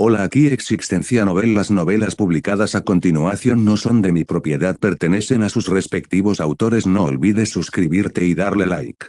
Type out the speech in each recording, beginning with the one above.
Hola, aquí Existencia Novel. Las novelas publicadas a continuación no son de mi propiedad, pertenecen a sus respectivos autores. No olvides suscribirte y darle like.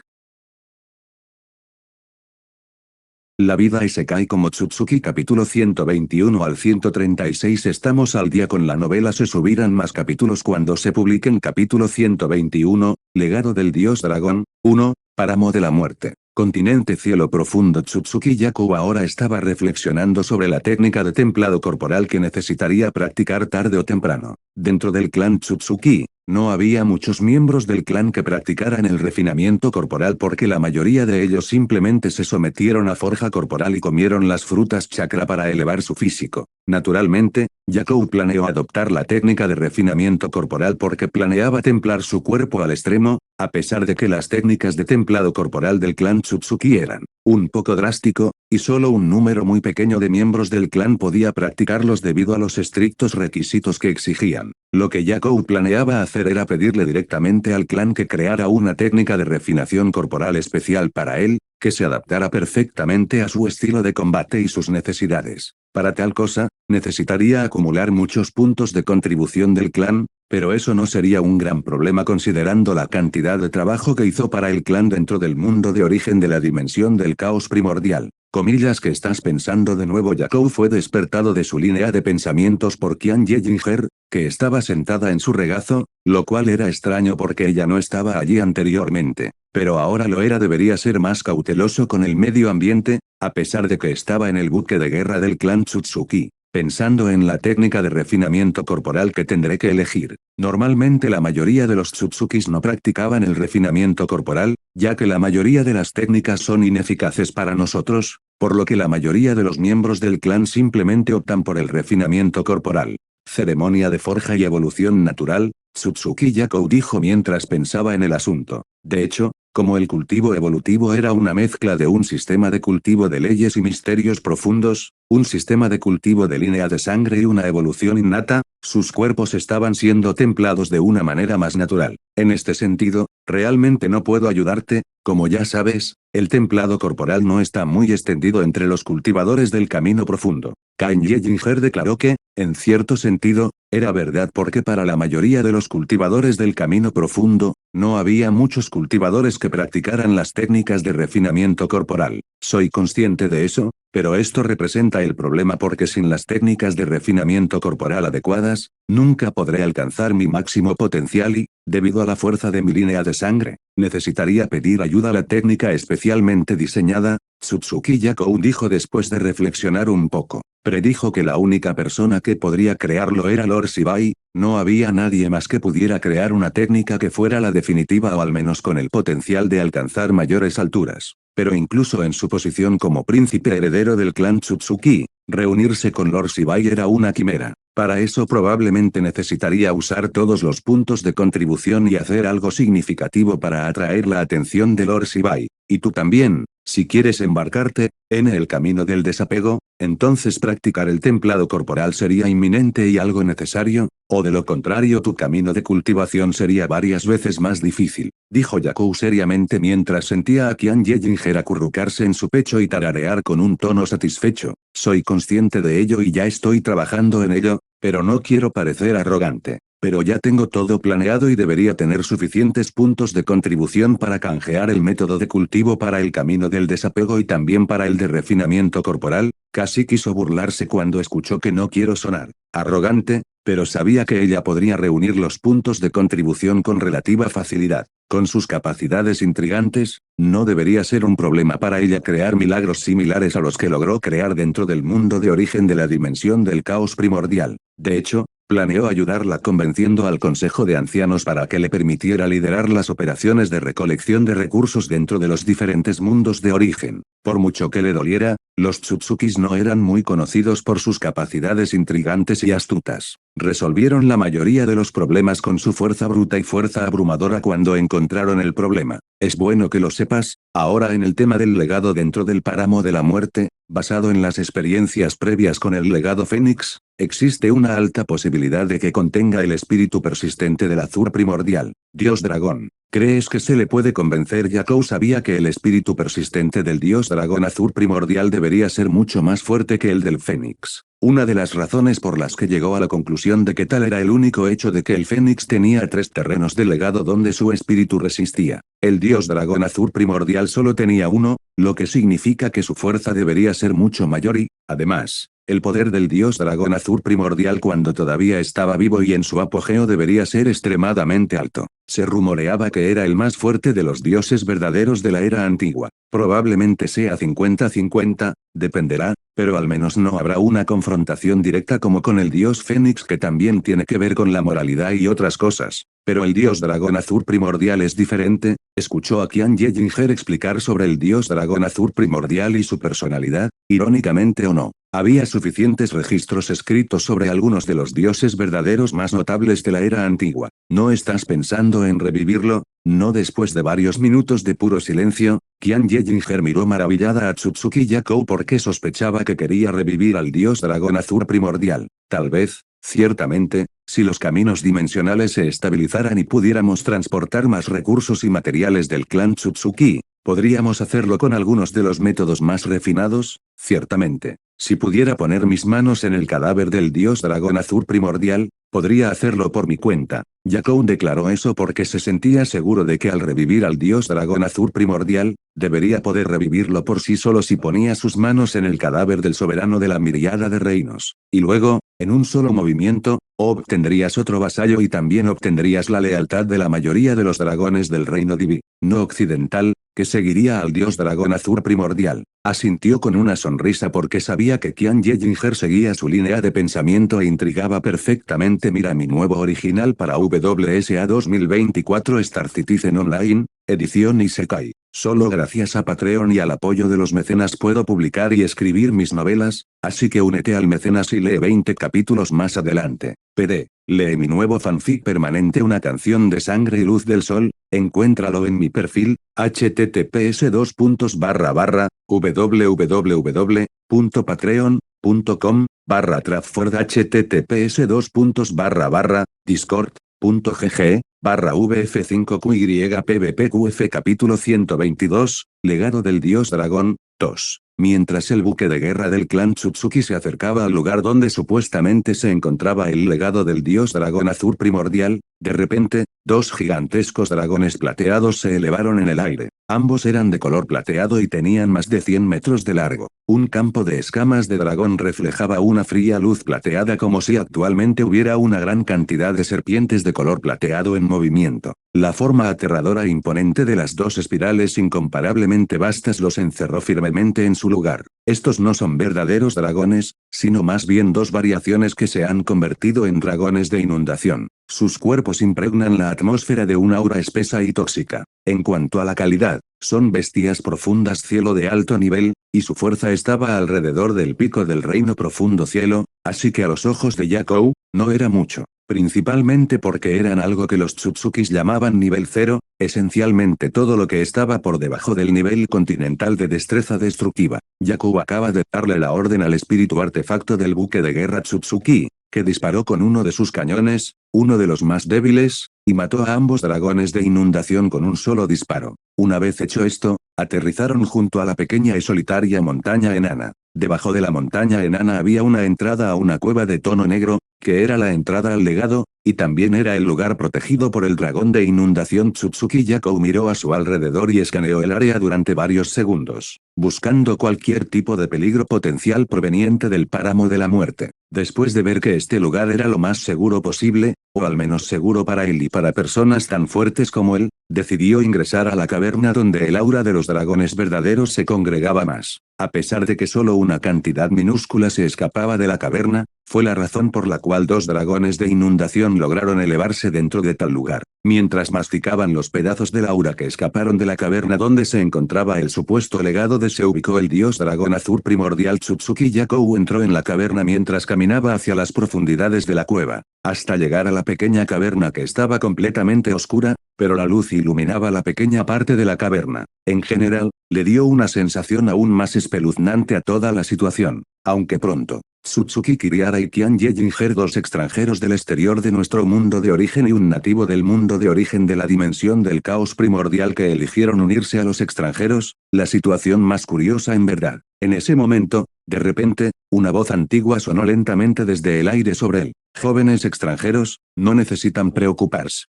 La vida Isekai como Tsutsuki, capítulo 121 al 136. Estamos al día con la novela. Se subirán más capítulos cuando se publiquen. Capítulo 121, Legado del Dios Dragón, 1, Páramo de la Muerte. Continente Cielo Profundo. Tsutsuki Yaku ahora estaba reflexionando sobre la técnica de templado corporal que necesitaría practicar tarde o temprano. Dentro del clan Tsutsuki, no había muchos miembros del clan que practicaran el refinamiento corporal porque la mayoría de ellos simplemente se sometieron a forja corporal y comieron las frutas chakra para elevar su físico. Naturalmente, Yaku planeó adoptar la técnica de refinamiento corporal porque planeaba templar su cuerpo al extremo, a pesar de que las técnicas de templado corporal del clan Tsutsuki eran un poco drástico, y solo un número muy pequeño de miembros del clan podía practicarlos debido a los estrictos requisitos que exigían. Lo que Yaku planeaba hacer era pedirle directamente al clan que creara una técnica de refinación corporal especial para él, que se adaptara perfectamente a su estilo de combate y sus necesidades. Para tal cosa, necesitaría acumular muchos puntos de contribución del clan, pero eso no sería un gran problema considerando la cantidad de trabajo que hizo para el clan dentro del mundo de origen de la dimensión del caos primordial. Comillas, ¿que estás pensando de nuevo? Yaku fue despertado de su línea de pensamientos por Qian Yejinger, que estaba sentada en su regazo, lo cual era extraño porque ella no estaba allí anteriormente, pero ahora lo era. Debería ser más cauteloso con el medio ambiente, a pesar de que estaba en el buque de guerra del clan Tsutsuki. Pensando en la técnica de refinamiento corporal que tendré que elegir. Normalmente la mayoría de los Tsutsukis no practicaban el refinamiento corporal, ya que la mayoría de las técnicas son ineficaces para nosotros, por lo que la mayoría de los miembros del clan simplemente optan por el refinamiento corporal. Ceremonia de forja y evolución natural, Tsutsuki Yaku dijo mientras pensaba en el asunto. De hecho, como el cultivo evolutivo era una mezcla de un sistema de cultivo de leyes y misterios profundos, un sistema de cultivo de línea de sangre y una evolución innata, sus cuerpos estaban siendo templados de una manera más natural. En este sentido, realmente no puedo ayudarte, como ya sabes, el templado corporal no está muy extendido entre los cultivadores del camino profundo. Qian Yejinger declaró que, en cierto sentido, era verdad porque para la mayoría de los cultivadores del camino profundo, no había muchos cultivadores que practicaran las técnicas de refinamiento corporal. Soy consciente de eso, pero esto representa el problema porque sin las técnicas de refinamiento corporal adecuadas, nunca podré alcanzar mi máximo potencial y, debido a la fuerza de mi línea de sangre, necesitaría pedir ayuda a la técnica especialmente diseñada. Tsutsuki Yaku dijo después de reflexionar un poco. Predijo que la única persona que podría crearlo era Lord Shibai, no había nadie más que pudiera crear una técnica que fuera la definitiva o al menos con el potencial de alcanzar mayores alturas. Pero incluso en su posición como príncipe heredero del clan Tsutsuki, reunirse con Lord Shibai era una quimera. Para eso probablemente necesitaría usar todos los puntos de contribución y hacer algo significativo para atraer la atención de Lord Shibai. Y tú también, si quieres embarcarte en el camino del desapego, entonces practicar el templado corporal sería inminente y algo necesario, o de lo contrario tu camino de cultivación sería varias veces más difícil, dijo Yaku seriamente mientras sentía a Qian Yejinger acurrucarse en su pecho y tararear con un tono satisfecho. Soy consciente de ello y ya estoy trabajando en ello, pero no quiero parecer arrogante. Pero ya tengo todo planeado y debería tener suficientes puntos de contribución para canjear el método de cultivo para el camino del desapego y también para el de refinamiento corporal. Casi quiso burlarse cuando escuchó que no quiero sonar arrogante, pero sabía que ella podría reunir los puntos de contribución con relativa facilidad. Con sus capacidades intrigantes, no debería ser un problema para ella crear milagros similares a los que logró crear dentro del mundo de origen de la dimensión del caos primordial. De hecho, planeó ayudarla convenciendo al Consejo de Ancianos para que le permitiera liderar las operaciones de recolección de recursos dentro de los diferentes mundos de origen. Por mucho que le doliera, los Tsutsuki no eran muy conocidos por sus capacidades intrigantes y astutas. Resolvieron la mayoría de los problemas con su fuerza bruta y fuerza abrumadora cuando encontraron el problema. Es bueno que lo sepas, ahora en el tema del legado dentro del páramo de la muerte, basado en las experiencias previas con el legado Fénix, existe una alta posibilidad de que contenga el espíritu persistente del azur primordial, dios dragón. ¿Crees que se le puede convencer? Jacob sabía que el espíritu persistente del dios dragón azur primordial debería ser mucho más fuerte que el del Fénix. Una de las razones por las que llegó a la conclusión de que tal era el único hecho de que el Fénix tenía 3 terrenos de legado donde su espíritu resistía. El dios dragón azur primordial solo tenía uno, lo que significa que su fuerza debería ser mucho mayor y, además, el poder del dios dragón azur primordial cuando todavía estaba vivo y en su apogeo debería ser extremadamente alto. Se rumoreaba que era el más fuerte de los dioses verdaderos de la era antigua. Probablemente sea 50-50, dependerá, pero al menos no habrá una confrontación directa como con el dios Fénix que también tiene que ver con la moralidad y otras cosas. Pero el dios dragón azur primordial es diferente. Escuchó a Qian Yellinger explicar sobre el dios dragón azur primordial y su personalidad, irónicamente o no. Había suficientes registros escritos sobre algunos de los dioses verdaderos más notables de la era antigua. ¿No estás pensando en revivirlo? No. Después de varios minutos de puro silencio, Qian Yellinger miró maravillada a Tsutsuki Yakou porque sospechaba que quería revivir al dios dragón azur primordial. Tal vez, ciertamente, si los caminos dimensionales se estabilizaran y pudiéramos transportar más recursos y materiales del clan Tsutsuki, ¿podríamos hacerlo con algunos de los métodos más refinados? Ciertamente. Si pudiera poner mis manos en el cadáver del dios dragón azur primordial, podría hacerlo por mi cuenta. Yakou declaró eso porque se sentía seguro de que al revivir al dios dragón azur primordial, debería poder revivirlo por sí solo si ponía sus manos en el cadáver del soberano de la miríada de reinos. Y luego, en un solo movimiento, obtendrías otro vasallo y también obtendrías la lealtad de la mayoría de los dragones del reino no occidental, que seguiría al dios dragón azur primordial. Asintió con una sonrisa porque sabía que Qian Yellinger seguía su línea de pensamiento e intrigaba perfectamente. Mira mi nuevo original para WSA 2024 Star Citizen Online, edición Isekai. Solo gracias a Patreon y al apoyo de los mecenas puedo publicar y escribir mis novelas, así que únete al mecenas y lee 20 capítulos más adelante. PD. Lee mi nuevo fanfic permanente Una canción de sangre y luz del sol, encuéntralo en mi perfil, https://www.patreon.com/Trafford https://discord.gg/vf5qypbpqf Capítulo 122, Legado del Dios Dragón, 2. Mientras el buque de guerra del clan Tsutsuki se acercaba al lugar donde supuestamente se encontraba el legado del dios dragón azur primordial, de repente, 2 gigantescos dragones plateados se elevaron en el aire. Ambos eran de color plateado y tenían más de 100 metros de largo. Un campo de escamas de dragón reflejaba una fría luz plateada como si actualmente hubiera una gran cantidad de serpientes de color plateado en movimiento. La forma aterradora e imponente de las 2 espirales incomparablemente vastas los encerró firmemente en su lugar. Estos no son verdaderos dragones, sino más bien 2 variaciones que se han convertido en dragones de inundación. Sus cuerpos impregnan la atmósfera de una aura espesa y tóxica. En cuanto a la calidad, son bestias profundas cielo de alto nivel, y su fuerza estaba alrededor del pico del reino profundo cielo, así que a los ojos de Yakou, no era mucho. Principalmente porque eran algo que los Tsutsuki llamaban nivel 0, esencialmente todo lo que estaba por debajo del nivel continental de destreza destructiva. Yakou acaba de darle la orden al espíritu artefacto del buque de guerra Tsutsuki, que disparó con uno de sus cañones, uno de los más débiles, y mató a ambos dragones de inundación con un solo disparo. Una vez hecho esto, aterrizaron junto a la pequeña y solitaria montaña enana. Debajo de la montaña enana había una entrada a una cueva de tono negro, que era la entrada al legado, y también era el lugar protegido por el dragón de inundación. Tsutsuki Yakou miró a su alrededor y escaneó el área durante varios segundos, buscando cualquier tipo de peligro potencial proveniente del páramo de la muerte. Después de ver que este lugar era lo más seguro posible, o al menos seguro para él y para personas tan fuertes como él, decidió ingresar a la caverna donde el aura de los dragones verdaderos se congregaba más. A pesar de que solo una cantidad minúscula se escapaba de la caverna, fue la razón por la cual 2 dragones de inundación lograron elevarse dentro de tal lugar. Mientras masticaban los pedazos del aura que escaparon de la caverna donde se encontraba el supuesto legado se ubicó el dios dragón azul primordial. Tsutsuki Yakou entró en la caverna mientras caminaba hacia las profundidades de la cueva, hasta llegar a la pequeña caverna que estaba completamente oscura, pero la luz iluminaba la pequeña parte de la caverna. En general, le dio una sensación aún más espeluznante a toda la situación. Aunque pronto, Tsutsuki Kiriara y Tian Yejinger, dos extranjeros del exterior de nuestro mundo de origen y un nativo del mundo de origen de la dimensión del caos primordial que eligieron unirse a los extranjeros, la situación más curiosa en verdad. En ese momento, de repente, una voz antigua sonó lentamente desde el aire sobre él. Jóvenes extranjeros, no necesitan preocuparse.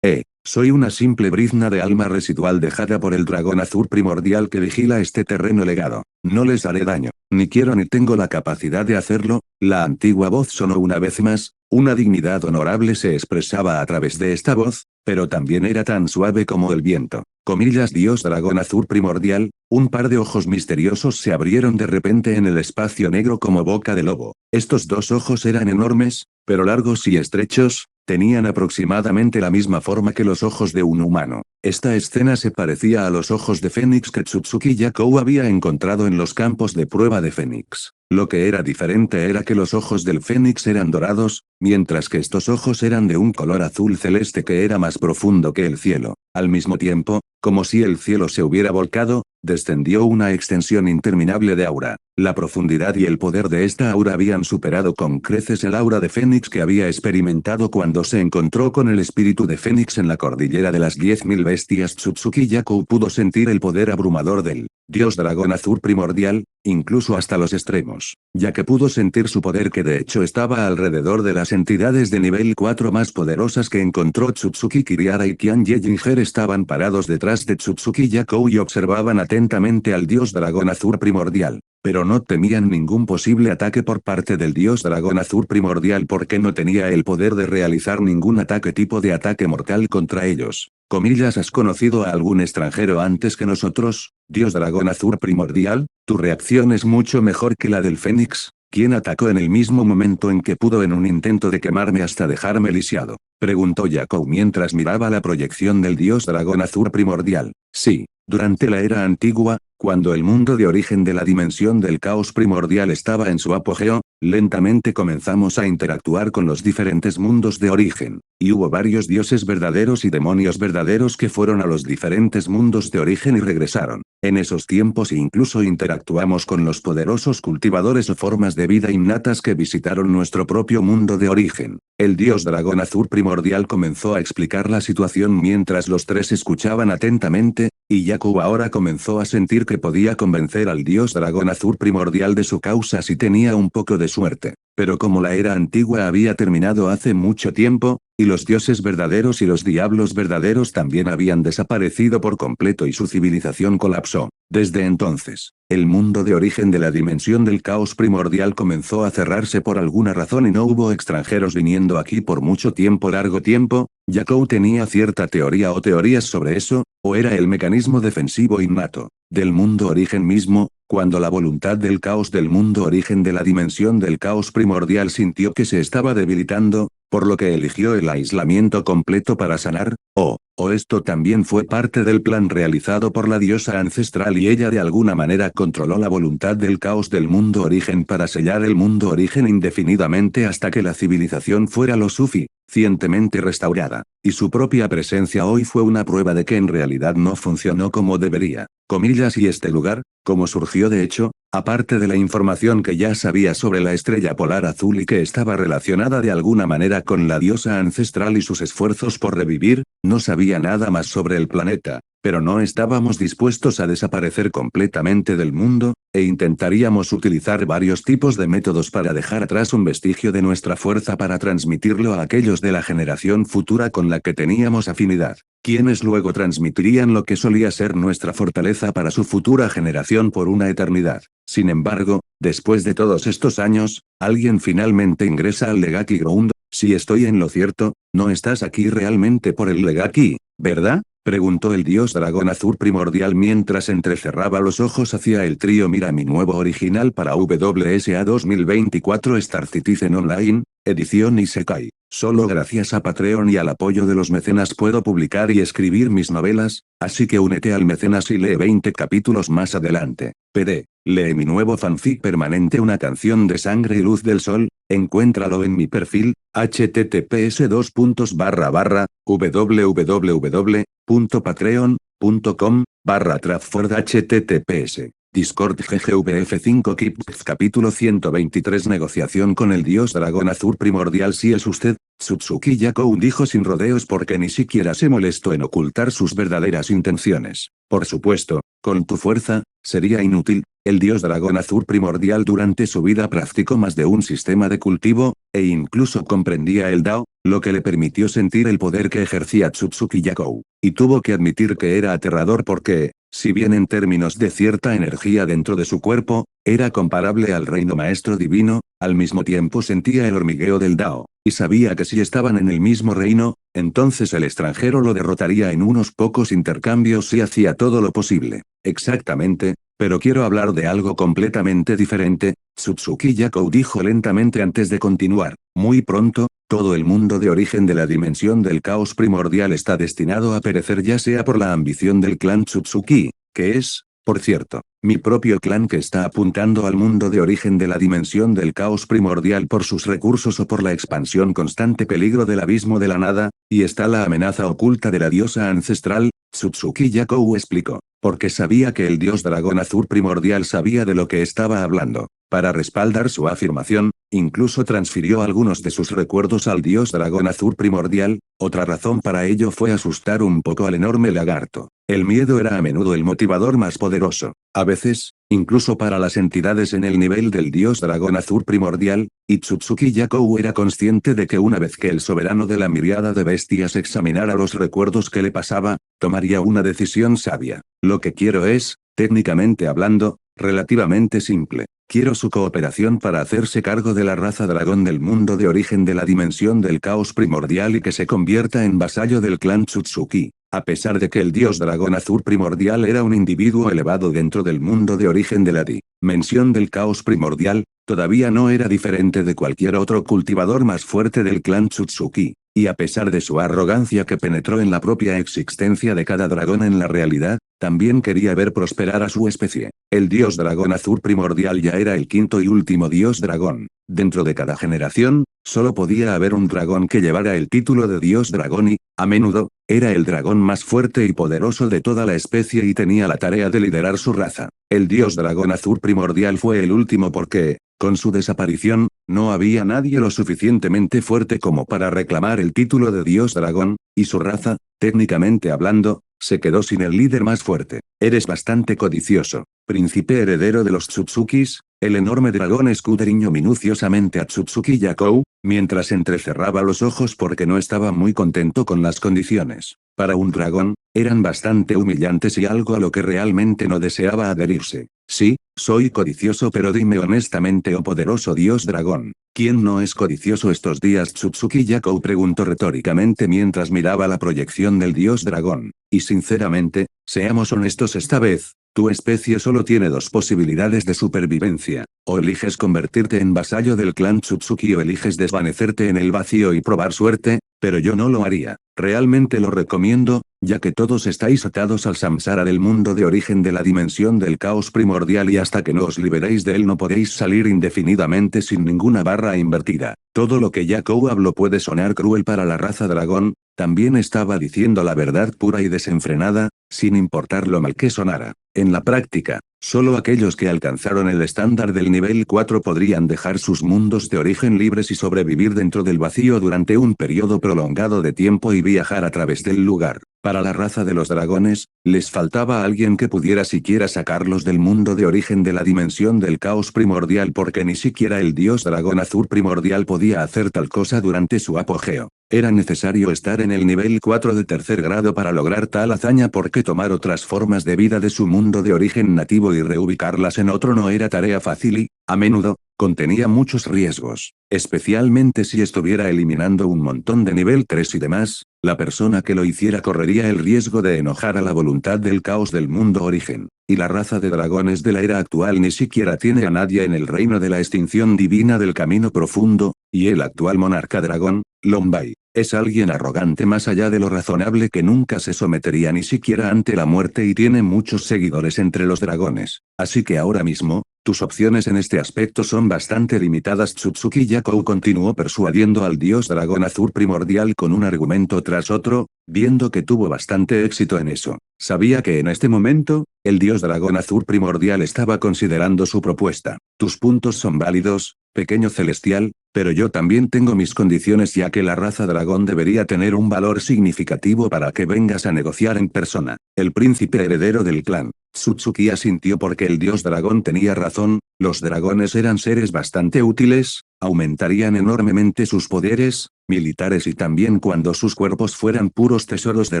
Soy una simple brizna de alma residual dejada por el dragón azul primordial que vigila este terreno legado. No les haré daño. Ni quiero ni tengo la capacidad de hacerlo. La antigua voz sonó una vez más. Una dignidad honorable se expresaba a través de esta voz, pero también era tan suave como el viento. Comillas, Dios dragón azul primordial, un par de ojos misteriosos se abrieron de repente en el espacio negro como boca de lobo. Estos dos ojos eran enormes, pero largos y estrechos, tenían aproximadamente la misma forma que los ojos de un humano. Esta escena se parecía a los ojos de Fénix que Tsutsuki Yakou había encontrado en los campos de prueba de Fénix. Lo que era diferente era que los ojos del Fénix eran dorados, mientras que estos ojos eran de un color azul celeste que era más profundo que el cielo. Al mismo tiempo, como si el cielo se hubiera volcado, descendió una extensión interminable de aura. La profundidad y el poder de esta aura habían superado con creces el aura de Fénix que había experimentado cuando se encontró con el espíritu de Fénix en la cordillera de las 10.000 bestias. Tsutsuki Yakou pudo sentir el poder abrumador del Dios dragón azul primordial, incluso hasta los extremos, ya que pudo sentir su poder que de hecho estaba alrededor de las entidades de nivel 4 más poderosas que encontró. Tsutsuki Kiriara y Tian Yejinger estaban parados detrás de Tsutsuki Yakou y observaban atentamente al Dios dragón azul primordial. Pero no temían ningún posible ataque por parte del Dios dragón azul primordial porque no tenía el poder de realizar ningún tipo de ataque mortal contra ellos. Comillas, ¿has conocido a algún extranjero antes que nosotros, Dios dragón azul primordial? Tu reacción es mucho mejor que la del Fénix, quien atacó en el mismo momento en que pudo en un intento de quemarme hasta dejarme lisiado. Preguntó Yakou mientras miraba la proyección del Dios dragón azul primordial. Sí. Durante la era antigua, cuando el mundo de origen de la dimensión del caos primordial estaba en su apogeo, lentamente comenzamos a interactuar con los diferentes mundos de origen, y hubo varios dioses verdaderos y demonios verdaderos que fueron a los diferentes mundos de origen y regresaron. En esos tiempos incluso interactuamos con los poderosos cultivadores o formas de vida innatas que visitaron nuestro propio mundo de origen. El dios dragón azul primordial comenzó a explicar la situación mientras los tres escuchaban atentamente, y Yakou ahora comenzó a sentir que podía convencer al dios dragón azul primordial de su causa si tenía un poco de suerte. Pero como la era antigua había terminado hace mucho tiempo, y los dioses verdaderos y los diablos verdaderos también habían desaparecido por completo y su civilización colapsó. Desde entonces, el mundo de origen de la dimensión del caos primordial comenzó a cerrarse por alguna razón y no hubo extranjeros viniendo aquí por mucho tiempo, largo tiempo. Yakou tenía cierta teoría o teorías sobre eso, o era el mecanismo defensivo innato del mundo origen mismo. Cuando la voluntad del caos del mundo origen de la dimensión del caos primordial sintió que se estaba debilitando, por lo que eligió el aislamiento completo para sanar, o esto también fue parte del plan realizado por la diosa ancestral y ella de alguna manera controló la voluntad del caos del mundo origen para sellar el mundo origen indefinidamente hasta que la civilización fuera lo suficientemente restaurada, y su propia presencia hoy fue una prueba de que en realidad no funcionó como debería. Comillas, y este lugar, ¿cómo surgió de hecho? Aparte de la información que ya sabía sobre la estrella polar azul y que estaba relacionada de alguna manera con la diosa ancestral y sus esfuerzos por revivir, no sabía nada más sobre el planeta, pero no estábamos dispuestos a desaparecer completamente del mundo, e intentaríamos utilizar varios tipos de métodos para dejar atrás un vestigio de nuestra fuerza para transmitirlo a aquellos de la generación futura con la que teníamos afinidad, quienes luego transmitirían lo que solía ser nuestra fortaleza para su futura generación por una eternidad. Sin embargo, después de todos estos años, alguien finalmente ingresa al Legaki Ground. Si estoy en lo cierto, no estás aquí realmente por el Legaki, ¿verdad? Preguntó el dios dragón azul primordial mientras entrecerraba los ojos hacia el trío. Mira mi nuevo original para WSA 2024 Star Citizen Online, edición Isekai. Solo gracias a Patreon y al apoyo de los mecenas puedo publicar y escribir mis novelas, así que únete al mecenas y lee 20 capítulos más adelante. PD, lee mi nuevo fanfic permanente Una canción de sangre y luz del sol, encuéntralo en mi perfil, https://www.patreon.com/Trafford https Discord GGVF 5 Kipf Capítulo 123 Negociación con el dios dragón azul primordial. Si es usted, Tsutsuki Yakou, dijo sin rodeos porque ni siquiera se molestó en ocultar sus verdaderas intenciones. Por supuesto, con tu fuerza, sería inútil. El dios dragón azul primordial durante su vida practicó más de un sistema de cultivo, e incluso comprendía el Dao, lo que le permitió sentir el poder que ejercía Tsutsuki Yakou. Y tuvo que admitir que era aterrador porque, si bien en términos de cierta energía dentro de su cuerpo, era comparable al reino maestro divino, al mismo tiempo sentía el hormigueo del Dao, y sabía que si estaban en el mismo reino, entonces el extranjero lo derrotaría en unos pocos intercambios si hacía todo lo posible. Exactamente, pero quiero hablar de algo completamente diferente, Tsutsuki Yakou dijo lentamente antes de continuar. Muy pronto, todo el mundo de origen de la dimensión del caos primordial está destinado a perecer, ya sea por la ambición del clan Tsutsuki, que es, por cierto, mi propio clan, que está apuntando al mundo de origen de la dimensión del caos primordial por sus recursos, o por la expansión constante peligro del abismo de la nada, y está la amenaza oculta de la diosa ancestral, Tsutsuki Yakou explicó, porque sabía que el dios dragón azul primordial sabía de lo que estaba hablando. Para respaldar su afirmación, incluso transfirió algunos de sus recuerdos al dios dragón azul primordial. Otra razón para ello fue asustar un poco al enorme lagarto. El miedo era a menudo el motivador más poderoso. A veces, incluso para las entidades en el nivel del dios dragón azul primordial, y Tsutsuki Yakou era consciente de que una vez que el soberano de la miríada de bestias examinara los recuerdos que le pasaba, tomaría una decisión sabia. Lo que quiero es, técnicamente hablando, relativamente simple. Quiero su cooperación para hacerse cargo de la raza dragón del mundo de origen de la dimensión del caos primordial y que se convierta en vasallo del clan Tsutsuki. A pesar de que el dios dragón azul primordial era un individuo elevado dentro del mundo de origen de la dimensión del caos primordial, todavía no era diferente de cualquier otro cultivador más fuerte del clan Tsutsuki. Y a pesar de su arrogancia que penetró en la propia existencia de cada dragón en la realidad, también quería ver prosperar a su especie. El dios dragón azul primordial ya era el quinto y último dios dragón. Dentro de cada generación, solo podía haber un dragón que llevara el título de dios dragón y, a menudo, era el dragón más fuerte y poderoso de toda la especie y tenía la tarea de liderar su raza. El dios dragón azul primordial fue el último porque, con su desaparición, no había nadie lo suficientemente fuerte como para reclamar el título de dios dragón, y su raza, técnicamente hablando, se quedó sin el líder más fuerte. Eres bastante codicioso, príncipe heredero de los Tsutsukis. El enorme dragón escudriñó minuciosamente a Tsutsuki Yakou, mientras entrecerraba los ojos porque no estaba muy contento con las condiciones. Para un dragón, eran bastante humillantes y algo a lo que realmente no deseaba adherirse. Sí, soy codicioso, pero dime honestamente, oh poderoso dios dragón, ¿quién no es codicioso estos días? Tsutsuki Yakou preguntó retóricamente mientras miraba la proyección del dios dragón. Y sinceramente, seamos honestos esta vez. Tu especie solo tiene dos posibilidades de supervivencia, o eliges convertirte en vasallo del clan Tsutsuki o eliges desvanecerte en el vacío y probar suerte, pero yo no lo haría. Realmente lo recomiendo, ya que todos estáis atados al samsara del mundo de origen de la dimensión del caos primordial y hasta que no os liberéis de él no podéis salir indefinidamente sin ninguna barra invertida. Todo lo que Yakou habló puede sonar cruel para la raza dragón, también estaba diciendo la verdad pura y desenfrenada, sin importar lo mal que sonara. En la práctica, solo aquellos que alcanzaron el estándar del nivel 4 podrían dejar sus mundos de origen libres y sobrevivir dentro del vacío durante un periodo prolongado de tiempo y viajar a través del lugar. Para la raza de los dragones, les faltaba alguien que pudiera siquiera sacarlos del mundo de origen de la dimensión del caos primordial, porque ni siquiera el dios dragón azul primordial podía hacer tal cosa durante su apogeo. Era necesario estar en el nivel 4 de tercer grado para lograr tal hazaña, porque tomar otras formas de vida de su mundo de origen nativo y reubicarlas en otro no era tarea fácil y, a menudo, contenía muchos riesgos. Especialmente si estuviera eliminando un montón de nivel 3 y demás, la persona que lo hiciera correría el riesgo de enojar a la voluntad del caos del mundo origen. Y la raza de dragones de la era actual ni siquiera tiene a nadie en el reino de la extinción divina del camino profundo, y el actual monarca dragón, Lombai, es alguien arrogante más allá de lo razonable que nunca se sometería ni siquiera ante la muerte y tiene muchos seguidores entre los dragones. Así que ahora mismo, tus opciones en este aspecto son bastante limitadas. Tsutsuki Yakou continuó persuadiendo al dios dragón azul primordial con un argumento tras otro, viendo que tuvo bastante éxito en eso. Sabía que en este momento, El dios dragón azul primordial estaba considerando su propuesta. Tus puntos son válidos, pequeño celestial, pero yo también tengo mis condiciones ya que la raza dragón debería tener un valor significativo para que vengas a negociar en persona. El príncipe heredero del clan Tsutsuki asintió porque el dios dragón tenía razón, los dragones eran seres bastante útiles, aumentarían enormemente sus poderes militares y también cuando sus cuerpos fueran puros tesoros de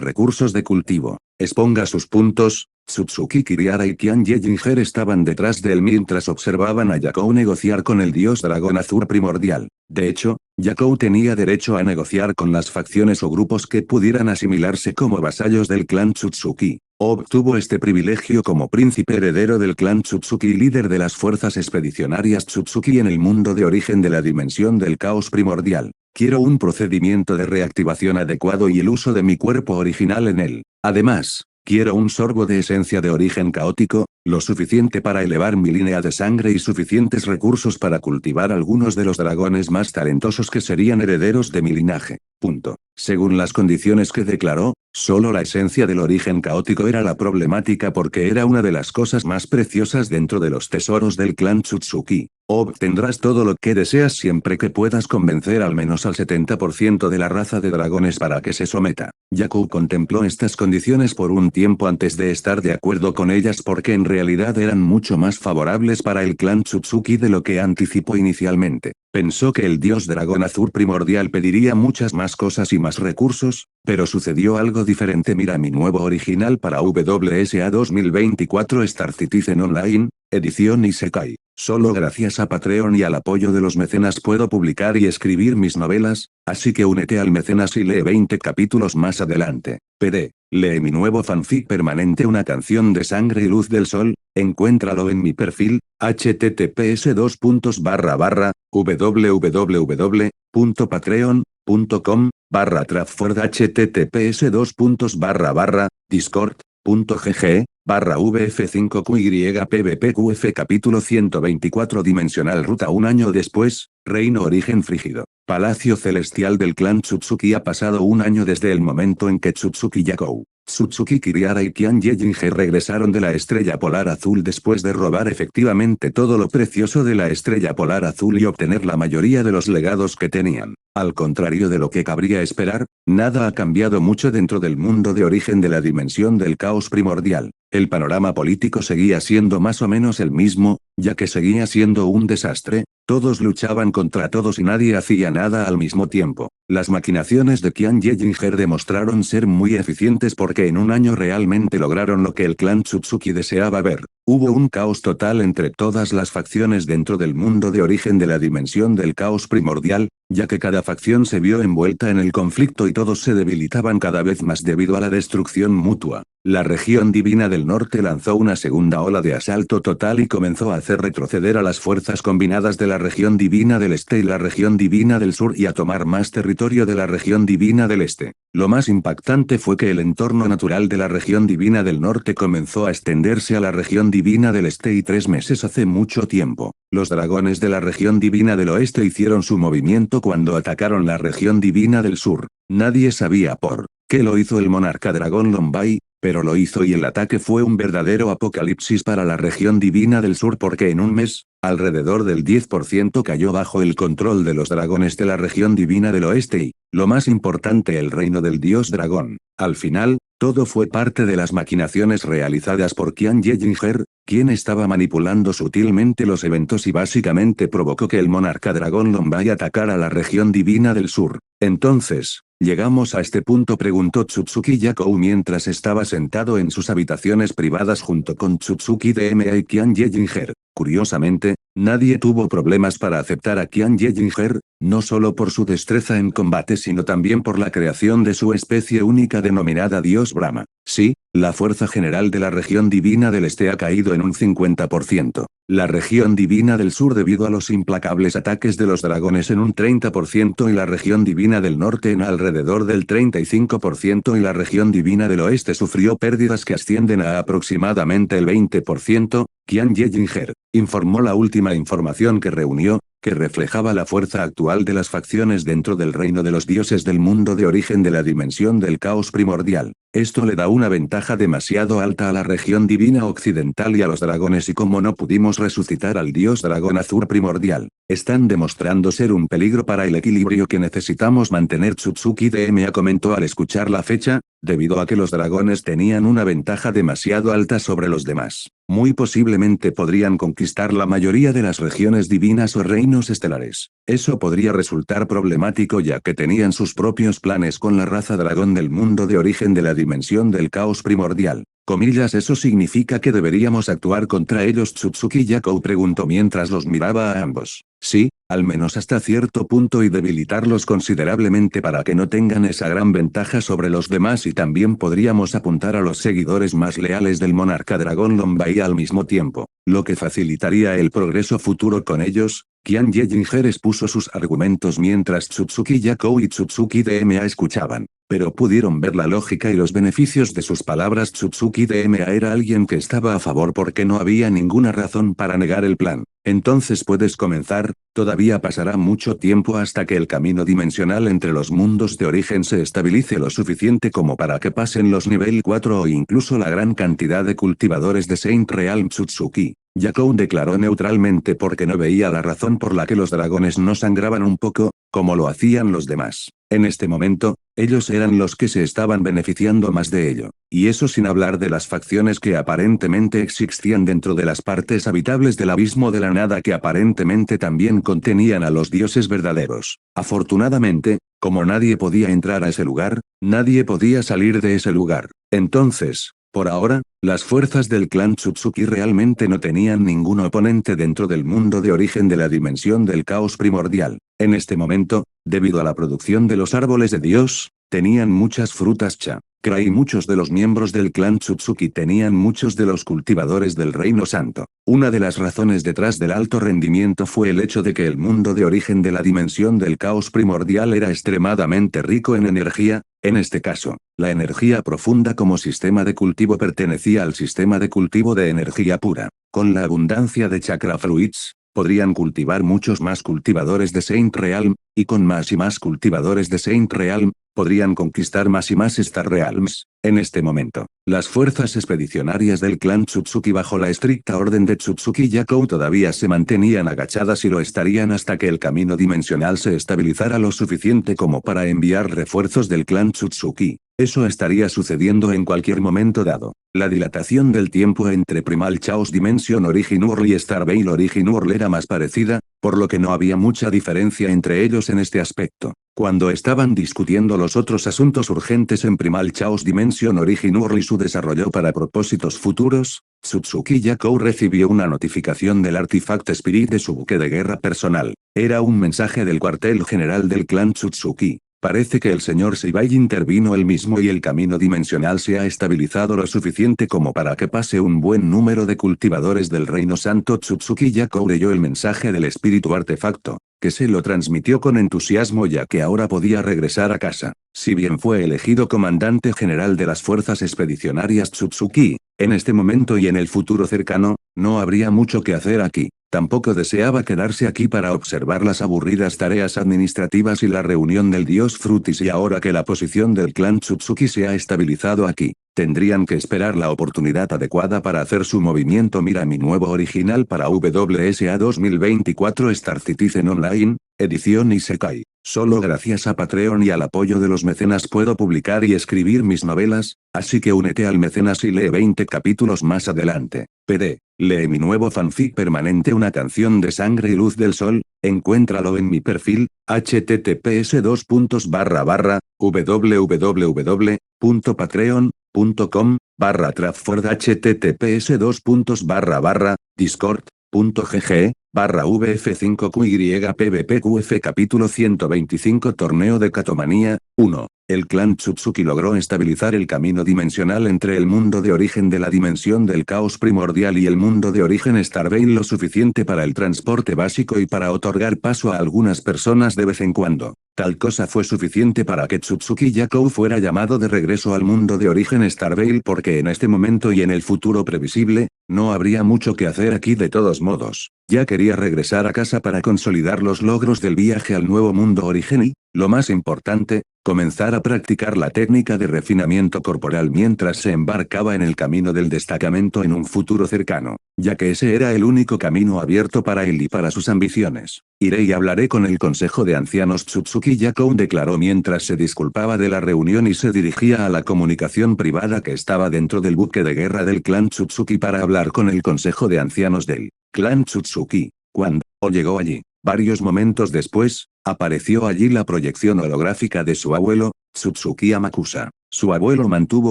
recursos de cultivo. Exponga sus puntos. Tsutsuki Kiriara y Qian Yejinger estaban detrás de él mientras observaban a Yakou negociar con el dios dragón azul primordial. De hecho, Yakou tenía derecho a negociar con las facciones o grupos que pudieran asimilarse como vasallos del clan Tsutsuki. Obtuvo este privilegio como príncipe heredero del clan Tsutsuki y líder de las fuerzas expedicionarias Tsutsuki en el mundo de origen de la dimensión del caos primordial. Quiero un procedimiento de reactivación adecuado y el uso de mi cuerpo original en él. Además, quiero un sorbo de esencia de origen caótico, lo suficiente para elevar mi línea de sangre y suficientes recursos para cultivar algunos de los dragones más talentosos que serían herederos de mi linaje. Punto. Según las condiciones que declaró, solo la esencia del origen caótico era la problemática porque era una de las cosas más preciosas dentro de los tesoros del clan Tsutsuki. Obtendrás todo lo que deseas siempre que puedas convencer al menos al 70% de la raza de dragones para que se someta. Yakou contempló estas condiciones por un tiempo antes de estar de acuerdo con ellas porque en realidad eran mucho más favorables para el clan Tsutsuki de lo que anticipó inicialmente. Pensó que el dios dragón azul primordial pediría muchas más cosas y más recursos, pero sucedió algo diferente. Mira mi nuevo original para WSA 2024 Star Citizen Online, edición Isekai. Solo gracias a Patreon y al apoyo de los mecenas puedo publicar y escribir mis novelas, así que únete al mecenas y lee 20 capítulos más adelante. PD. Lee mi nuevo fanfic permanente Una canción de sangre y luz del sol, encuéntralo en mi perfil, https://www.patreon.com/Trafford https://discord.gg/vf5qypbpqf Capítulo 124 Dimensional Ruta. Un año después, Reino Origen Frígido. Palacio Celestial del clan Tsutsuki. Ha pasado un año desde el momento en que Tsutsuki Yakou, Tsutsuki Kiriara y Qian Yejinger regresaron de la Estrella Polar Azul después de robar efectivamente todo lo precioso de la Estrella Polar Azul y obtener la mayoría de los legados que tenían. Al contrario de lo que cabría esperar, nada ha cambiado mucho dentro del mundo de origen de la dimensión del caos primordial. El panorama político seguía siendo más o menos el mismo, ya que seguía siendo un desastre, todos luchaban contra todos y nadie hacía nada al mismo tiempo. Las maquinaciones de Qian Yejinger demostraron ser muy eficientes porque en un año realmente lograron lo que el clan Tsutsuki deseaba ver. Hubo un caos total entre todas las facciones dentro del mundo de origen de la dimensión del caos primordial, ya que cada facción se vio envuelta en el conflicto y todos se debilitaban cada vez más debido a la destrucción mutua. La región divina del norte lanzó una segunda ola de asalto total y comenzó a hacer retroceder a las fuerzas combinadas de la región divina del este y la región divina del sur y a tomar más territorio de la región divina del este. Lo más impactante fue que el entorno natural de la región divina del norte comenzó a extenderse a la región divina del este y 3 meses hace mucho tiempo. Los dragones de la región divina del oeste hicieron su movimiento cuando atacaron la región divina del sur. Nadie sabía por qué lo hizo el monarca dragón Lombai, pero lo hizo y el ataque fue un verdadero apocalipsis para la región divina del sur porque en un mes, alrededor del 10% cayó bajo el control de los dragones de la región divina del oeste y, lo más importante, el reino del dios dragón. Al final, todo fue parte de las maquinaciones realizadas por Qian Yejinger, quien estaba manipulando sutilmente los eventos y básicamente provocó que el monarca dragón Lombai atacara la región divina del sur. Entonces, ¿llegamos a este punto?, preguntó Tsutsuki Yakou mientras estaba sentado en sus habitaciones privadas junto con Tsutsuki DMA y Qian Yejinger. Curiosamente, nadie tuvo problemas para aceptar a Qian Yejinger, no solo por su destreza en combate sino también por la creación de su especie única denominada Dios Brahma. Sí, la fuerza general de la región divina del este ha caído en un 50%. La región divina del sur debido a los implacables ataques de los dragones en un 30% y la región divina del norte en alrededor del 35% y la región divina del oeste sufrió pérdidas que ascienden a aproximadamente el 20%, Qian Yejinger informó la última información que reunió, que reflejaba la fuerza actual de las facciones dentro del reino de los dioses del mundo de origen de la dimensión del caos primordial. Esto le da una ventaja demasiado alta a la región divina occidental y a los dragones, y como no pudimos resucitar al dios dragón azul primordial, están demostrando ser un peligro para el equilibrio que necesitamos mantener. Tsutsuki DMA comentó al escuchar la fecha, debido a que los dragones tenían una ventaja demasiado alta sobre los demás. Muy posiblemente podrían conquistar la mayoría de las regiones divinas o reinos estelares. Eso podría resultar problemático ya que tenían sus propios planes con la raza dragón del mundo de origen de la dimensión del caos primordial. Comillas, ¿eso significa que deberíamos actuar contra ellos? Tsutsuki Yakou preguntó mientras los miraba a ambos. Sí, al menos hasta cierto punto, y debilitarlos considerablemente para que no tengan esa gran ventaja sobre los demás, y también podríamos apuntar a los seguidores más leales del monarca dragón Lombai al mismo tiempo, lo que facilitaría el progreso futuro con ellos. Qian Yejinger expuso sus argumentos mientras Tsutsuki Yakou y Tsutsuki DMA escuchaban, pero pudieron ver la lógica y los beneficios de sus palabras. Tsutsuki DMA era alguien que estaba a favor porque no había ninguna razón para negar el plan. Entonces puedes comenzar. Todavía pasará mucho tiempo hasta que el camino dimensional entre los mundos de origen se estabilice lo suficiente como para que pasen los nivel 4 o incluso la gran cantidad de cultivadores de Saint Realm. Tsutsuki Yakou declaró neutralmente porque no veía la razón por la que los dragones no sangraban un poco, como lo hacían los demás. En este momento, ellos eran los que se estaban beneficiando más de ello. Y eso sin hablar de las facciones que aparentemente existían dentro de las partes habitables del abismo de la nada, que aparentemente también contenían a los dioses verdaderos. Afortunadamente, como nadie podía entrar a ese lugar, nadie podía salir de ese lugar. Entonces, por ahora, las fuerzas del clan Tsutsuki realmente no tenían ningún oponente dentro del mundo de origen de la dimensión del caos primordial. En este momento, debido a la producción de los árboles de Dios, tenían muchas frutas chakra y muchos de los miembros del clan Tsutsuki tenían muchos de los cultivadores del Reino Santo. Una de las razones detrás del alto rendimiento fue el hecho de que el mundo de origen de la dimensión del caos primordial era extremadamente rico en energía. En este caso, la energía profunda como sistema de cultivo pertenecía al sistema de cultivo de energía pura. Con la abundancia de chakra fruits, podrían cultivar muchos más cultivadores de Saint Realm, y con más y más cultivadores de Saint Realm, podrían conquistar más y más Star Realms. En este momento, las fuerzas expedicionarias del clan Tsutsuki bajo la estricta orden de Tsutsuki Yakou todavía se mantenían agachadas y lo estarían hasta que el camino dimensional se estabilizara lo suficiente como para enviar refuerzos del clan Tsutsuki. Eso estaría sucediendo en cualquier momento dado. La dilatación del tiempo entre Primal Chaos Dimension Origin World y Star Veil Origin World era más parecida, por lo que no había mucha diferencia entre ellos en este aspecto. Cuando estaban discutiendo los otros asuntos urgentes en Primal Chaos Dimension Origin World y su desarrollo para propósitos futuros, Tsutsuki Yakou recibió una notificación del Artifact Spirit de su buque de guerra personal. Era un mensaje del cuartel general del clan Tsutsuki. Parece que el señor Shibai intervino él mismo y el camino dimensional se ha estabilizado lo suficiente como para que pase un buen número de cultivadores del Reino Santo. Tsutsuki Yakou leyó el mensaje del espíritu artefacto, que se lo transmitió con entusiasmo ya que ahora podía regresar a casa. Si bien fue elegido comandante general de las fuerzas expedicionarias Tsutsuki, en este momento y en el futuro cercano, no habría mucho que hacer aquí. Tampoco deseaba quedarse aquí para observar las aburridas tareas administrativas y la reunión del dios Frutis, y ahora que la posición del clan Tsutsuki se ha estabilizado aquí, tendrían que esperar la oportunidad adecuada para hacer su movimiento. Mira mi nuevo original para WSA 2024 Star Citizen Online, edición Isekai. Solo gracias a Patreon y al apoyo de los mecenas puedo publicar y escribir mis novelas, así que únete al mecenas y lee 20 capítulos más adelante. PD, lee mi nuevo fanfic permanente Una canción de sangre y luz del sol, encuéntralo en mi perfil, https://www.patreon.com/Trafford https://discord.gg/vf5QYPVPQF Capítulo 125 Torneo de Catomanía, 1. El clan Tsutsuki logró estabilizar el camino dimensional entre el mundo de origen de la dimensión del caos primordial y el mundo de origen Star Veil lo suficiente para el transporte básico y para otorgar paso a algunas personas de vez en cuando. Tal cosa fue suficiente para que Tsutsuki Yakou fuera llamado de regreso al mundo de origen Starveil porque en este momento y en el futuro previsible, no habría mucho que hacer aquí de todos modos. Ya quería regresar a casa para consolidar los logros del viaje al nuevo mundo origen y, lo más importante, comenzar a practicar la técnica de refinamiento corporal mientras se embarcaba en el camino del destacamento en un futuro cercano, ya que ese era el único camino abierto para él y para sus ambiciones. Iré y hablaré con el Consejo de Ancianos. Tsutsuki Yakou declaró mientras se disculpaba de la reunión y se dirigía a la comunicación privada que estaba dentro del buque de guerra del clan Tsutsuki para hablar con el Consejo de Ancianos del clan Tsutsuki. Cuando llegó allí, varios momentos después, apareció allí la proyección holográfica de su abuelo, Tsutsuki Amakusa. Su abuelo mantuvo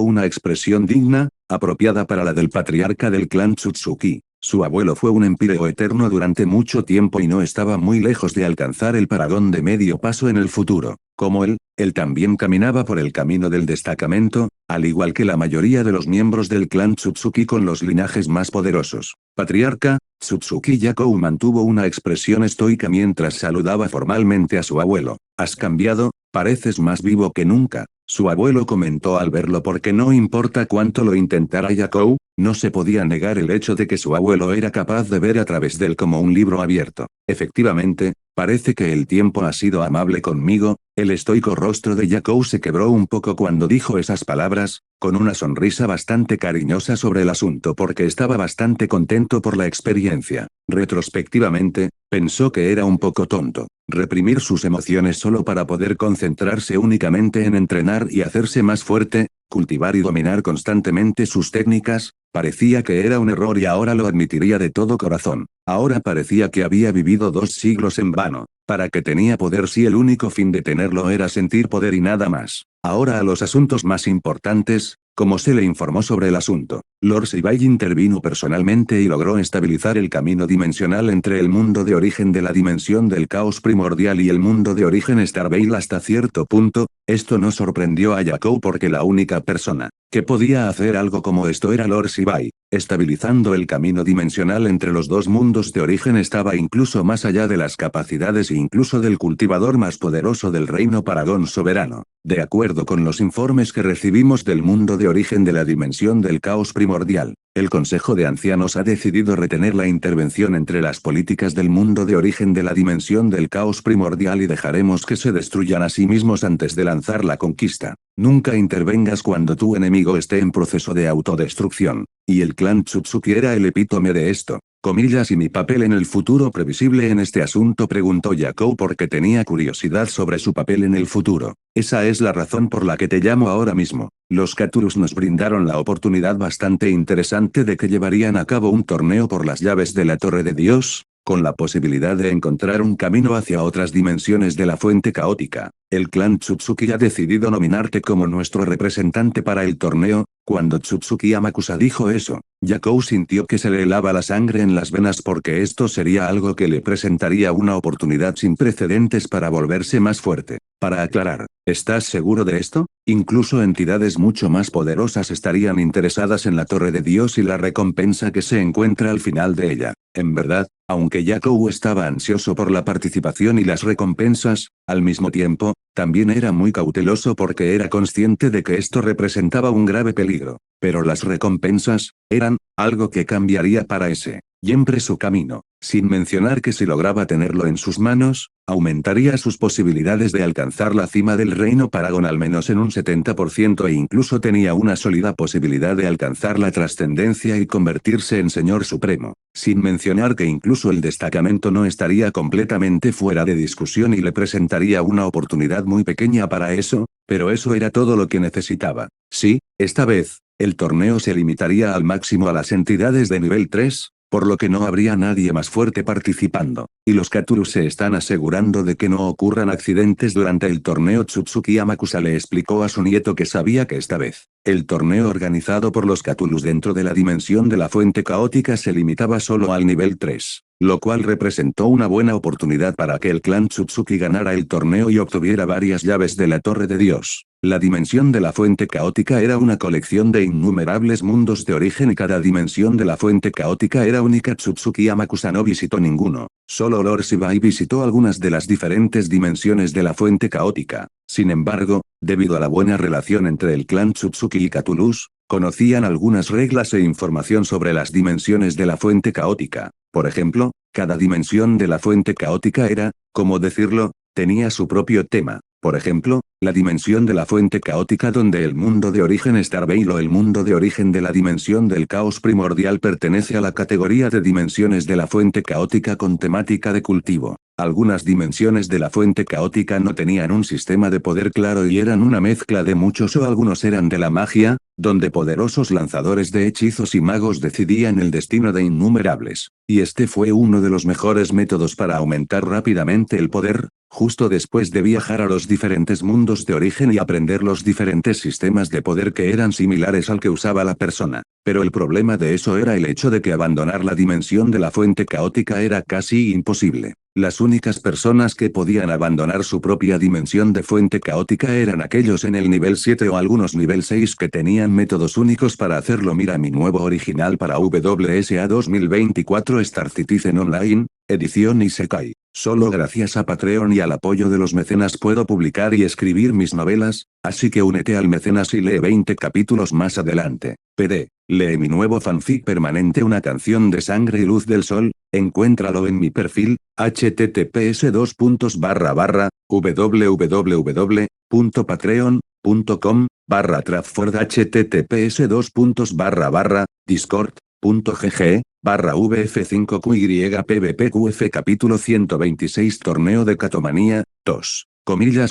una expresión digna, apropiada para la del patriarca del clan Tsutsuki. Su abuelo fue un empíreo eterno durante mucho tiempo y no estaba muy lejos de alcanzar el paragón de medio paso en el futuro. Como él también caminaba por el camino del destacamento, al igual que la mayoría de los miembros del clan Tsutsuki con los linajes más poderosos. Patriarca, Tsutsuki Yakou mantuvo una expresión estoica mientras saludaba formalmente a su abuelo. «Has cambiado, pareces más vivo que nunca», su abuelo comentó al verlo porque no importa cuánto lo intentara Yakou, no se podía negar el hecho de que su abuelo era capaz de ver a través de él como un libro abierto. Efectivamente, parece que el tiempo ha sido amable conmigo. El estoico rostro de Yakou se quebró un poco cuando dijo esas palabras, con una sonrisa bastante cariñosa sobre el asunto porque estaba bastante contento por la experiencia. Retrospectivamente, pensó que era un poco tonto reprimir sus emociones solo para poder concentrarse únicamente en entrenar y hacerse más fuerte, cultivar y dominar constantemente sus técnicas. Parecía que era un error y ahora lo admitiría de todo corazón. Ahora parecía que había vivido 2 siglos en vano. ¿Para qué tenía poder si el único fin de tenerlo era sentir poder y nada más? Ahora a los asuntos más importantes, como se le informó sobre el asunto. Lord Shibai intervino personalmente y logró estabilizar el camino dimensional entre el mundo de origen de la dimensión del caos primordial y el mundo de origen Starveil hasta cierto punto. Esto no sorprendió a Yakou porque la única persona que podía hacer algo como esto era Lord Shibai. Estabilizando el camino dimensional entre los dos mundos de origen estaba incluso más allá de las capacidades e incluso del cultivador más poderoso del reino Paragón soberano. De acuerdo con los informes que recibimos del mundo de origen de la dimensión del caos primordial, el Consejo de Ancianos ha decidido retener la intervención entre las políticas del mundo de origen de la dimensión del caos primordial y dejaremos que se destruyan a sí mismos antes de lanzar la conquista. Nunca intervengas cuando tu enemigo esté en proceso de autodestrucción. Y el clan Tsutsuki era el epítome de esto. Comillas, ¿y mi papel en el futuro previsible en este asunto?, preguntó Yakou porque tenía curiosidad sobre su papel en el futuro. Esa es la razón por la que te llamo ahora mismo. Los Cthulhus nos brindaron la oportunidad bastante interesante de que llevarían a cabo un torneo por las llaves de la Torre de Dios, con la posibilidad de encontrar un camino hacia otras dimensiones de la fuente caótica. El clan Tsutsuki ha decidido nominarte como nuestro representante para el torneo. Cuando Tsutsuki Amakusa dijo eso, Yakou sintió que se le helaba la sangre en las venas porque esto sería algo que le presentaría una oportunidad sin precedentes para volverse más fuerte. Para aclarar, ¿estás seguro de esto? Incluso entidades mucho más poderosas estarían interesadas en la Torre de Dios y la recompensa que se encuentra al final de ella. En verdad, aunque Yakou estaba ansioso por la participación y las recompensas, al mismo tiempo, también era muy cauteloso porque era consciente de que esto representaba un grave peligro. Pero las recompensas eran algo que cambiaría para ese siempre su camino, sin mencionar que si lograba tenerlo en sus manos, aumentaría sus posibilidades de alcanzar la cima del reino Paragón al menos en un 70% e incluso tenía una sólida posibilidad de alcanzar la trascendencia y convertirse en Señor Supremo, sin mencionar que incluso el destacamento no estaría completamente fuera de discusión y le presentaría una oportunidad muy pequeña para eso, pero eso era todo lo que necesitaba. Sí, esta vez, el torneo se limitaría al máximo a las entidades de nivel 3, por lo que no habría nadie más fuerte participando, y los Cthulhus se están asegurando de que no ocurran accidentes durante el torneo. Tsutsuki Amakusa le explicó a su nieto que sabía que esta vez, el torneo organizado por los Cthulhus dentro de la dimensión de la fuente caótica se limitaba solo al nivel 3, lo cual representó una buena oportunidad para que el clan Tsutsuki ganara el torneo y obtuviera varias llaves de la Torre de Dios. La dimensión de la fuente caótica era una colección de innumerables mundos de origen y cada dimensión de la fuente caótica era única. Tsutsuki Amakusa no visitó ninguno. Solo Lord Shibai visitó algunas de las diferentes dimensiones de la fuente caótica. Sin embargo, debido a la buena relación entre el clan Tsutsuki y Cthulhu, conocían algunas reglas e información sobre las dimensiones de la fuente caótica. Por ejemplo, cada dimensión de la fuente caótica era, ¿cómo decirlo?, tenía su propio tema. Por ejemplo, la dimensión de la fuente caótica donde el mundo de origen Starbale o el mundo de origen de la dimensión del caos primordial pertenece a la categoría de dimensiones de la fuente caótica con temática de cultivo. Algunas dimensiones de la fuente caótica no tenían un sistema de poder claro y eran una mezcla de muchos o algunos eran de la magia, donde poderosos lanzadores de hechizos y magos decidían el destino de innumerables. Y este fue uno de los mejores métodos para aumentar rápidamente el poder, justo después de viajar a los diferentes mundos de origen y aprender los diferentes sistemas de poder que eran similares al que usaba la persona. Pero el problema de eso era el hecho de que abandonar la dimensión de la fuente caótica era casi imposible. Las únicas personas que podían abandonar su propia dimensión de fuente caótica eran aquellos en el nivel 7 o algunos nivel 6 que tenían métodos únicos para hacerlo. Mira mi nuevo original para WSA 2024 Star Citizen Online, edición Isekai. Solo gracias a Patreon y al apoyo de los mecenas puedo publicar y escribir mis novelas, así que únete al mecenas y lee 20 capítulos más adelante. PD, lee mi nuevo fanfic permanente Una canción de sangre y luz del sol, encuéntralo en mi perfil, https://www.patreon.com/Trafford https://discord.gg/vf5qypvpqf Capítulo 126 Torneo de Catomanía, 2.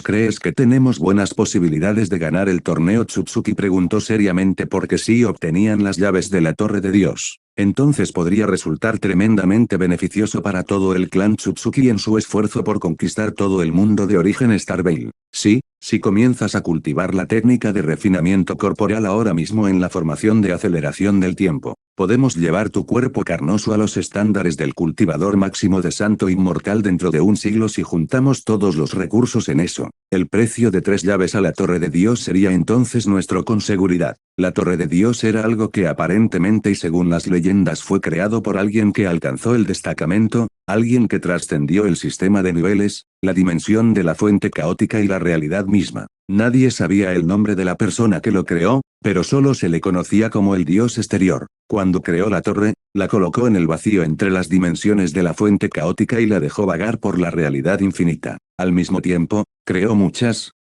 ¿Crees que tenemos buenas posibilidades de ganar el torneo? Tsutsuki preguntó seriamente porque si obtenían las llaves de la Torre de Dios, entonces podría resultar tremendamente beneficioso para todo el clan Tsutsuki en su esfuerzo por conquistar todo el mundo de origen Starbale. Sí, si comienzas a cultivar la técnica de refinamiento corporal ahora mismo en la formación de aceleración del tiempo, podemos llevar tu cuerpo carnoso a los estándares del cultivador máximo de santo inmortal dentro de un siglo si juntamos todos los recursos en eso. El precio de 3 llaves a la Torre de Dios sería entonces nuestro con seguridad. La Torre de Dios era algo que aparentemente y según las leyendas fue creado por alguien que alcanzó el destacamento, alguien que trascendió el sistema de niveles, la dimensión de la fuente caótica y la realidad misma. Nadie sabía el nombre de la persona que lo creó, pero solo se le conocía como el dios exterior. Cuando creó la torre, la colocó en el vacío entre las dimensiones de la fuente caótica y la dejó vagar por la realidad infinita. Al mismo tiempo, creó muchas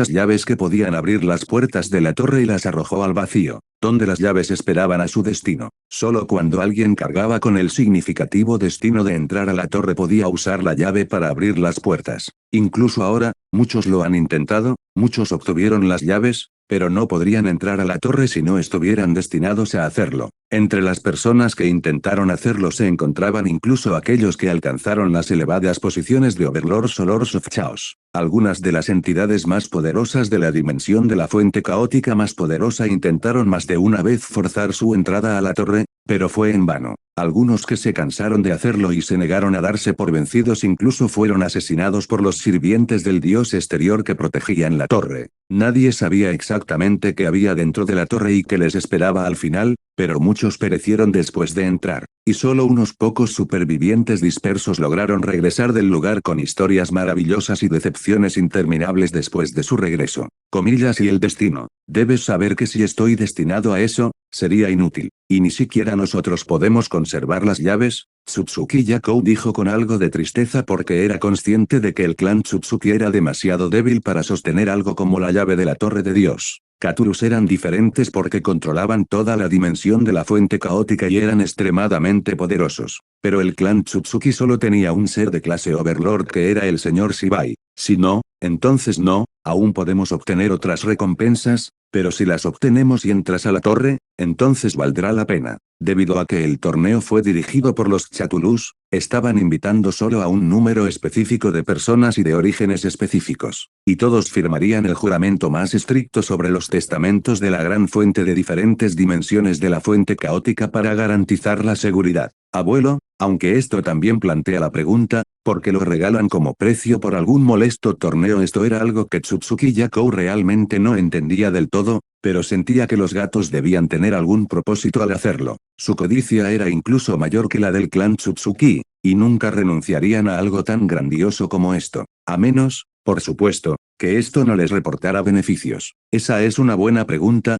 llaves que podían abrir las puertas de la torre y las arrojó al vacío, donde las llaves esperaban a su destino. Solo cuando alguien cargaba con el significativo destino de entrar a la torre podía usar la llave para abrir las puertas. Incluso ahora, muchos lo han intentado, muchos obtuvieron las llaves, pero no podrían entrar a la torre si no estuvieran destinados a hacerlo. Entre las personas que intentaron hacerlo se encontraban incluso aquellos que alcanzaron las elevadas posiciones de Overlords o Lords of Chaos. Algunas de las entidades más poderosas de la dimensión de la fuente caótica más poderosa intentaron más de una vez forzar su entrada a la torre, pero fue en vano. Algunos que se cansaron de hacerlo y se negaron a darse por vencidos incluso fueron asesinados por los sirvientes del dios exterior que protegían la torre. Nadie sabía exactamente qué había dentro de la torre y qué les esperaba al final, pero muchos perecieron después de entrar, y solo unos pocos supervivientes dispersos lograron regresar del lugar con historias maravillosas y decepciones interminables después de su regreso. Comillas y el destino. Debes saber que si estoy destinado a eso, sería inútil, y ni siquiera nosotros podemos conservar las llaves. Tsutsuki Yakou dijo con algo de tristeza porque era consciente de que el clan Tsutsuki era demasiado débil para sostener algo como la llave de la Torre de Dios. Cthulhus eran diferentes porque controlaban toda la dimensión de la fuente caótica y eran extremadamente poderosos. Pero el clan Tsutsuki solo tenía un ser de clase Overlord que era el señor Shibai. Si no, entonces no, aún podemos obtener otras recompensas, pero si las obtenemos y entras a la torre, entonces valdrá la pena. Debido a que el torneo fue dirigido por los Cthulhus, estaban invitando solo a un número específico de personas y de orígenes específicos, y todos firmarían el juramento más estricto sobre los testamentos de la gran fuente de diferentes dimensiones de la fuente caótica para garantizar la seguridad. Abuelo, Aunque esto también plantea la pregunta, ¿por qué lo regalan como precio por algún molesto torneo? Esto era algo que Tsutsuki Yakou realmente no entendía del todo, pero sentía que los gatos debían tener algún propósito al hacerlo. Su codicia era incluso mayor que la del clan Tsutsuki, y nunca renunciarían a algo tan grandioso como esto. A menos, por supuesto, que esto no les reportara beneficios. Esa es una buena pregunta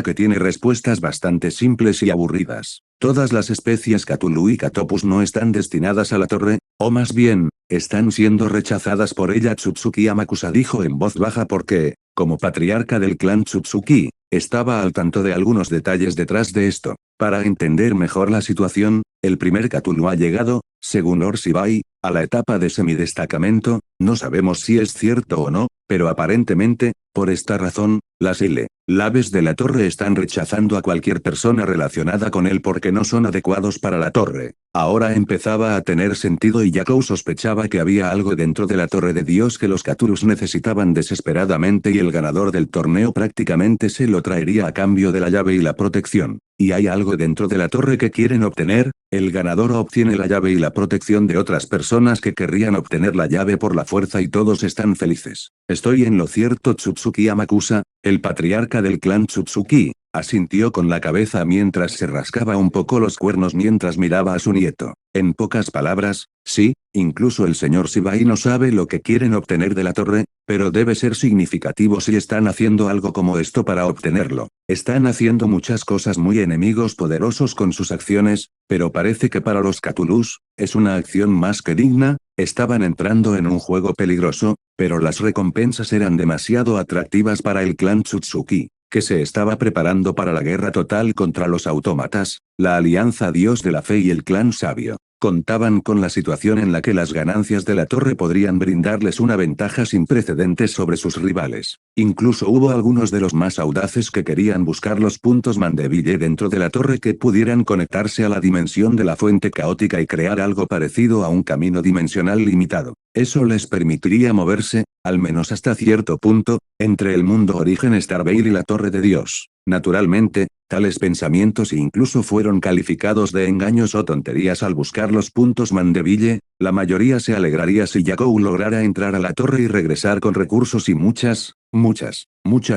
que tiene respuestas bastante simples y aburridas. Todas las especies Cthulhu y Catopus no están destinadas a la torre, o más bien, están siendo rechazadas por ella. Tsutsuki Amakusa dijo en voz baja porque, como patriarca del clan Tsutsuki, estaba al tanto de algunos detalles detrás de esto. Para entender mejor la situación, el primer Cthulhu ha llegado, según Lord Shibai, a la etapa de semidestacamento. No sabemos si es cierto o no, pero aparentemente, por esta razón, las laves de la torre están rechazando a cualquier persona relacionada con él porque no son adecuados para la torre. Ahora empezaba a tener sentido y Yakou sospechaba que había algo dentro de la torre de Dios que los Cthulhus necesitaban desesperadamente y el ganador del torneo prácticamente se lo traería a cambio de la llave y la protección. ¿Y hay algo dentro de la torre que quieren obtener? El ganador obtiene la llave y la protección de otras personas que querrían obtener la llave por la fuerza y todos están felices. ¿Estoy en lo cierto? Tsutsuki Amakusa, el patriarca del clan Tsutsuki, asintió con la cabeza mientras se rascaba un poco los cuernos mientras miraba a su nieto. En pocas palabras, sí, incluso el señor Shibai no sabe lo que quieren obtener de la torre, pero debe ser significativo si están haciendo algo como esto para obtenerlo. Están haciendo muchas cosas muy enemigos poderosos con sus acciones, pero parece que para los Cthulhus, es una acción más que digna. Estaban entrando en un juego peligroso, pero las recompensas eran demasiado atractivas para el clan Tsutsuki, que se estaba preparando para la guerra total contra los autómatas, la Alianza Dios de la Fe y el clan Sabio. Contaban con la situación en la que las ganancias de la torre podrían brindarles una ventaja sin precedentes sobre sus rivales. Incluso hubo algunos de los más audaces que querían buscar los puntos Mandeville dentro de la torre que pudieran conectarse a la dimensión de la fuente caótica y crear algo parecido a un camino dimensional limitado. Eso les permitiría moverse, al menos hasta cierto punto, entre el mundo origen Starveil y la Torre de Dios. Naturalmente, tales pensamientos incluso fueron calificados de engaños o tonterías al buscar los puntos Mandeville. La mayoría se alegraría si Yakou lograra entrar a la torre y regresar con recursos y muchas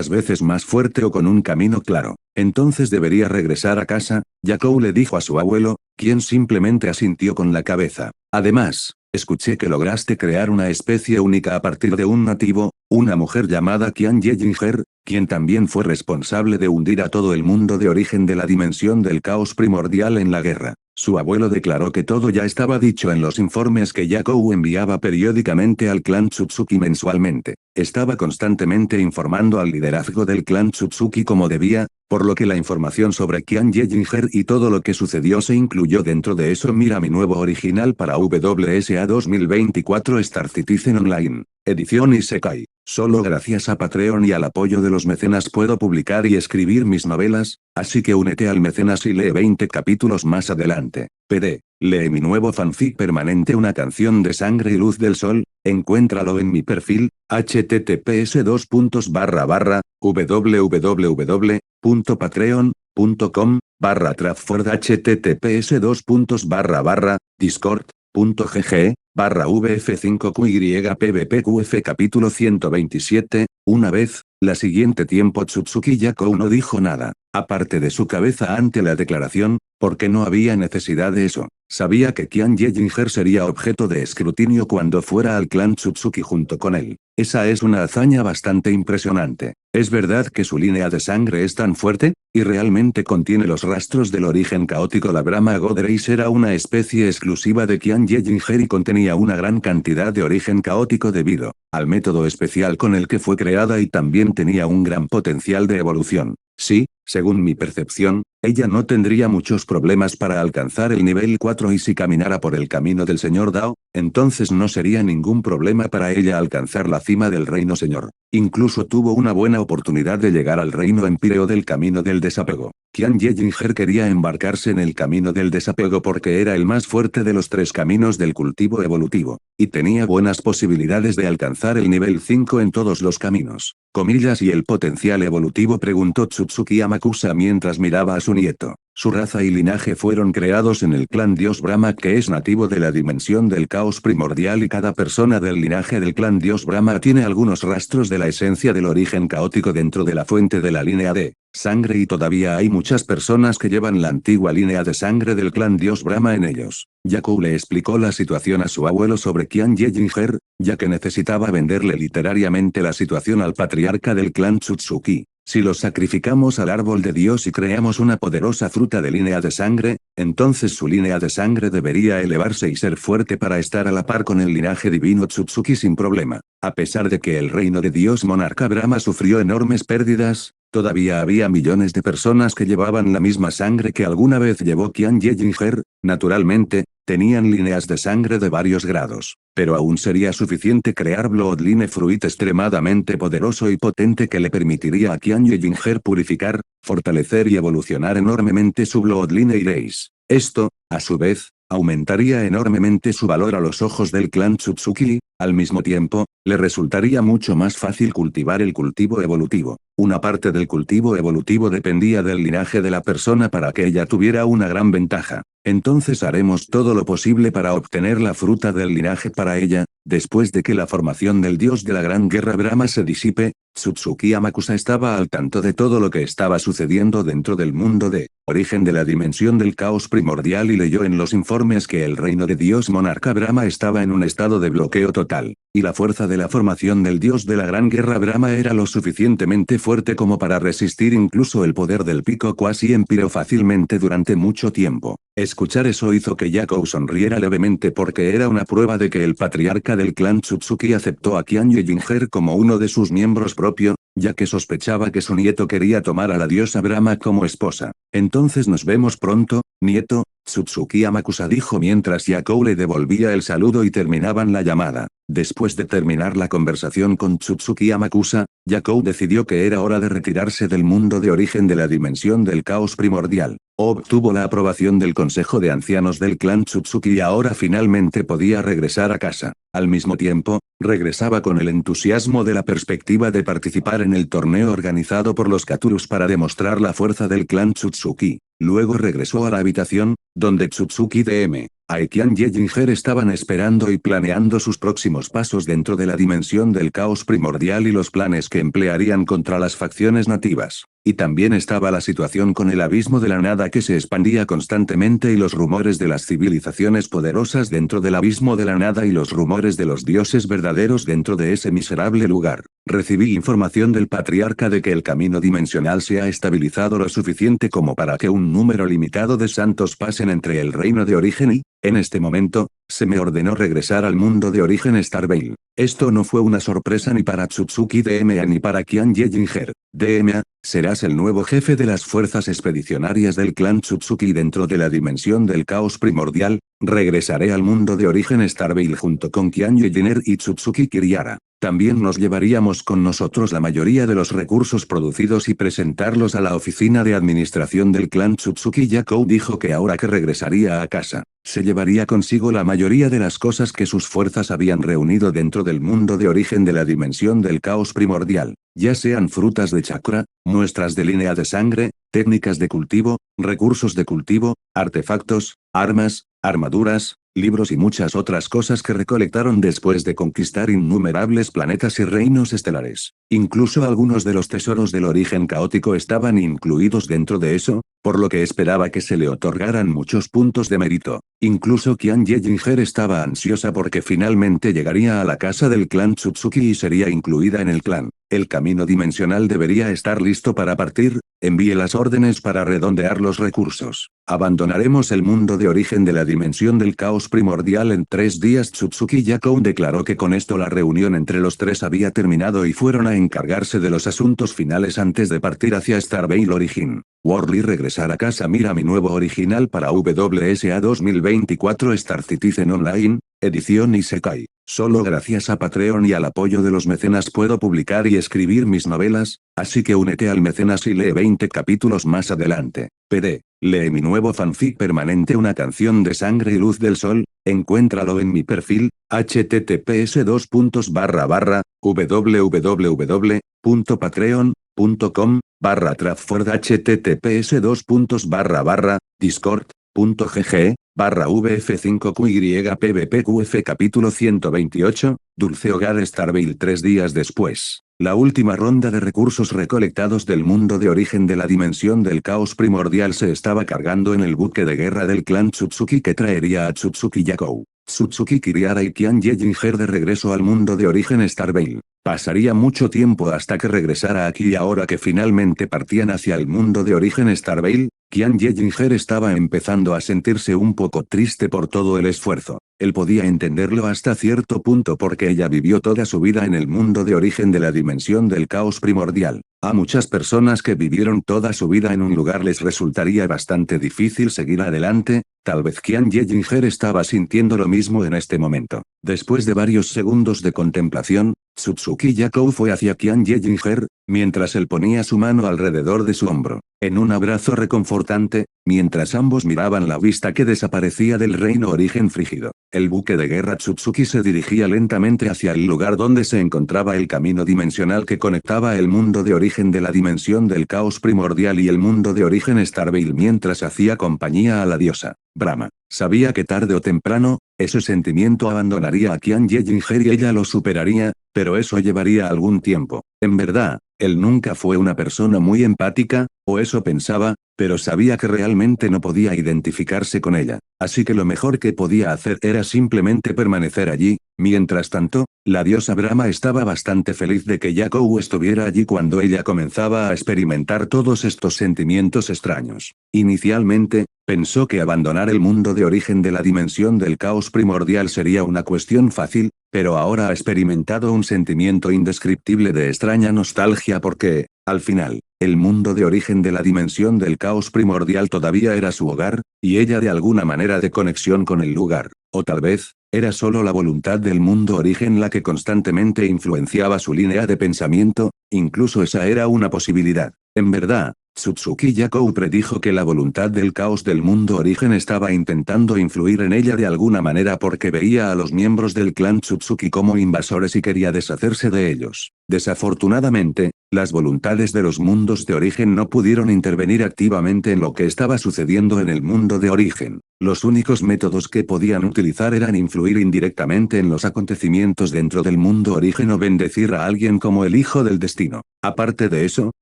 veces más fuerte o con un camino claro. Entonces debería regresar a casa, Yakou le dijo a su abuelo, quien simplemente asintió con la cabeza. Además, escuché que lograste crear una especie única a partir de un nativo, una mujer llamada Qian Yejinger, quien también fue responsable de hundir a todo el mundo de origen de la dimensión del caos primordial en la guerra. Su abuelo declaró que todo ya estaba dicho en los informes que Yakou enviaba periódicamente al clan Tsutsuki mensualmente. Estaba constantemente informando al liderazgo del clan Tsutsuki como debía, por lo que la información sobre Qian Yejinger y todo lo que sucedió se incluyó dentro de eso. Mira mi nuevo original para WSA 2024 Star Citizen Online. Edición Isekai. Solo gracias a Patreon y al apoyo de los mecenas puedo publicar y escribir mis novelas, así que únete al mecenas y lee 20 capítulos más adelante. PD. Lee mi nuevo fanfic permanente Una canción de sangre y luz del sol, encuéntralo en mi perfil, https://www.patreon.com/Trafford https://discord.gg/vf5qypbpqf Capítulo 127, una vez, la siguiente tiempo Tsutsuki Yakou no dijo nada, aparte de su cabeza ante la declaración, porque no había necesidad de eso. Sabía que Qian Yejinger sería objeto de escrutinio cuando fuera al clan Tsutsuki junto con él. Esa es una hazaña bastante impresionante. ¿Es verdad que su línea de sangre es tan fuerte? ¿Y realmente contiene los rastros del origen caótico? La Brahma God Race era una especie exclusiva de Qian Yejinger y contenía una gran cantidad de origen caótico debido al método especial con el que fue creada y también tenía un gran potencial de evolución. Sí, según mi percepción, ella no tendría muchos problemas para alcanzar el nivel 4 y si caminara por el camino del señor Dao, entonces no sería ningún problema para ella alcanzar la cima del reino señor. Incluso tuvo una buena oportunidad de llegar al reino empíreo del camino del desapego. Qian Yejinger quería embarcarse en el camino del desapego porque era el más fuerte de los 3 caminos del cultivo evolutivo, y tenía buenas posibilidades de alcanzar el nivel 5 en todos los caminos. Comillas y el potencial evolutivo preguntó Tsutsuki Amakusa mientras miraba a su nieto. Su raza y linaje fueron creados en el clan Dios Brahma, que es nativo de la dimensión del caos primordial, y cada persona del linaje del clan Dios Brahma tiene algunos rastros de la esencia del origen caótico dentro de la fuente de la línea de sangre, y todavía hay muchas personas que llevan la antigua línea de sangre del clan Dios Brahma en ellos. Yakou le explicó la situación a su abuelo sobre Qian Yejinger, ya que necesitaba venderle literariamente la situación al patriarca del clan Tsutsuki. Si los sacrificamos al árbol de Dios y creamos una poderosa fruta de línea de sangre, entonces su línea de sangre debería elevarse y ser fuerte para estar a la par con el linaje divino Tsutsuki sin problema. A pesar de que el reino de Dios monarca Brahma sufrió enormes pérdidas, todavía había millones de personas que llevaban la misma sangre que alguna vez llevó Qian Yejinger. Naturalmente, tenían líneas de sangre de varios grados, pero aún sería suficiente crear Bloodline Fruit extremadamente poderoso y potente que le permitiría a Qian Yejinger purificar, fortalecer y evolucionar enormemente su Bloodline Race. Esto, a su vez, aumentaría enormemente su valor a los ojos del clan Tsutsuki. Al mismo tiempo, le resultaría mucho más fácil cultivar el cultivo evolutivo. Una parte del cultivo evolutivo dependía del linaje de la persona para que ella tuviera una gran ventaja. Entonces haremos todo lo posible para obtener la fruta del linaje para ella. Después de que la formación del dios de la gran guerra Brahma se disipe, Tsutsuki Amakusa estaba al tanto de todo lo que estaba sucediendo dentro del mundo de origen de la dimensión del caos primordial, y leyó en los informes que el reino de Dios monarca Brahma estaba en un estado de bloqueo total, y la fuerza de la formación del dios de la gran guerra Brahma era lo suficientemente fuerte como para resistir incluso el poder del pico cuasi empiro fácilmente durante mucho tiempo. Escuchar eso hizo que Yakou sonriera levemente, porque era una prueba de que el patriarca del clan Tsutsuki aceptó a Qian Yejinger como uno de sus miembros propio, ya que sospechaba que su nieto quería tomar a la diosa Brahma como esposa. Entonces nos vemos pronto, nieto, Tsutsuki Amakusa dijo mientras Yakou le devolvía el saludo y terminaban la llamada. Después de terminar la conversación con Tsutsuki Amakusa, Yakou decidió que era hora de retirarse del mundo de origen de la dimensión del caos primordial. Obtuvo la aprobación del Consejo de Ancianos del clan Tsutsuki y ahora finalmente podía regresar a casa. Al mismo tiempo, regresaba con el entusiasmo de la perspectiva de participar en el torneo organizado por los Katurus para demostrar la fuerza del clan Tsutsuki. Luego regresó a la habitación, donde Tsutsuki DM, y Qian Yejinger estaban esperando y planeando sus próximos pasos dentro de la dimensión del caos primordial y los planes que emplearían contra las facciones nativas. Y también estaba la situación con el abismo de la nada que se expandía constantemente, y los rumores de las civilizaciones poderosas dentro del abismo de la nada y los rumores de los dioses verdaderos dentro de ese miserable lugar. Recibí información del patriarca de que el camino dimensional se ha estabilizado lo suficiente como para que un número limitado de santos pasen entre el reino de origen y, en este momento, se me ordenó regresar al mundo de origen Starveil. Esto no fue una sorpresa ni para Tsutsuki DMA ni para Qian Yejinger. DMA, serás el nuevo jefe de las fuerzas expedicionarias del clan Tsutsuki dentro de la dimensión del caos primordial. Regresaré al mundo de origen Starveil junto con Qian Yejinger y Tsutsuki Kiriara. También nos llevaríamos con nosotros la mayoría de los recursos producidos y presentarlos a la oficina de administración del clan Tsutsuki. Yakou dijo que ahora que regresaría a casa, se llevaría consigo la mayoría de las cosas que sus fuerzas habían reunido dentro del mundo de origen de la dimensión del caos primordial, ya sean frutas de chakra, muestras de línea de sangre, técnicas de cultivo, recursos de cultivo, artefactos, armas, armaduras, libros y muchas otras cosas que recolectaron después de conquistar innumerables planetas y reinos estelares. Incluso algunos de los tesoros del origen caótico estaban incluidos dentro de eso, por lo que esperaba que se le otorgaran muchos puntos de mérito. Incluso Qian Yejinger estaba ansiosa porque finalmente llegaría a la casa del clan Tsutsuki y sería incluida en el clan. El camino dimensional debería estar listo para partir. Envíe las órdenes para redondear los recursos. Abandonaremos el mundo de origen de la dimensión del caos primordial en 3 días. Tsutsuki Yakou declaró que con esto la reunión entre los tres había terminado y fueron a encargarse de los asuntos finales antes de partir hacia Starveil Origin. Worley regresar a casa. Mira mi nuevo original para WSA 2024 Star Citizen Online, edición Isekai. Solo gracias a Patreon y al apoyo de los mecenas puedo publicar y escribir mis novelas, así que únete al mecenas y lee 20 capítulos más adelante. PD, lee mi nuevo fanfic permanente Una canción de sangre y luz del sol, encuéntralo en mi perfil, https://www.patreon.com Tradford https://discord.gg/vf5QYPVPQF Capítulo 128, Dulce Hogar Starville 3 días después. La última ronda de recursos recolectados del mundo de origen de la dimensión del caos primordial se estaba cargando en el buque de guerra del clan Tsutsuki que traería a Tsutsuki Yakou, Tsutsuki Kiriara y Qian Yejinger de regreso al mundo de origen Starville. Pasaría mucho tiempo hasta que regresara aquí y ahora que finalmente partían hacia el mundo de origen Starville, Qian Yejinger estaba empezando a sentirse un poco triste por todo el esfuerzo. Él podía entenderlo hasta cierto punto porque ella vivió toda su vida en el mundo de origen de la dimensión del caos primordial. A muchas personas que vivieron toda su vida en un lugar les resultaría bastante difícil seguir adelante, tal vez Qian Yejinger estaba sintiendo lo mismo en este momento. Después de varios segundos de contemplación, Tsutsuki Yakou fue hacia Qian Yejinger, mientras él ponía su mano alrededor de su hombro. En un abrazo reconfortante, mientras ambos miraban la vista que desaparecía del reino origen frígido, el buque de guerra Tsutsuki se dirigía lentamente hacia el lugar donde se encontraba el camino dimensional que conectaba el mundo de origen de la dimensión del caos primordial y el mundo de origen Starville mientras hacía compañía a la diosa Brahma. Sabía que tarde o temprano, ese sentimiento abandonaría a Qian Yejinger y ella lo superaría, pero eso llevaría algún tiempo. En verdad, él nunca fue una persona muy empática, o eso pensaba, pero sabía que realmente no podía identificarse con ella. Así que lo mejor que podía hacer era simplemente permanecer allí. Mientras tanto, la diosa Brahma estaba bastante feliz de que Yakou estuviera allí cuando ella comenzaba a experimentar todos estos sentimientos extraños. Inicialmente, pensó que abandonar el mundo de origen de la dimensión del caos primordial sería una cuestión fácil, pero ahora ha experimentado un sentimiento indescriptible de extraña nostalgia porque, al final, el mundo de origen de la dimensión del caos primordial todavía era su hogar, y ella de alguna manera de conexión con el lugar. O tal vez, era solo la voluntad del mundo origen la que constantemente influenciaba su línea de pensamiento, incluso esa era una posibilidad. En verdad, Tsutsuki Yakou predijo que la voluntad del caos del mundo origen estaba intentando influir en ella de alguna manera porque veía a los miembros del clan Tsutsuki como invasores y quería deshacerse de ellos. Desafortunadamente, las voluntades de los mundos de origen no pudieron intervenir activamente en lo que estaba sucediendo en el mundo de origen. Los únicos métodos que podían utilizar eran influir indirectamente en los acontecimientos dentro del mundo origen o bendecir a alguien como el hijo del destino. Aparte de eso,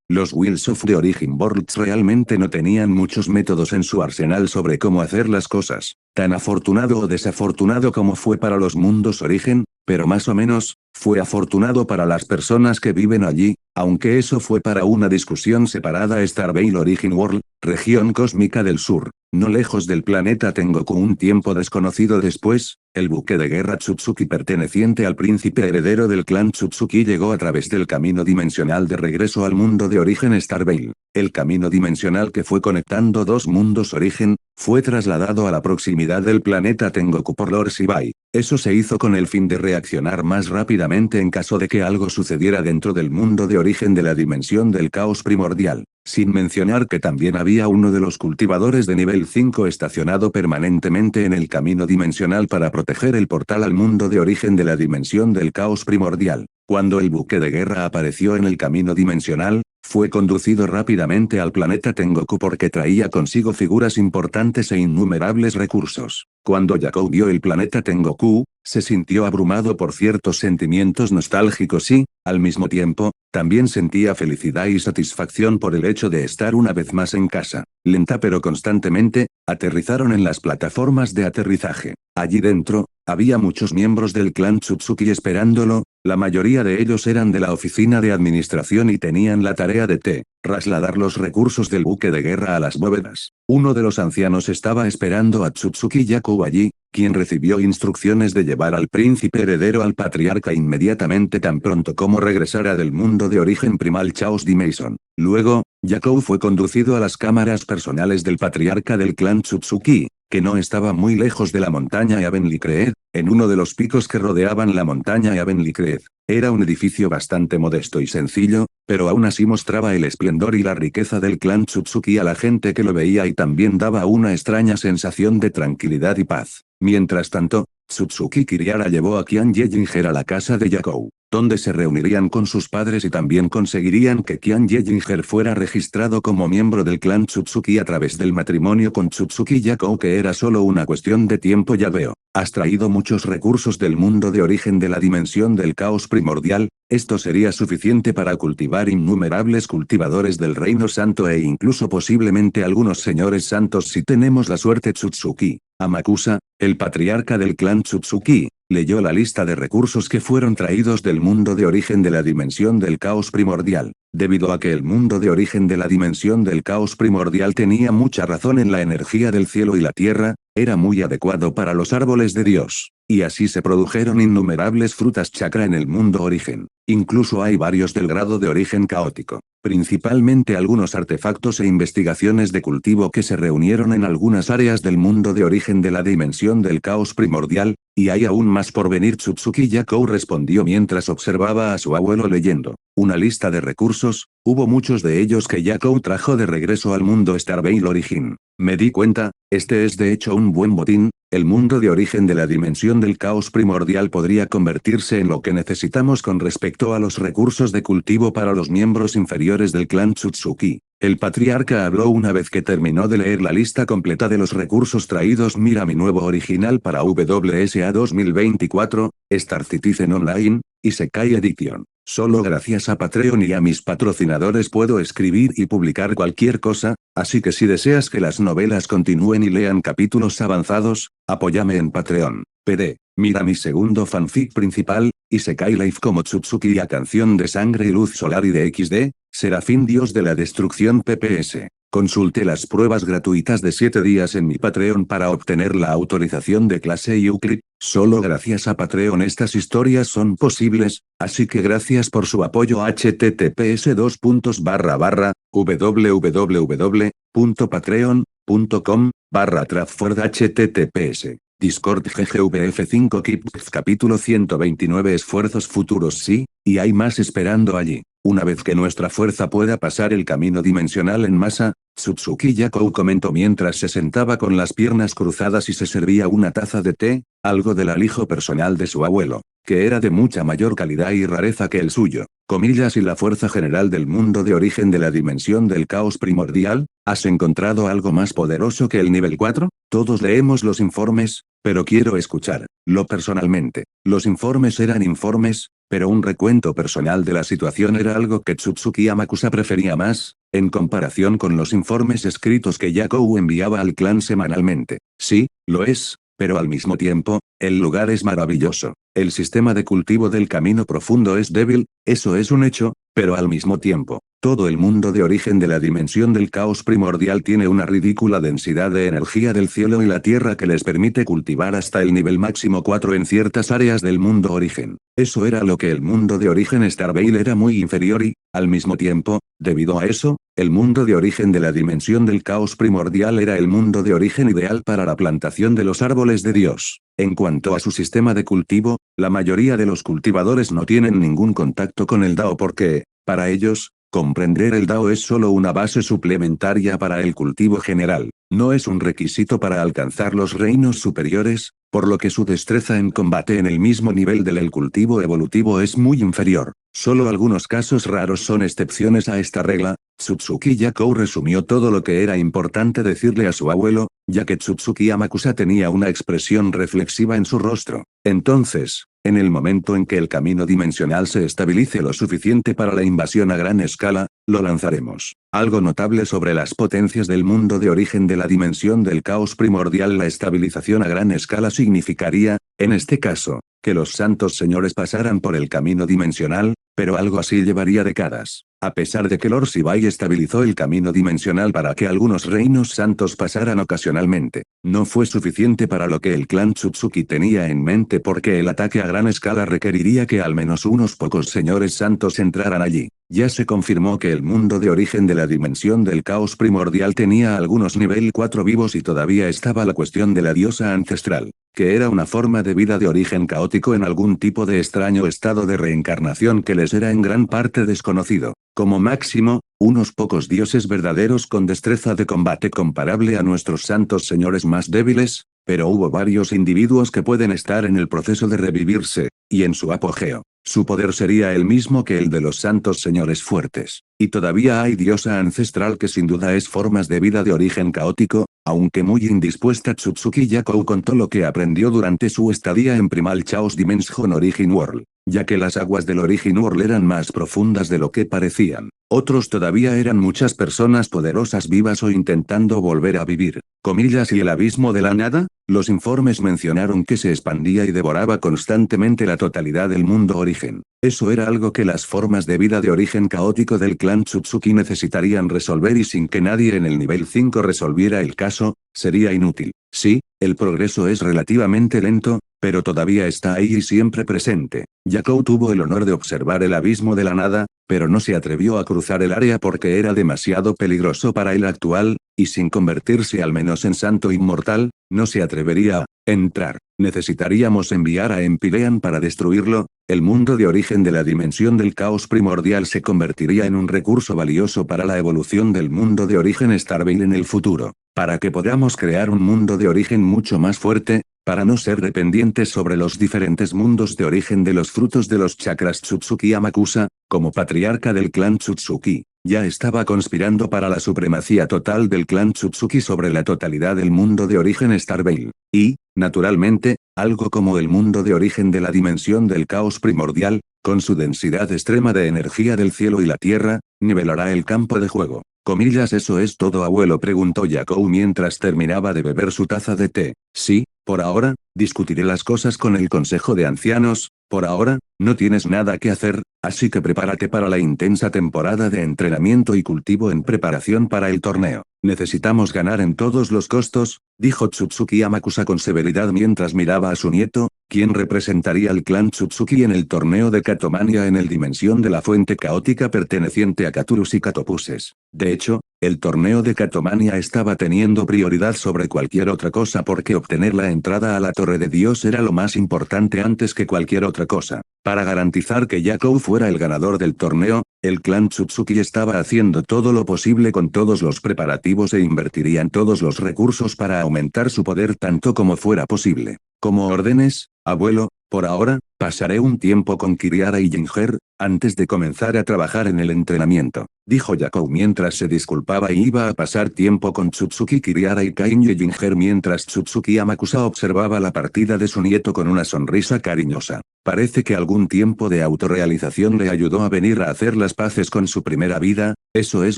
los Wheels of the Origin Worlds realmente no tenían muchos métodos en su arsenal sobre cómo hacer las cosas, tan afortunado o desafortunado como fue para los mundos origen, pero más o menos, fue afortunado para las personas que viven allí, aunque eso fue para una discusión separada. Starville Origin World, región cósmica del sur, no lejos del planeta Tengoku. Un tiempo desconocido después, el buque de guerra Tsutsuki perteneciente al príncipe heredero del clan Tsutsuki llegó a través del camino dimensional de regreso al mundo de origen Starville. El camino dimensional que fue conectando dos mundos origen, fue trasladado a la proximidad del planeta Tengoku por Lord Shibai. Eso se hizo con el fin de reaccionar más rápidamente en caso de que algo sucediera dentro del mundo de origen de la dimensión del caos primordial. Sin mencionar que también había uno de los cultivadores de nivel 5 estacionado permanentemente en el camino dimensional para proteger el portal al mundo de origen de la dimensión del caos primordial. Cuando el buque de guerra apareció en el camino dimensional, fue conducido rápidamente al planeta Tengoku porque traía consigo figuras importantes e innumerables recursos. Cuando Yakou vio el planeta Tengoku, se sintió abrumado por ciertos sentimientos nostálgicos y, al mismo tiempo, también sentía felicidad y satisfacción por el hecho de estar una vez más en casa. Lenta pero constantemente, aterrizaron en las plataformas de aterrizaje. Allí dentro, había muchos miembros del clan Tsutsuki esperándolo, la mayoría de ellos eran de la oficina de administración y tenían la tarea de trasladar los recursos del buque de guerra a las bóvedas. Uno de los ancianos estaba esperando a Tsutsuki Yakou allí, quien recibió instrucciones de llevar al príncipe heredero al patriarca inmediatamente tan pronto como regresara del mundo de origen primal Chaos Dimension. Luego, Yakou fue conducido a las cámaras personales del patriarca del clan Tsutsuki, que no estaba muy lejos de la montaña Evenlikreed, en uno de los picos que rodeaban la montaña Evenlikreed. Era un edificio bastante modesto y sencillo, pero aún así mostraba el esplendor y la riqueza del clan Tsutsuki a la gente que lo veía y también daba una extraña sensación de tranquilidad y paz. Mientras tanto, Tsutsuki Kiriara llevó a Qian Yejinger a la casa de Yakou, donde se reunirían con sus padres y también conseguirían que Qian Yejinger fuera registrado como miembro del clan Tsutsuki a través del matrimonio con Tsutsuki Yakou, que era solo una cuestión de tiempo. Ya veo, has traído muchos recursos del mundo de origen de la dimensión del caos primordial, esto sería suficiente para cultivar innumerables cultivadores del reino santo e incluso posiblemente algunos señores santos si tenemos la suerte. Tsutsuki Amakusa, el patriarca del clan Tsutsuki, leyó la lista de recursos que fueron traídos del mundo de origen de la dimensión del caos primordial. Debido a que el mundo de origen de la dimensión del caos primordial tenía mucha razón en la energía del cielo y la tierra, era muy adecuado para los árboles de Dios, y así se produjeron innumerables frutas chakra en el mundo origen. Incluso hay varios del grado de origen caótico, principalmente algunos artefactos e investigaciones de cultivo que se reunieron en algunas áreas del mundo de origen de la dimensión del caos primordial, y hay aún más por venir. Tsutsuki Yakou respondió mientras observaba a su abuelo leyendo una lista de recursos. Hubo muchos de ellos que Yakou trajo de regreso al mundo Starveil Origin. Me di cuenta, este es de hecho un buen botín. El mundo de origen de la dimensión del caos primordial podría convertirse en lo que necesitamos con respecto a los recursos de cultivo para los miembros inferiores del clan Tsutsuki. El patriarca habló una vez que terminó de leer la lista completa de los recursos traídos. Mira mi nuevo original para WSA 2024, Star Citizen Online, Isekai Edition. Solo gracias a Patreon y a mis patrocinadores puedo escribir y publicar cualquier cosa, así que si deseas que las novelas continúen y lean capítulos avanzados, apóyame en Patreon. PD. Mira mi segundo fanfic principal, Isekai Life como Tsutsuki, a canción de sangre y luz solar y de XD, Serafín Dios de la Destrucción PPS. Consulte las pruebas gratuitas de 7 días en mi Patreon para obtener la autorización de clase Euclid. Solo gracias a Patreon estas historias son posibles, así que gracias por su apoyo. https://www.patreon.com/Trafford https Discord GGVF5 Kips capítulo 129 Esfuerzos futuros. Sí, y hay más esperando allí. Una vez que nuestra fuerza pueda pasar el camino dimensional en masa, Tsutsuki Yakou comentó mientras se sentaba con las piernas cruzadas y se servía una taza de té, algo del alijo personal de su abuelo, que era de mucha mayor calidad y rareza que el suyo. Comillas, y la fuerza general del mundo de origen de la dimensión del caos primordial. ¿Has encontrado algo más poderoso que el nivel 4? Todos leemos los informes, pero quiero escucharlo personalmente. Los informes eran informes, pero un recuento personal de la situación era algo que Tsutsuki Amakusa prefería más, en comparación con los informes escritos que Yakou enviaba al clan semanalmente. Sí, lo es, pero al mismo tiempo, el lugar es maravilloso. El sistema de cultivo del camino profundo es débil, eso es un hecho, pero al mismo tiempo, todo el mundo de origen de la dimensión del caos primordial tiene una ridícula densidad de energía del cielo y la tierra que les permite cultivar hasta el nivel máximo 4 en ciertas áreas del mundo origen. Eso era lo que el mundo de origen Starveil era muy inferior y, al mismo tiempo, debido a eso, el mundo de origen de la dimensión del caos primordial era el mundo de origen ideal para la plantación de los árboles de Dios. En cuanto a su sistema de cultivo, la mayoría de los cultivadores no tienen ningún contacto con el Dao porque, para ellos, comprender el Dao es solo una base suplementaria para el cultivo general, no es un requisito para alcanzar los reinos superiores, por lo que su destreza en combate en el mismo nivel del cultivo evolutivo es muy inferior. Solo algunos casos raros son excepciones a esta regla. Tsutsuki Yakou resumió todo lo que era importante decirle a su abuelo, ya que Tsutsuki Amakusa tenía una expresión reflexiva en su rostro. Entonces, en el momento en que el camino dimensional se estabilice lo suficiente para la invasión a gran escala, lo lanzaremos. Algo notable sobre las potencias del mundo de origen de la dimensión del caos primordial. La estabilización a gran escala significaría, en este caso, que los santos señores pasaran por el camino dimensional, pero algo así llevaría décadas. A pesar de que Lord Shibai estabilizó el camino dimensional para que algunos reinos santos pasaran ocasionalmente, no fue suficiente para lo que el clan Tsutsuki tenía en mente, porque el ataque a gran escala requeriría que al menos unos pocos señores santos entraran allí. Ya se confirmó que el mundo de origen de la dimensión del caos primordial tenía algunos nivel 4 vivos y todavía estaba la cuestión de la diosa ancestral, que era una forma de vida de origen caótico en algún tipo de extraño estado de reencarnación que les era en gran parte desconocido. Como máximo, unos pocos dioses verdaderos con destreza de combate comparable a nuestros santos señores más débiles, pero hubo varios individuos que pueden estar en el proceso de revivirse, y en su apogeo. Su poder sería el mismo que el de los santos señores fuertes. Y todavía hay diosa ancestral que sin duda es formas de vida de origen caótico, aunque muy indispuesta. Tsutsuki Yakou contó lo que aprendió durante su estadía en Primal Chaos Dimension Origin World, ya que las aguas del Origin World eran más profundas de lo que parecían. Otros todavía eran muchas personas poderosas vivas o intentando volver a vivir. Comillas, y el abismo de la nada. Los informes mencionaron que se expandía y devoraba constantemente la totalidad del mundo origen. Eso era algo que las formas de vida de origen caótico del clan Tsutsuki necesitarían resolver, y sin que nadie en el nivel 5 resolviera el caso, sería inútil. Sí, el progreso es relativamente lento, pero todavía está ahí y siempre presente. Yakou tuvo el honor de observar el abismo de la nada, pero no se atrevió a cruzar el área porque era demasiado peligroso para el actual, y sin convertirse al menos en santo inmortal, no se atrevería a entrar. Necesitaríamos enviar a Empyrean para destruirlo. El mundo de origen de la dimensión del caos primordial se convertiría en un recurso valioso para la evolución del mundo de origen Starvale en el futuro. Para que podamos crear un mundo de origen mucho más fuerte, para no ser dependientes sobre los diferentes mundos de origen de los frutos de los chakras. Tsutsuki Amakusa, como patriarca del clan Tsutsuki, ya estaba conspirando para la supremacía total del clan Tsutsuki sobre la totalidad del mundo de origen Starvale. Y, naturalmente, algo como el mundo de origen de la dimensión del caos primordial, con su densidad extrema de energía del cielo y la tierra, nivelará el campo de juego. Comillas, ¿eso es todo, abuelo?, preguntó Yakou mientras terminaba de beber su taza de té. Sí, por ahora, discutiré las cosas con el Consejo de Ancianos. Por ahora, no tienes nada que hacer, así que prepárate para la intensa temporada de entrenamiento y cultivo en preparación para el torneo. Necesitamos ganar en todos los costos, dijo Tsutsuki Amakusa con severidad mientras miraba a su nieto, quien representaría al clan Tsutsuki en el torneo de Catomania en el dimensión de la fuente caótica perteneciente a Caturus y Catopuses. De hecho, el torneo de Catomania estaba teniendo prioridad sobre cualquier otra cosa porque obtener la entrada a la Torre de Dios era lo más importante antes que cualquier otra cosa. Para garantizar que Yakou fuera el ganador del torneo, el clan Tsutsuki estaba haciendo todo lo posible con todos los preparativos e invertirían todos los recursos para aumentar su poder tanto como fuera posible. Como órdenes, abuelo. Por ahora, pasaré un tiempo con Kiriara y Ginger, antes de comenzar a trabajar en el entrenamiento, dijo Yakou mientras se disculpaba, y iba a pasar tiempo con Tsutsuki, Kiriara y Kainyo Ginger mientras Tsutsuki Amakusa observaba la partida de su nieto con una sonrisa cariñosa. Parece que algún tiempo de autorrealización le ayudó a venir a hacer las paces con su primera vida. Eso es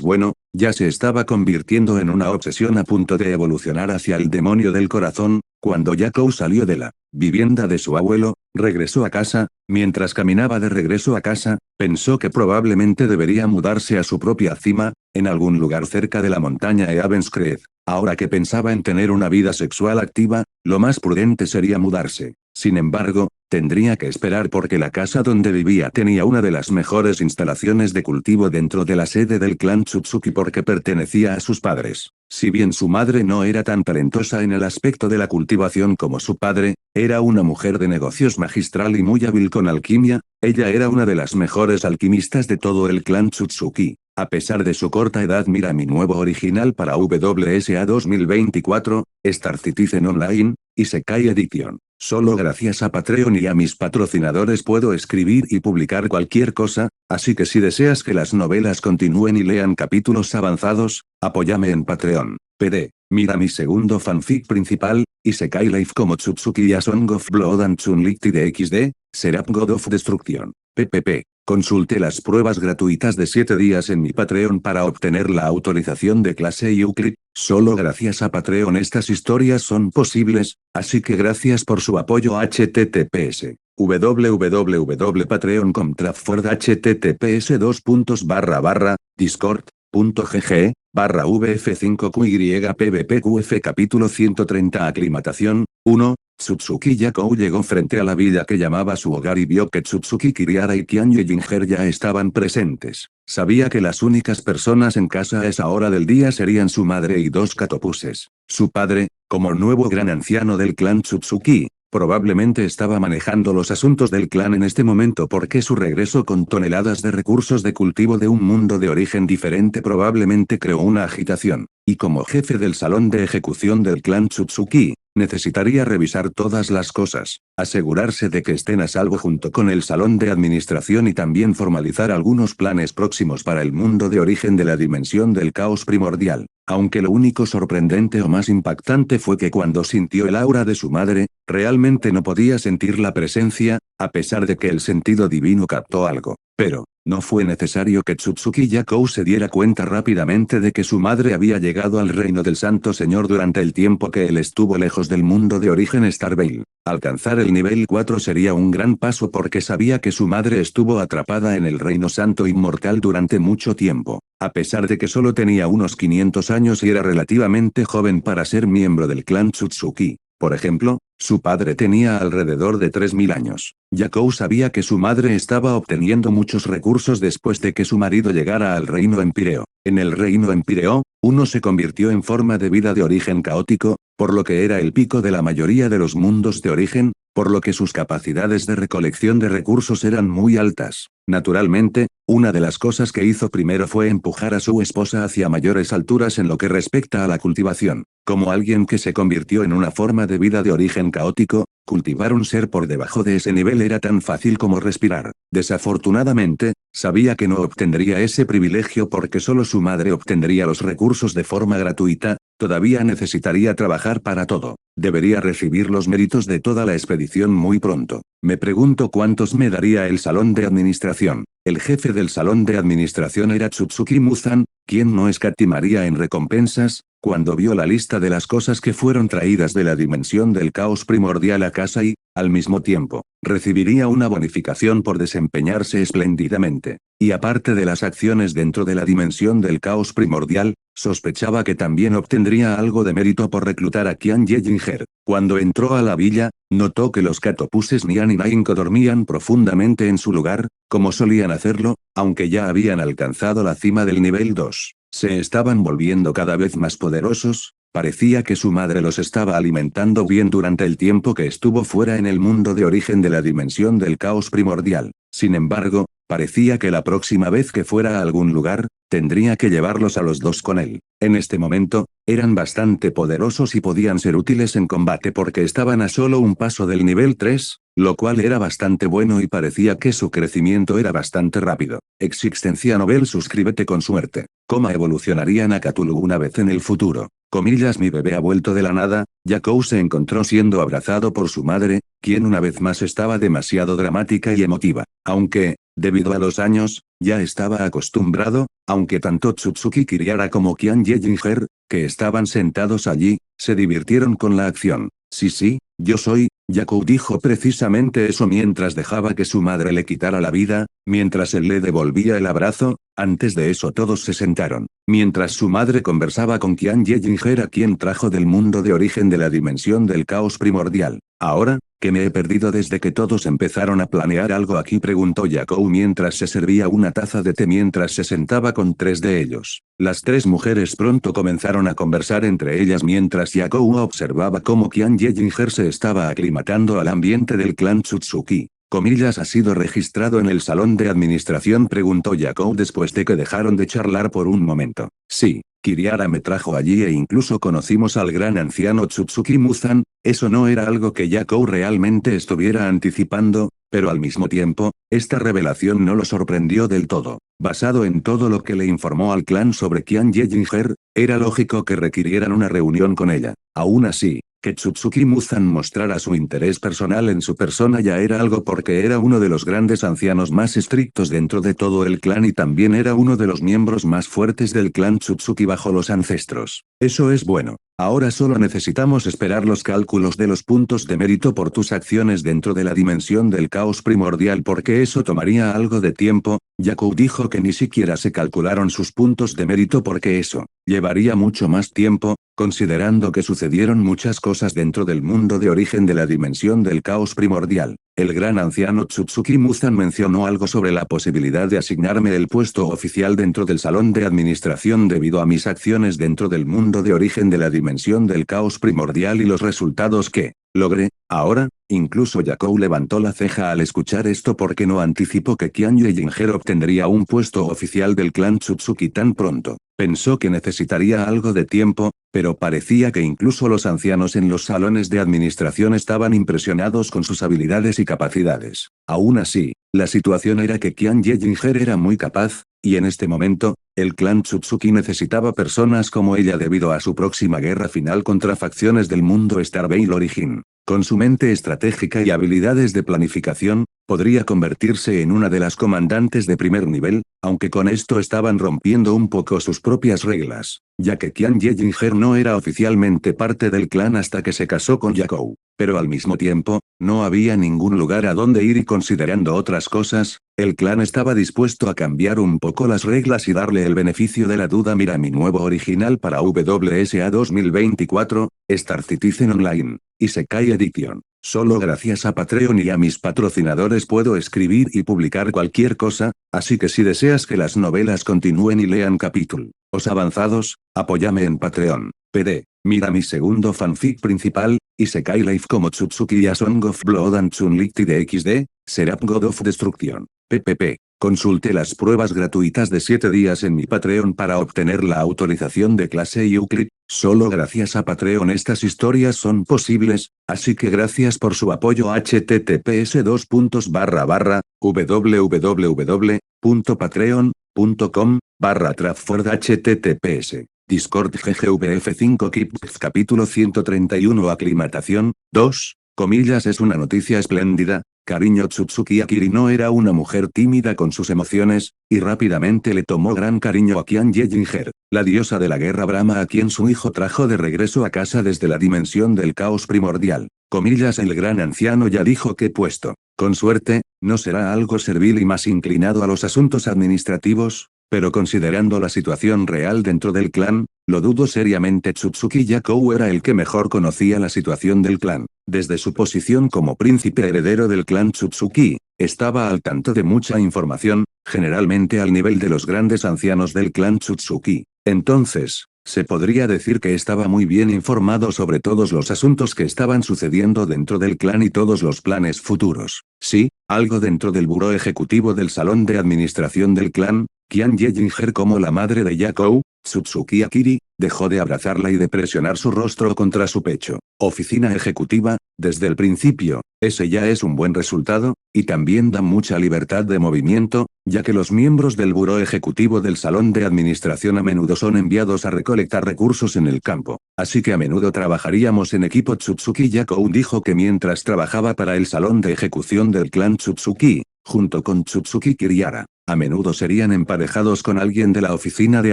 bueno, ya se estaba convirtiendo en una obsesión a punto de evolucionar hacia el demonio del corazón. Cuando Yakou salió de la vivienda de su abuelo, regresó a casa. Mientras caminaba de regreso a casa, pensó que probablemente debería mudarse a su propia cima, en algún lugar cerca de la montaña Eavenskreed. Ahora que pensaba en tener una vida sexual activa, lo más prudente sería mudarse. Sin embargo, tendría que esperar porque la casa donde vivía tenía una de las mejores instalaciones de cultivo dentro de la sede del clan Tsutsuki porque pertenecía a sus padres. Si bien su madre no era tan talentosa en el aspecto de la cultivación como su padre, era una mujer de negocios magistral y muy hábil con alquimia. Ella era una de las mejores alquimistas de todo el clan Tsutsuki. A pesar de su corta edad, mira mi nuevo original para WSA 2024, Star Citizen Online, Isekai Edition. Solo gracias a Patreon y a mis patrocinadores puedo escribir y publicar cualquier cosa, así que si deseas que las novelas continúen y lean capítulos avanzados, apóyame en Patreon. PD. Mira mi segundo fanfic principal, Isekai Life como Tsutsuki a Song of Blood and Chun-Li de XD, Seraph God of Destruction. PPP. Consulte las pruebas gratuitas de 7 días en mi Patreon para obtener la autorización de clase Euclid. Solo gracias a Patreon estas historias son posibles, así que gracias por su apoyo. https www.patreon.com/forward https://discord.gg/vf5qypbpqf Capítulo 130 Aclimatación 1. Tsutsuki Yakou llegó frente a la villa que llamaba su hogar y vio que Tsutsuki, Kiriara y Kianyo Ginger ya estaban presentes. Sabía que las únicas personas en casa a esa hora del día serían su madre y 2 catopuses. Su padre, como nuevo gran anciano del clan Tsutsuki, probablemente estaba manejando los asuntos del clan en este momento porque su regreso con toneladas de recursos de cultivo de un mundo de origen diferente probablemente creó una agitación. Y como jefe del salón de ejecución del clan Tsutsuki, Necesitaría revisar todas las cosas, asegurarse de que estén a salvo junto con el salón de administración y también formalizar algunos planes próximos para el mundo de origen de la dimensión del caos primordial. Aunque lo único sorprendente o más impactante fue que cuando sintió el aura de su madre, realmente no podía sentir la presencia, a pesar de que el sentido divino captó algo. Pero, no fue necesario que Tsutsuki Yakou se diera cuenta rápidamente de que su madre había llegado al reino del Santo Señor durante el tiempo que él estuvo lejos del mundo de origen Starveil. Alcanzar el nivel 4 sería un gran paso porque sabía que su madre estuvo atrapada en el reino santo inmortal durante mucho tiempo. A pesar de que solo tenía unos 500 años y era relativamente joven para ser miembro del clan Tsutsuki. Por ejemplo, su padre tenía alrededor de 3000 años. Yakou sabía que su madre estaba obteniendo muchos recursos después de que su marido llegara al reino Empireo. En el reino Empireo, uno se convirtió en forma de vida de origen caótico, por lo que era el pico de la mayoría de los mundos de origen, por lo que sus capacidades de recolección de recursos eran muy altas. Naturalmente, una de las cosas que hizo primero fue empujar a su esposa hacia mayores alturas en lo que respecta a la cultivación. Como alguien que se convirtió en una forma de vida de origen caótico, cultivar un ser por debajo de ese nivel era tan fácil como respirar. Desafortunadamente, sabía que no obtendría ese privilegio porque solo su madre obtendría los recursos de forma gratuita, todavía necesitaría trabajar para todo. Debería recibir los méritos de toda la expedición muy pronto. Me pregunto cuántos me daría el salón de administración. El jefe del salón de administración era Tsutsuki Muzan, quien no escatimaría en recompensas. Cuando vio la lista de las cosas que fueron traídas de la dimensión del caos primordial a casa y, al mismo tiempo, recibiría una bonificación por desempeñarse espléndidamente. Y aparte de las acciones dentro de la dimensión del caos primordial, sospechaba que también obtendría algo de mérito por reclutar a Qian Yejinger. Cuando entró a la villa, notó que los catopuses Nian y Nainko dormían profundamente en su lugar, como solían hacerlo, aunque ya habían alcanzado la cima del nivel 2. Se estaban volviendo cada vez más poderosos, parecía que su madre los estaba alimentando bien durante el tiempo que estuvo fuera en el mundo de origen de la dimensión del caos primordial. Sin embargo, parecía que la próxima vez que fuera a algún lugar, tendría que llevarlos a los dos con él. En este momento, eran bastante poderosos y podían ser útiles en combate porque estaban a solo un paso del nivel 3, lo cual era bastante bueno y parecía que su crecimiento era bastante rápido. Existencia Nobel, suscríbete con suerte. ¿Cómo evolucionarían a Cthulhu una vez en el futuro? Comillas, mi bebé ha vuelto de la nada. Yakou se encontró siendo abrazado por su madre, quien una vez más estaba demasiado dramática y emotiva. Aunque, debido a los años, ya estaba acostumbrado, aunque tanto Tsutsuki Kiriara como Qian Yejinger, que estaban sentados allí, se divirtieron con la acción. Sí, yo soy. Yakou dijo precisamente eso mientras dejaba que su madre le quitara la vida, mientras él le devolvía el abrazo. Antes de eso todos se sentaron. Mientras su madre conversaba con Qian Yejinger, a quien trajo del mundo de origen de la dimensión del caos primordial. Ahora, ¿que me he perdido desde que todos empezaron a planear algo aquí?, preguntó Yakou mientras se servía una taza de té mientras se sentaba con tres de ellos. Las tres mujeres pronto comenzaron a conversar entre ellas mientras Yakou observaba cómo Qian Yejinger se estaba aclimatando al ambiente del clan Tsutsuki. Comillas, ¿ha sido registrado en el salón de administración?, preguntó Yakou después de que dejaron de charlar por un momento. Sí, Kiriara me trajo allí e incluso conocimos al gran anciano Tsutsuki Muzan. Eso no era algo que Yakou realmente estuviera anticipando, pero al mismo tiempo, esta revelación no lo sorprendió del todo. Basado en todo lo que le informó al clan sobre Qian Yejinger, era lógico que requirieran una reunión con ella. Aún así, que Tsutsuki Muzan mostrara su interés personal en su persona ya era algo porque era uno de los grandes ancianos más estrictos dentro de todo el clan y también era uno de los miembros más fuertes del clan Tsutsuki bajo los ancestros. Eso es bueno. Ahora solo necesitamos esperar los cálculos de los puntos de mérito por tus acciones dentro de la dimensión del caos primordial porque eso tomaría algo de tiempo. Yakou dijo que ni siquiera se calcularon sus puntos de mérito porque eso llevaría mucho más tiempo, considerando que sucedieron muchas cosas dentro del mundo de origen de la dimensión del caos primordial. El gran anciano Tsutsuki Muzan mencionó algo sobre la posibilidad de asignarme el puesto oficial dentro del salón de administración debido a mis acciones dentro del mundo de origen de la dimensión del caos primordial y los resultados que logré. Ahora, incluso Yakou levantó la ceja al escuchar esto porque no anticipó que Qian Yejinger obtendría un puesto oficial del clan Tsutsuki tan pronto. Pensó que necesitaría algo de tiempo, pero parecía que incluso los ancianos en los salones de administración estaban impresionados con sus habilidades y capacidades. Aún así, la situación era que Qian Ye-Jinger era muy capaz, y en este momento, el clan Tsutsuki necesitaba personas como ella debido a su próxima guerra final contra facciones del mundo Star Vale Origin. Con su mente estratégica y habilidades de planificación, podría convertirse en una de las comandantes de primer nivel, aunque con esto estaban rompiendo un poco sus propias reglas, ya que Qian Ye-Jinger no era oficialmente parte del clan hasta que se casó con Yakou. Pero al mismo tiempo, no había ningún lugar a donde ir y considerando otras cosas, el clan estaba dispuesto a cambiar un poco las reglas y darle el beneficio de la duda. Mira mi nuevo original para WSA 2024, Star Citizen Online, Isekai Edition. Solo gracias a Patreon y a mis patrocinadores puedo escribir y publicar cualquier cosa, así que si deseas que las novelas continúen y lean capítulos avanzados, apóyame en Patreon. PD. Mira mi segundo fanfic principal, Isekai Life como Tsutsuki y A Song of Blood and Chun-Li de XD, Seraph God of Destruction. PPP. Consulte las pruebas gratuitas de 7 días en mi Patreon para obtener la autorización de clase Euclid. Solo gracias a Patreon estas historias son posibles, así que gracias por su apoyo. https://www.patreon.com/Trafford https. Discord GGVF5 Kips capítulo 131 Aclimatación, 2, comillas es una noticia espléndida, cariño Tsutsuki Akiri no era una mujer tímida con sus emociones, y rápidamente le tomó gran cariño a Qian Ye-Jinger, la diosa de la guerra Brahma a quien su hijo trajo de regreso a casa desde la dimensión del caos primordial. Comillas el gran anciano ya dijo que puesto, con suerte, no será algo servil y más inclinado a los asuntos administrativos, pero considerando la situación real dentro del clan, lo dudo seriamente. Tsutsuki Yakou era el que mejor conocía la situación del clan. Desde su posición como príncipe heredero del clan Tsutsuki, estaba al tanto de mucha información, generalmente al nivel de los grandes ancianos del clan Tsutsuki. Entonces, se podría decir que estaba muy bien informado sobre todos los asuntos que estaban sucediendo dentro del clan y todos los planes futuros. Sí, algo dentro del buró ejecutivo del salón de administración del clan, Qian Ye-Jinger como la madre de Yakou, Tsutsuki Akiri, dejó de abrazarla y de presionar su rostro contra su pecho. Oficina ejecutiva, desde el principio, ese ya es un buen resultado, y también da mucha libertad de movimiento, ya que los miembros del buró ejecutivo del salón de administración a menudo son enviados a recolectar recursos en el campo, así que a menudo trabajaríamos en equipo. Tsutsuki Yakou dijo que mientras trabajaba para el salón de ejecución del clan Tsutsuki, junto con Tsutsuki Kiriara, a menudo serían emparejados con alguien de la oficina de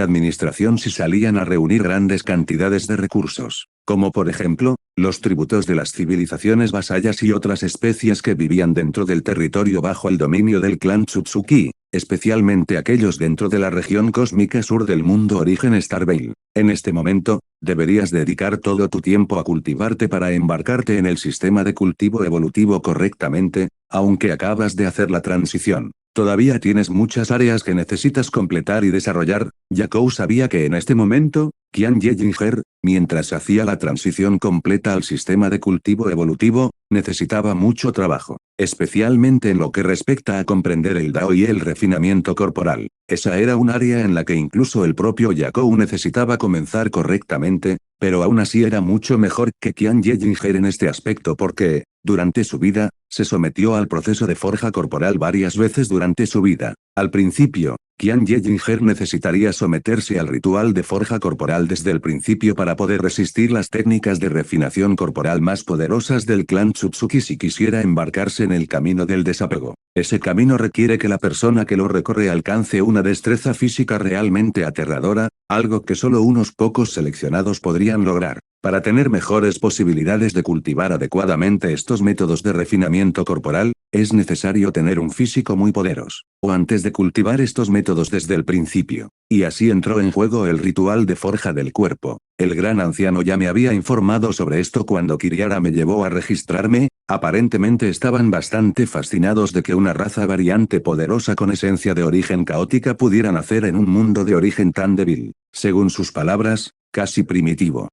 administración si salían a reunir grandes cantidades de recursos, como por ejemplo, los tributos de las civilizaciones vasallas y otras especies que vivían dentro del territorio bajo el dominio del clan Tsutsuki, especialmente aquellos dentro de la región cósmica sur del mundo origen Star Vale. En este momento, deberías dedicar todo tu tiempo a cultivarte para embarcarte en el sistema de cultivo evolutivo correctamente, aunque acabas de hacer la transición. Todavía tienes muchas áreas que necesitas completar y desarrollar. Yakou sabía que en este momento, Qian Ye-Jinger, mientras hacía la transición completa al sistema de cultivo evolutivo, necesitaba mucho trabajo, especialmente en lo que respecta a comprender el Dao y el refinamiento corporal. Esa era un área en la que incluso el propio Yakou necesitaba comenzar correctamente, pero aún así era mucho mejor que Qian Ye-Jinger en este aspecto porque, durante su vida, se sometió al proceso de forja corporal varias veces durante su vida. Al principio, Qian Ye-Jinger necesitaría someterse al ritual de forja corporal desde el principio para poder resistir las técnicas de refinación corporal más poderosas del clan Tsutsuki si quisiera embarcarse en el camino del desapego. Ese camino requiere que la persona que lo recorre alcance una destreza física realmente aterradora, algo que solo unos pocos seleccionados podrían lograr. Para tener mejores posibilidades de cultivar adecuadamente estos métodos de refinamiento corporal, es necesario tener un físico muy poderoso, o antes de cultivar estos métodos desde el principio. Y así entró en juego el ritual de forja del cuerpo. El gran anciano ya me había informado sobre esto cuando Kiriara me llevó a registrarme. Aparentemente estaban bastante fascinados de que una raza variante poderosa con esencia de origen caótica pudiera nacer en un mundo de origen tan débil. Según sus palabras, casi primitivo.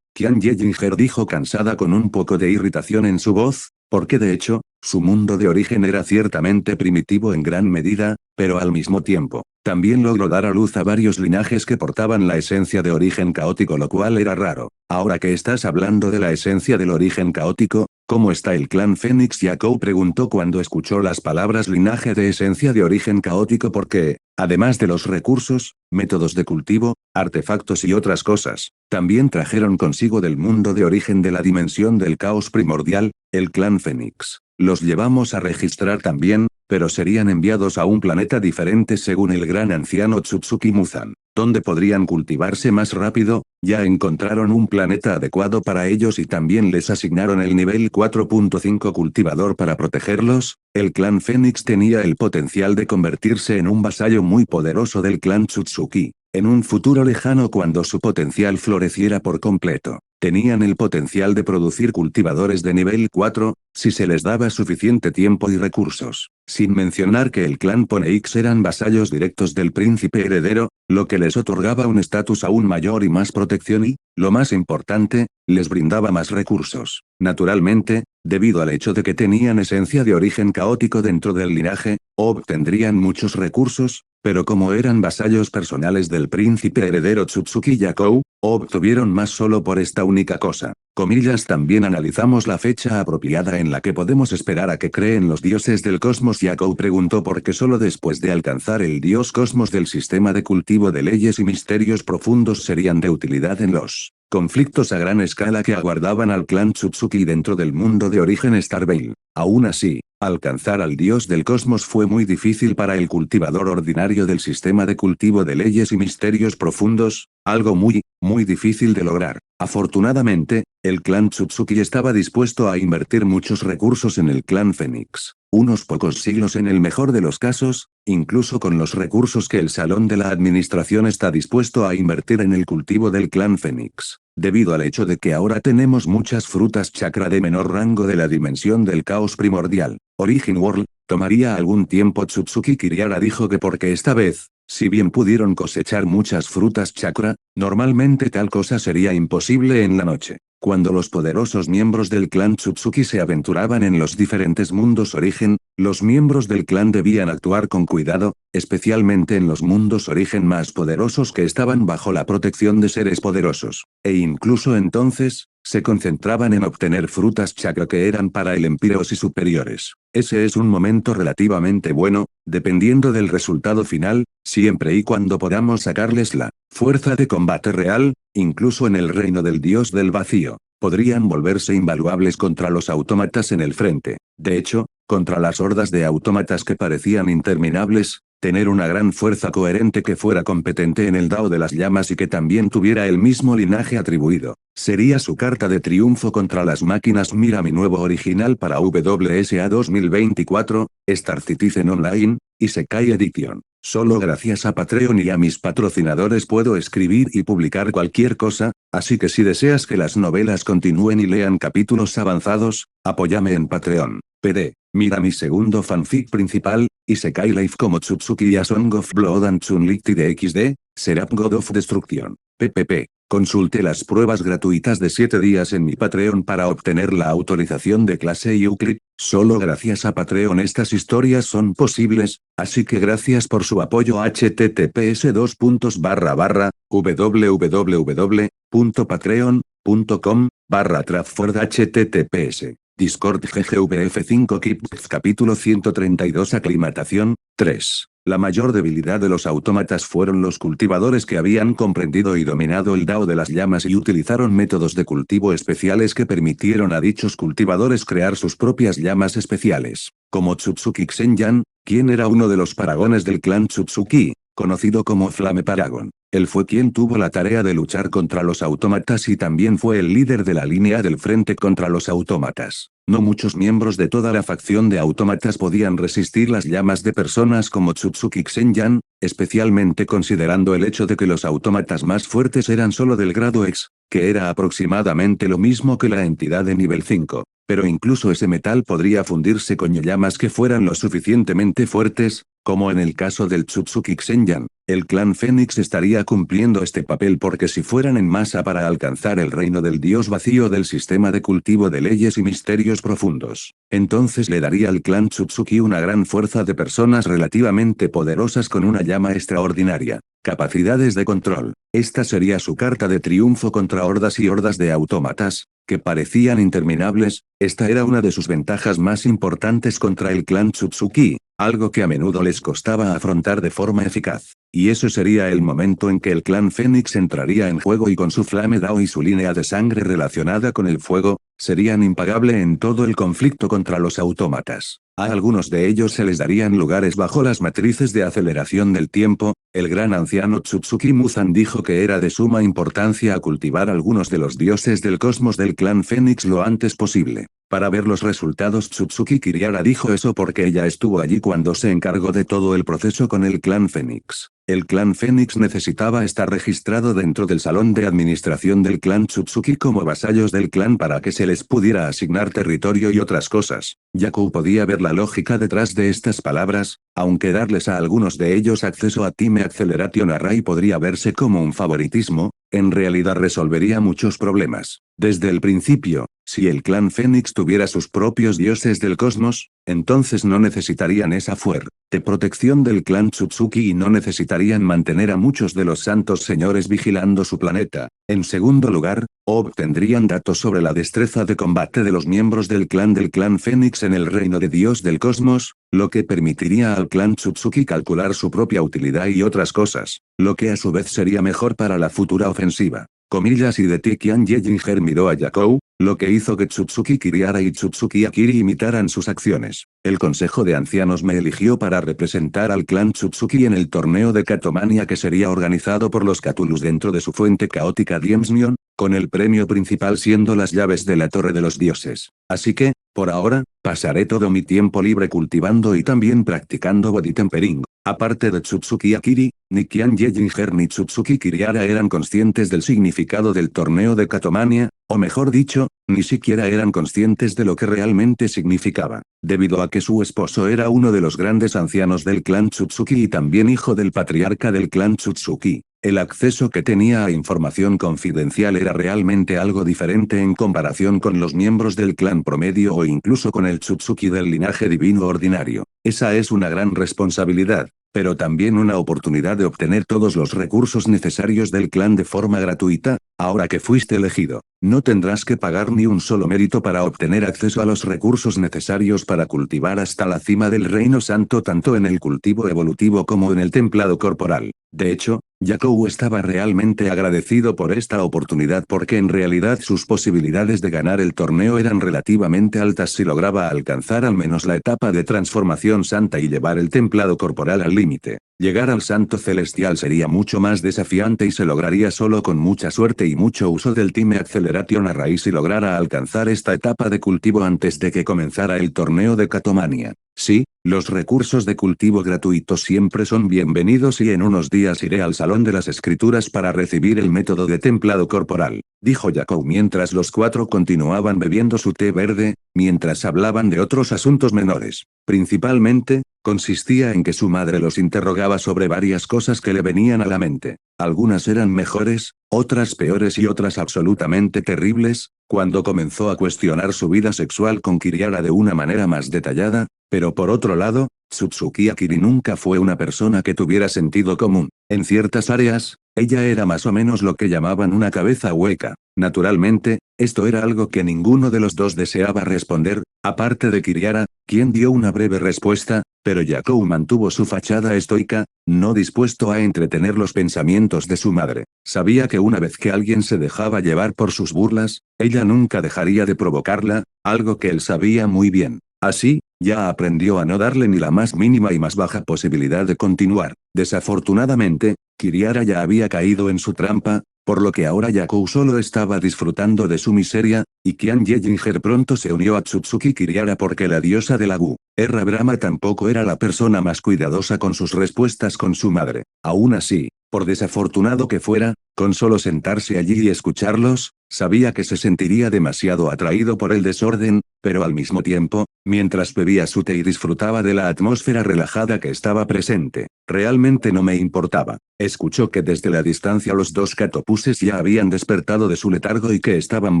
Qian Ye-Jinger dijo cansada con un poco de irritación en su voz, porque de hecho, su mundo de origen era ciertamente primitivo en gran medida, pero al mismo tiempo, También logró dar a luz a varios linajes que portaban la esencia de origen caótico, lo cual era raro. Ahora que estás hablando de la esencia del origen caótico, ¿cómo está el clan Fénix? Jacob preguntó cuando escuchó las palabras linaje de esencia de origen caótico porque, además de los recursos, métodos de cultivo, artefactos y otras cosas, también trajeron consigo del mundo de origen de la dimensión del caos primordial, el clan Fénix. Los llevamos a registrar también, pero serían enviados a un planeta diferente según el gran anciano Tsutsuki Muzan, donde podrían cultivarse más rápido. Ya encontraron un planeta adecuado para ellos y también les asignaron el nivel 4.5 cultivador para protegerlos. El clan Fénix tenía el potencial de convertirse en un vasallo muy poderoso del clan Tsutsuki, en un futuro lejano cuando su potencial floreciera por completo. Tenían el potencial de producir cultivadores de nivel 4, si se les daba suficiente tiempo y recursos. Sin mencionar que el clan Poneix eran vasallos directos del príncipe heredero, lo que les otorgaba un estatus aún mayor y más protección y, lo más importante, les brindaba más recursos. Naturalmente, debido al hecho de que tenían esencia de origen caótico dentro del linaje, obtendrían muchos recursos, pero como eran vasallos personales del príncipe heredero Tsutsuki Yakou, obtuvieron más solo por esta única cosa. Comillas. También analizamos la fecha apropiada en la que podemos esperar a que creen los dioses del cosmos. Yakou preguntó porque solo después de alcanzar el dios cosmos del sistema de cultivo de leyes y misterios profundos serían de utilidad en los conflictos a gran escala que aguardaban al clan Tsutsuki dentro del mundo de origen Starveil. Aún así, alcanzar al dios del cosmos fue muy difícil para el cultivador ordinario del sistema de cultivo de leyes y misterios profundos, algo muy difícil de lograr. Afortunadamente, el clan Tsutsuki estaba dispuesto a invertir muchos recursos en el clan Fénix. Unos pocos siglos en el mejor de los casos, incluso con los recursos que el Salón de la Administración está dispuesto a invertir en el cultivo del clan Fénix. Debido al hecho de que ahora tenemos muchas frutas chakra de menor rango de la dimensión del caos primordial, Origin World, tomaría algún tiempo. Tsutsuki Kiriara dijo que porque esta vez, si bien pudieron cosechar muchas frutas chakra, normalmente tal cosa sería imposible en la noche. Cuando los poderosos miembros del clan Tsutsuki se aventuraban en los diferentes mundos origen, los miembros del clan debían actuar con cuidado, especialmente en los mundos origen más poderosos que estaban bajo la protección de seres poderosos. E incluso entonces, se concentraban en obtener frutas chakra que eran para el Empiros y superiores. Ese es un momento relativamente bueno, dependiendo del resultado final, siempre y cuando podamos sacarles la fuerza de combate real, incluso en el reino del dios del vacío. Podrían volverse invaluables contra los autómatas en el frente. De hecho, contra las hordas de autómatas que parecían interminables, tener una gran fuerza coherente que fuera competente en el Dao de las llamas y que también tuviera el mismo linaje atribuido, sería su carta de triunfo contra las máquinas. Mira mi nuevo original para WSA 2024, Star Citizen Online, Isekai Edition. Solo gracias a Patreon y a mis patrocinadores puedo escribir y publicar cualquier cosa, así que si deseas que las novelas continúen y lean capítulos avanzados, apóyame en Patreon. PD. Mira mi segundo fanfic principal, Isekai Life como Tsutsuki a Song of Blood and Chun-Li de XD, Seraph God of Destruction. PPP. Consulte las pruebas gratuitas de 7 días en mi Patreon para obtener la autorización de clase Euclid. Solo gracias a Patreon estas historias son posibles, así que gracias por su apoyo. https://www.patreon.com/Trafford https Discord GGVF5 Kips capítulo 132 Aclimatación 3. La mayor debilidad de los autómatas fueron los cultivadores que habían comprendido y dominado el Dao de las llamas y utilizaron métodos de cultivo especiales que permitieron a dichos cultivadores crear sus propias llamas especiales. Como Tsutsuki Xenyan, quien era uno de los paragones del clan Tsutsuki, conocido como Flame Paragon. Él fue quien tuvo la tarea de luchar contra los autómatas y también fue el líder de la línea del frente contra los autómatas. No muchos miembros de toda la facción de autómatas podían resistir las llamas de personas como Tsutsuki Xenyan, especialmente considerando el hecho de que los autómatas más fuertes eran solo del grado X, que era aproximadamente lo mismo que la entidad de nivel 5. Pero incluso ese metal podría fundirse con llamas que fueran lo suficientemente fuertes, como en el caso del Tsutsuki Xenyan. El clan Fénix estaría cumpliendo este papel porque si fueran en masa para alcanzar el reino del dios vacío del sistema de cultivo de leyes y misterios profundos, entonces le daría al clan Tsutsuki una gran fuerza de personas relativamente poderosas con una llama extraordinaria. Capacidades de control. Esta sería su carta de triunfo contra hordas y hordas de autómatas, que parecían interminables. Esta era una de sus ventajas más importantes contra el clan Tsutsuki, algo que a menudo les costaba afrontar de forma eficaz. Y ese sería el momento en que el clan Fénix entraría en juego y con su Flame Dao y su línea de sangre relacionada con el fuego, serían impagable en todo el conflicto contra los autómatas. A algunos de ellos se les darían lugares bajo las matrices de aceleración del tiempo. El gran anciano Tsutsuki Muzan dijo que era de suma importancia cultivar algunos de los dioses del cosmos del clan Fénix lo antes posible. Para ver los resultados, Tsutsuki Kiriara dijo eso porque ella estuvo allí cuando se encargó de todo el proceso con el clan Fénix. El clan Fénix necesitaba estar registrado dentro del salón de administración del clan Tsutsuki como vasallos del clan para que se les pudiera asignar territorio y otras cosas. Yaku podía ver la lógica detrás de estas palabras, aunque darles a algunos de ellos acceso a Time Acceleration Array podría verse como un favoritismo, en realidad resolvería muchos problemas. Desde el principio, si el clan Fénix tuviera sus propios dioses del cosmos, entonces no necesitarían esa fuerza de protección del clan Tsutsuki y no necesitarían mantener a muchos de los santos señores vigilando su planeta. En segundo lugar, obtendrían datos sobre la destreza de combate de los miembros del clan Fénix en el reino de Dios del cosmos, lo que permitiría al clan Tsutsuki calcular su propia utilidad y otras cosas, lo que a su vez sería mejor para la futura ofensiva. Comillas y de Tikian Yejinger miró a Yakou, lo que hizo que Tsutsuki Kiriara y Tsutsuki Akiri imitaran sus acciones. El Consejo de Ancianos me eligió para representar al clan Tsutsuki en el torneo de Catomania que sería organizado por los Cthulhus dentro de su fuente caótica Diemsnion, con el premio principal siendo las llaves de la Torre de los Dioses. Así que, por ahora, pasaré todo mi tiempo libre cultivando y también practicando body tempering. Aparte de Tsutsuki Akiri, ni Kian Yejinger ni Tsutsuki Kiriara eran conscientes del significado del torneo de Catomania, o mejor dicho, ni siquiera eran conscientes de lo que realmente significaba, debido a que su esposo era uno de los grandes ancianos del clan Tsutsuki y también hijo del patriarca del clan Tsutsuki. El acceso que tenía a información confidencial era realmente algo diferente en comparación con los miembros del clan promedio o incluso con el Tsutsuki del linaje divino ordinario. Esa es una gran responsabilidad, pero también una oportunidad de obtener todos los recursos necesarios del clan de forma gratuita. Ahora que fuiste elegido, no tendrás que pagar ni un solo mérito para obtener acceso a los recursos necesarios para cultivar hasta la cima del Reino Santo tanto en el cultivo evolutivo como en el templado corporal. De hecho, Yakou estaba realmente agradecido por esta oportunidad porque en realidad sus posibilidades de ganar el torneo eran relativamente altas si lograba alcanzar al menos la etapa de transformación santa y llevar el templado corporal al límite. Llegar al santo celestial sería mucho más desafiante y se lograría solo con mucha suerte y mucho uso del Time Acceleration Array si lograra alcanzar esta etapa de cultivo antes de que comenzara el torneo de Catomania. Sí, los recursos de cultivo gratuitos siempre son bienvenidos y en unos días iré al Salón de las Escrituras para recibir el método de templado corporal, dijo Yakou mientras los cuatro continuaban bebiendo su té verde, mientras hablaban de otros asuntos menores. Principalmente, consistía en que su madre los interrogaba sobre varias cosas que le venían a la mente. Algunas eran mejores, otras peores y otras absolutamente terribles. Cuando comenzó a cuestionar su vida sexual con Kiriara de una manera más detallada, pero por otro lado, Tsutsuki Akiri nunca fue una persona que tuviera sentido común. En ciertas áreas, ella era más o menos lo que llamaban una cabeza hueca. Naturalmente, esto era algo que ninguno de los dos deseaba responder, aparte de Kiriara, quien dio una breve respuesta, pero Yakou mantuvo su fachada estoica, no dispuesto a entretener los pensamientos de su madre. Sabía que una vez que alguien se dejaba llevar por sus burlas, ella nunca dejaría de provocarla, algo que él sabía muy bien. Así, ya aprendió a no darle ni la más mínima y más baja posibilidad de continuar. Desafortunadamente, Kiriara ya había caído en su trampa, por lo que ahora Yakou solo estaba disfrutando de su miseria, y Kian Yejinger pronto se unió a Tsutsuki Kiriara porque la diosa de la Gu, Erra Brahma tampoco era la persona más cuidadosa con sus respuestas con su madre. Aún así, por desafortunado que fuera, con solo sentarse allí y escucharlos, sabía que se sentiría demasiado atraído por el desorden, pero al mismo tiempo, mientras bebía su té y disfrutaba de la atmósfera relajada que estaba presente, realmente no me importaba. Escuchó que desde la distancia los dos catopuses ya habían despertado de su letargo y que estaban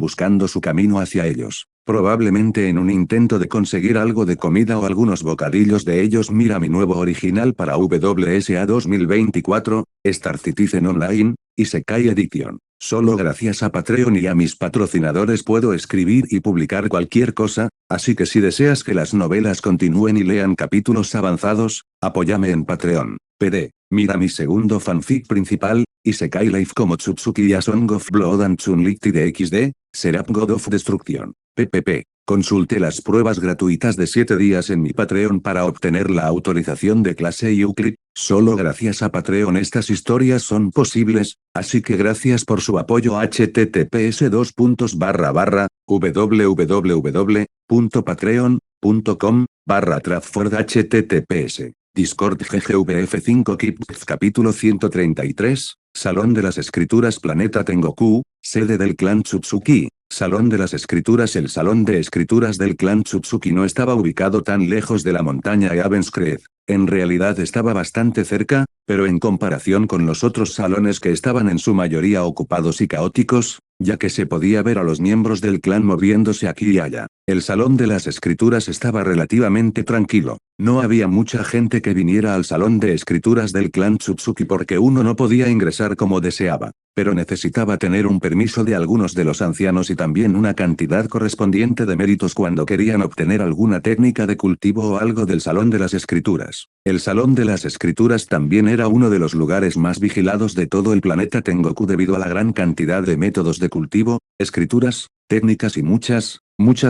buscando su camino hacia ellos. Probablemente en un intento de conseguir algo de comida o algunos bocadillos de ellos. Mira mi nuevo original para WSA 2024, Star Citizen Online, Isekai Edition. Solo gracias a Patreon y a mis patrocinadores puedo escribir y publicar cualquier cosa, así que si deseas que las novelas continúen y lean capítulos avanzados, apóyame en Patreon. PD. Mira mi segundo fanfic principal, Isekai Life como Tsutsuki y A Song of Blood and Chun-Li de XD, Seraph God of Destruction. PPP. Consulte las pruebas gratuitas de 7 días en mi Patreon para obtener la autorización de clase Euclid. Solo gracias a Patreon estas historias son posibles, así que gracias por su apoyo. https://www.patreon.com/Trafford https. Discord GGVF5 Kipf capítulo 133, Salón de las Escrituras Planeta Tengoku, sede del clan Tsutsuki. Salón de las Escrituras. El Salón de Escrituras del clan Tsutsuki no estaba ubicado tan lejos de la montaña Eavenskred. En realidad estaba bastante cerca, pero en comparación con los otros salones que estaban en su mayoría ocupados y caóticos, ya que se podía ver a los miembros del clan moviéndose aquí y allá. El Salón de las Escrituras estaba relativamente tranquilo. No había mucha gente que viniera al Salón de Escrituras del clan Tsutsuki porque uno no podía ingresar como deseaba, pero necesitaba tener un permiso de algunos de los ancianos y también una cantidad correspondiente de méritos cuando querían obtener alguna técnica de cultivo o algo del Salón de las Escrituras. El Salón de las Escrituras también era uno de los lugares más vigilados de todo el planeta Tengoku debido a la gran cantidad de métodos de cultivo, escrituras, técnicas y muchas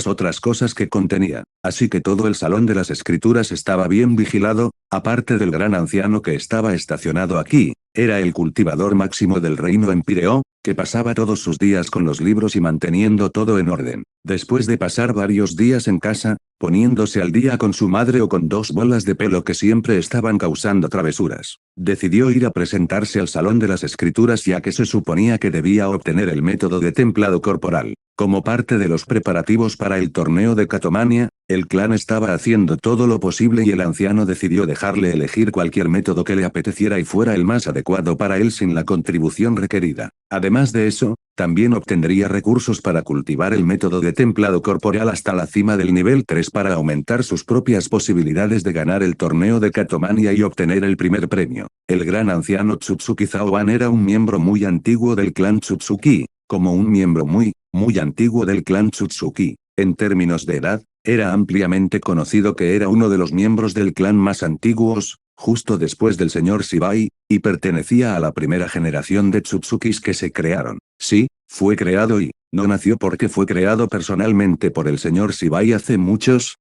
otras cosas que contenía. Así que todo el Salón de las Escrituras estaba bien vigilado, aparte del gran anciano que estaba estacionado aquí. Era el cultivador máximo del reino Empireo, que pasaba todos sus días con los libros y manteniendo todo en orden. Después de pasar varios días en casa, poniéndose al día con su madre o con 2 bolas de pelo que siempre estaban causando travesuras, decidió ir a presentarse al Salón de las Escrituras ya que se suponía que debía obtener el método de templado corporal. Como parte de los preparativos para el torneo de Catomania, el clan estaba haciendo todo lo posible y el anciano decidió dejarle elegir cualquier método que le apeteciera y fuera el más adecuado para él sin la contribución requerida. Además de eso, también obtendría recursos para cultivar el método de templado corporal hasta la cima del nivel 3 para aumentar sus propias posibilidades de ganar el torneo de Catomania y obtener el primer premio. El gran anciano Tsutsuki Zaoan era un miembro muy antiguo del clan Tsutsuki, como un miembro muy antiguo del clan Tsutsuki. En términos de edad, era ampliamente conocido que era uno de los miembros del clan más antiguos, justo después del señor Shibai, y pertenecía a la primera generación de Tsutsukis que se crearon. Sí, fue creado y no nació porque fue creado personalmente por el señor Shibai hace muchos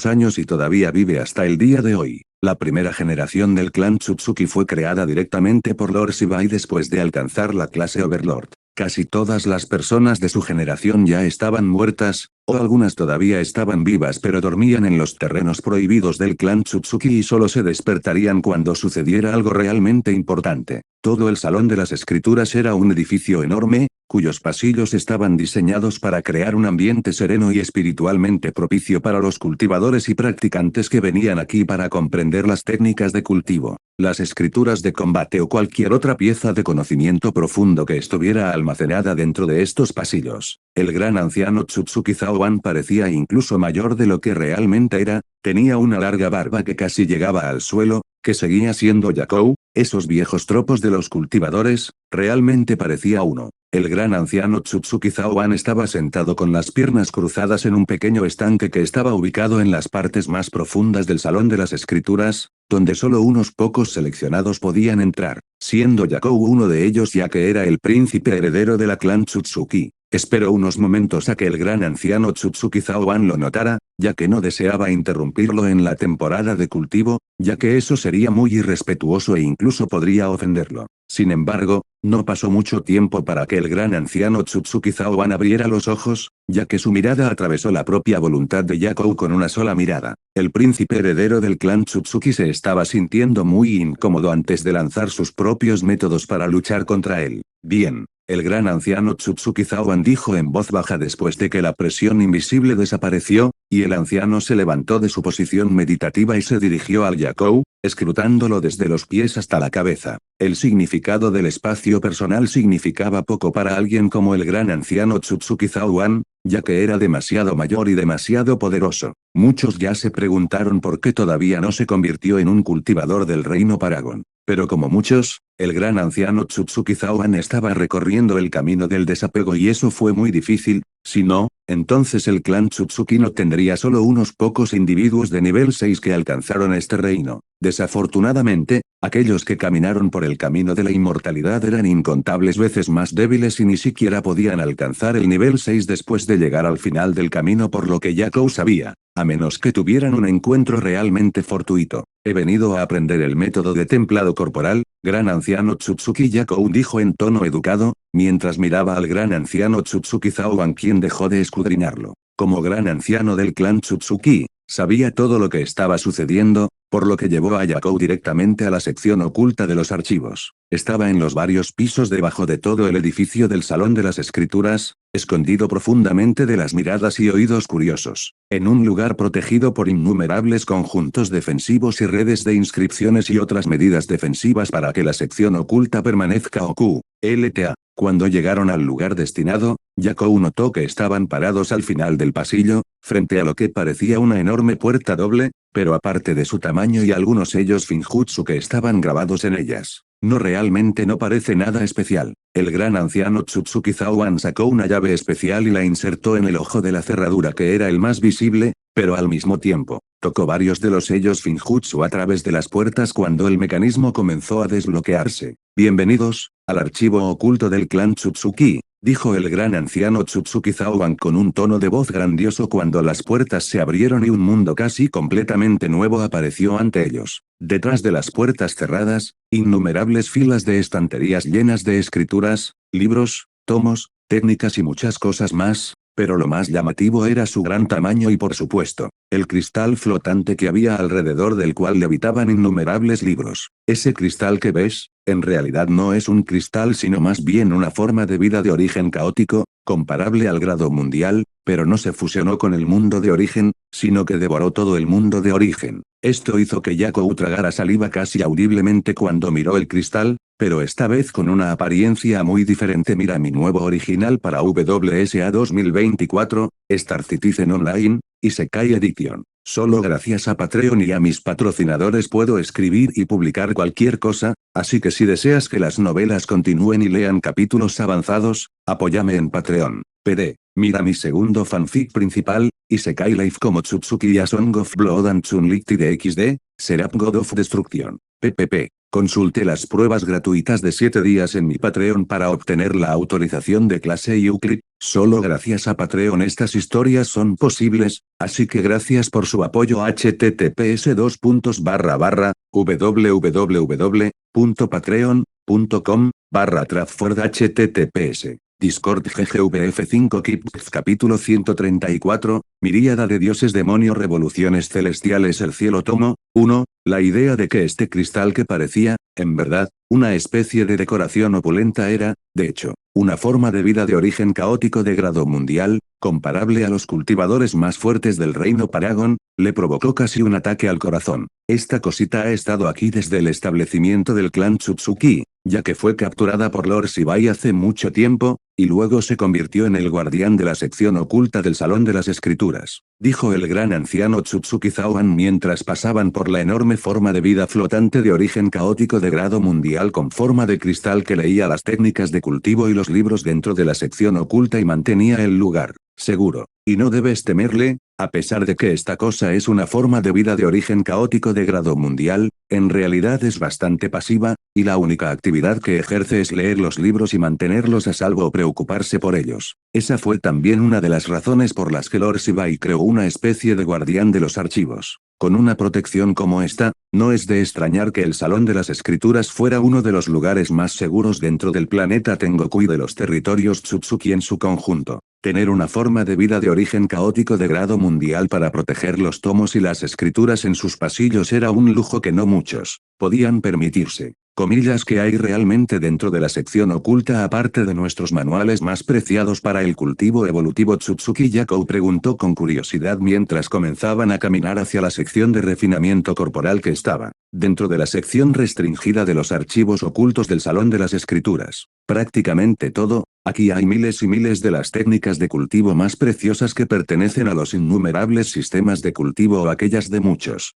años y todavía vive hasta el día de hoy. La primera generación del clan Tsutsuki fue creada directamente por Lord Shibai después de alcanzar la clase Overlord. Casi todas las personas de su generación ya estaban muertas, o algunas todavía estaban vivas pero dormían en los terrenos prohibidos del clan Tsutsuki y solo se despertarían cuando sucediera algo realmente importante. Todo el Salón de las Escrituras era un edificio enorme, cuyos pasillos estaban diseñados para crear un ambiente sereno y espiritualmente propicio para los cultivadores y practicantes que venían aquí para comprender las técnicas de cultivo, las escrituras de combate o cualquier otra pieza de conocimiento profundo que estuviera almacenada dentro de estos pasillos. El gran anciano Tsutsuki Zaoan parecía incluso mayor de lo que realmente era, tenía una larga barba que casi llegaba al suelo, que seguía siendo Yakou, esos viejos tropos de los cultivadores, realmente parecía uno. El gran anciano Tsutsuki Zaoan estaba sentado con las piernas cruzadas en un pequeño estanque que estaba ubicado en las partes más profundas del Salón de las Escrituras, donde solo unos pocos seleccionados podían entrar, siendo Yakou uno de ellos ya que era el príncipe heredero de la clan Tsutsuki. Esperó unos momentos a que el gran anciano Tsutsuki Zaoan lo notara, ya que no deseaba interrumpirlo en la temporada de cultivo, ya que eso sería muy irrespetuoso e incluso podría ofenderlo. Sin embargo, no pasó mucho tiempo para que el gran anciano Tsutsuki Zaoan abriera los ojos, ya que su mirada atravesó la propia voluntad de Yakou con una sola mirada. El príncipe heredero del clan Tsutsuki se estaba sintiendo muy incómodo antes de lanzar sus propios métodos para luchar contra él. Bien. El gran anciano Tsutsuki Zawan dijo en voz baja después de que la presión invisible desapareció, y el anciano se levantó de su posición meditativa y se dirigió al Yakou, escrutándolo desde los pies hasta la cabeza. El significado del espacio personal significaba poco para alguien como el gran anciano Tsutsuki Zawan, ya que era demasiado mayor y demasiado poderoso. Muchos ya se preguntaron por qué todavía no se convirtió en un cultivador del reino Paragon. Pero como muchos, el gran anciano Tsutsuki Zawan estaba recorriendo el camino del desapego y eso fue muy difícil, si no, entonces el clan Tsutsuki no tendría solo unos pocos individuos de nivel 6 que alcanzaron este reino. Desafortunadamente, aquellos que caminaron por el camino de la inmortalidad eran incontables veces más débiles y ni siquiera podían alcanzar el nivel 6 después de llegar al final del camino, por lo que Yakou sabía, a menos que tuvieran un encuentro realmente fortuito. He venido a aprender el método de templado corporal, gran anciano Tsutsuki Yakou dijo en tono educado, mientras miraba al gran anciano Tsutsuki Zawan, quien dejó de escudriñarlo. Como gran anciano del clan Tsutsuki, sabía todo lo que estaba sucediendo, por lo que llevó a Yakou directamente a la sección oculta de los archivos. Estaba en los varios pisos debajo de todo el edificio del Salón de las Escrituras, escondido profundamente de las miradas y oídos curiosos, en un lugar protegido por innumerables conjuntos defensivos y redes de inscripciones y otras medidas defensivas para que la sección oculta permanezca oculta. Cuando llegaron al lugar destinado, Yakou notó que estaban parados al final del pasillo, frente a lo que parecía una enorme puerta doble, pero aparte de su tamaño y algunos sellos Finjutsu que estaban grabados en ellas, realmente no parece nada especial. El gran anciano Tsutsuki Zawan sacó una llave especial y la insertó en el ojo de la cerradura, que era el más visible, pero al mismo tiempo, tocó varios de los sellos Finjutsu a través de las puertas cuando el mecanismo comenzó a desbloquearse. Bienvenidos, al archivo oculto del clan Tsutsuki, dijo el gran anciano Tsutsuki Zawan con un tono de voz grandioso cuando las puertas se abrieron y un mundo casi completamente nuevo apareció ante ellos. Detrás de las puertas cerradas, innumerables filas de estanterías llenas de escrituras, libros, tomos, técnicas y muchas cosas más, pero lo más llamativo era su gran tamaño y, por supuesto, el cristal flotante que había alrededor del cual levitaban innumerables libros. Ese cristal que ves, en realidad no es un cristal sino más bien una forma de vida de origen caótico, comparable al grado mundial, pero no se fusionó con el mundo de origen, sino que devoró todo el mundo de origen. Esto hizo que Yakou tragara saliva casi audiblemente cuando miró el cristal, pero esta vez con una apariencia muy diferente. Mira mi nuevo original para WSA 2024, Star Citizen Online, Isekai Edition. Solo gracias a Patreon y a mis patrocinadores puedo escribir y publicar cualquier cosa, así que si deseas que las novelas continúen y lean capítulos avanzados, apóyame en Patreon. PD. Mira mi segundo fanfic principal, Isekai Life como Tsutsuki a Song of Blood and Chun-Li de XD, Seraph God of Destruction. PPP. Consulte las pruebas gratuitas de 7 días en mi Patreon para obtener la autorización de clase Euclid. Solo gracias a Patreon estas historias son posibles, así que gracias por su apoyo. https://www.patreon.com/Trafford https Discord GGVF5 Kips capítulo 134, Miríada de dioses demonio revoluciones celestiales el cielo tomo 1, la idea de que este cristal que parecía, en verdad, una especie de decoración opulenta era, de hecho, una forma de vida de origen caótico de grado mundial, comparable a los cultivadores más fuertes del reino Paragon, le provocó casi un ataque al corazón. Esta cosita ha estado aquí desde el establecimiento del clan Tsutsuki, ya que fue capturada por Lord Shibai hace mucho tiempo, y luego se convirtió en el guardián de la sección oculta del Salón de las Escrituras, dijo el gran anciano Tsutsuki Zawan mientras pasaban por la enorme forma de vida flotante de origen caótico de grado mundial con forma de cristal que leía las técnicas de cultivo y los libros dentro de la sección oculta y mantenía el lugar seguro. Y no debes temerle, a pesar de que esta cosa es una forma de vida de origen caótico de grado mundial, en realidad es bastante pasiva, y la única actividad que ejerce es leer los libros y mantenerlos a salvo o preocuparse por ellos. Esa fue también una de las razones por las que Lord Shibai creó una especie de guardián de los archivos. Con una protección como esta, no es de extrañar que el Salón de las Escrituras fuera uno de los lugares más seguros dentro del planeta Tengoku y de los territorios Tsutsuki en su conjunto. Tener una forma de vida de origen caótico de grado mundial para proteger los tomos y las escrituras en sus pasillos era un lujo que no muchos podían permitirse. Comillas que hay realmente dentro de la sección oculta aparte de nuestros manuales más preciados para el cultivo evolutivo. Tsutsuki Yakou preguntó con curiosidad mientras comenzaban a caminar hacia la sección de refinamiento corporal que estaba dentro de la sección restringida de los archivos ocultos del Salón de las Escrituras. Prácticamente todo, aquí hay miles y miles de las técnicas de cultivo más preciosas que pertenecen a los innumerables sistemas de cultivo o aquellas de muchos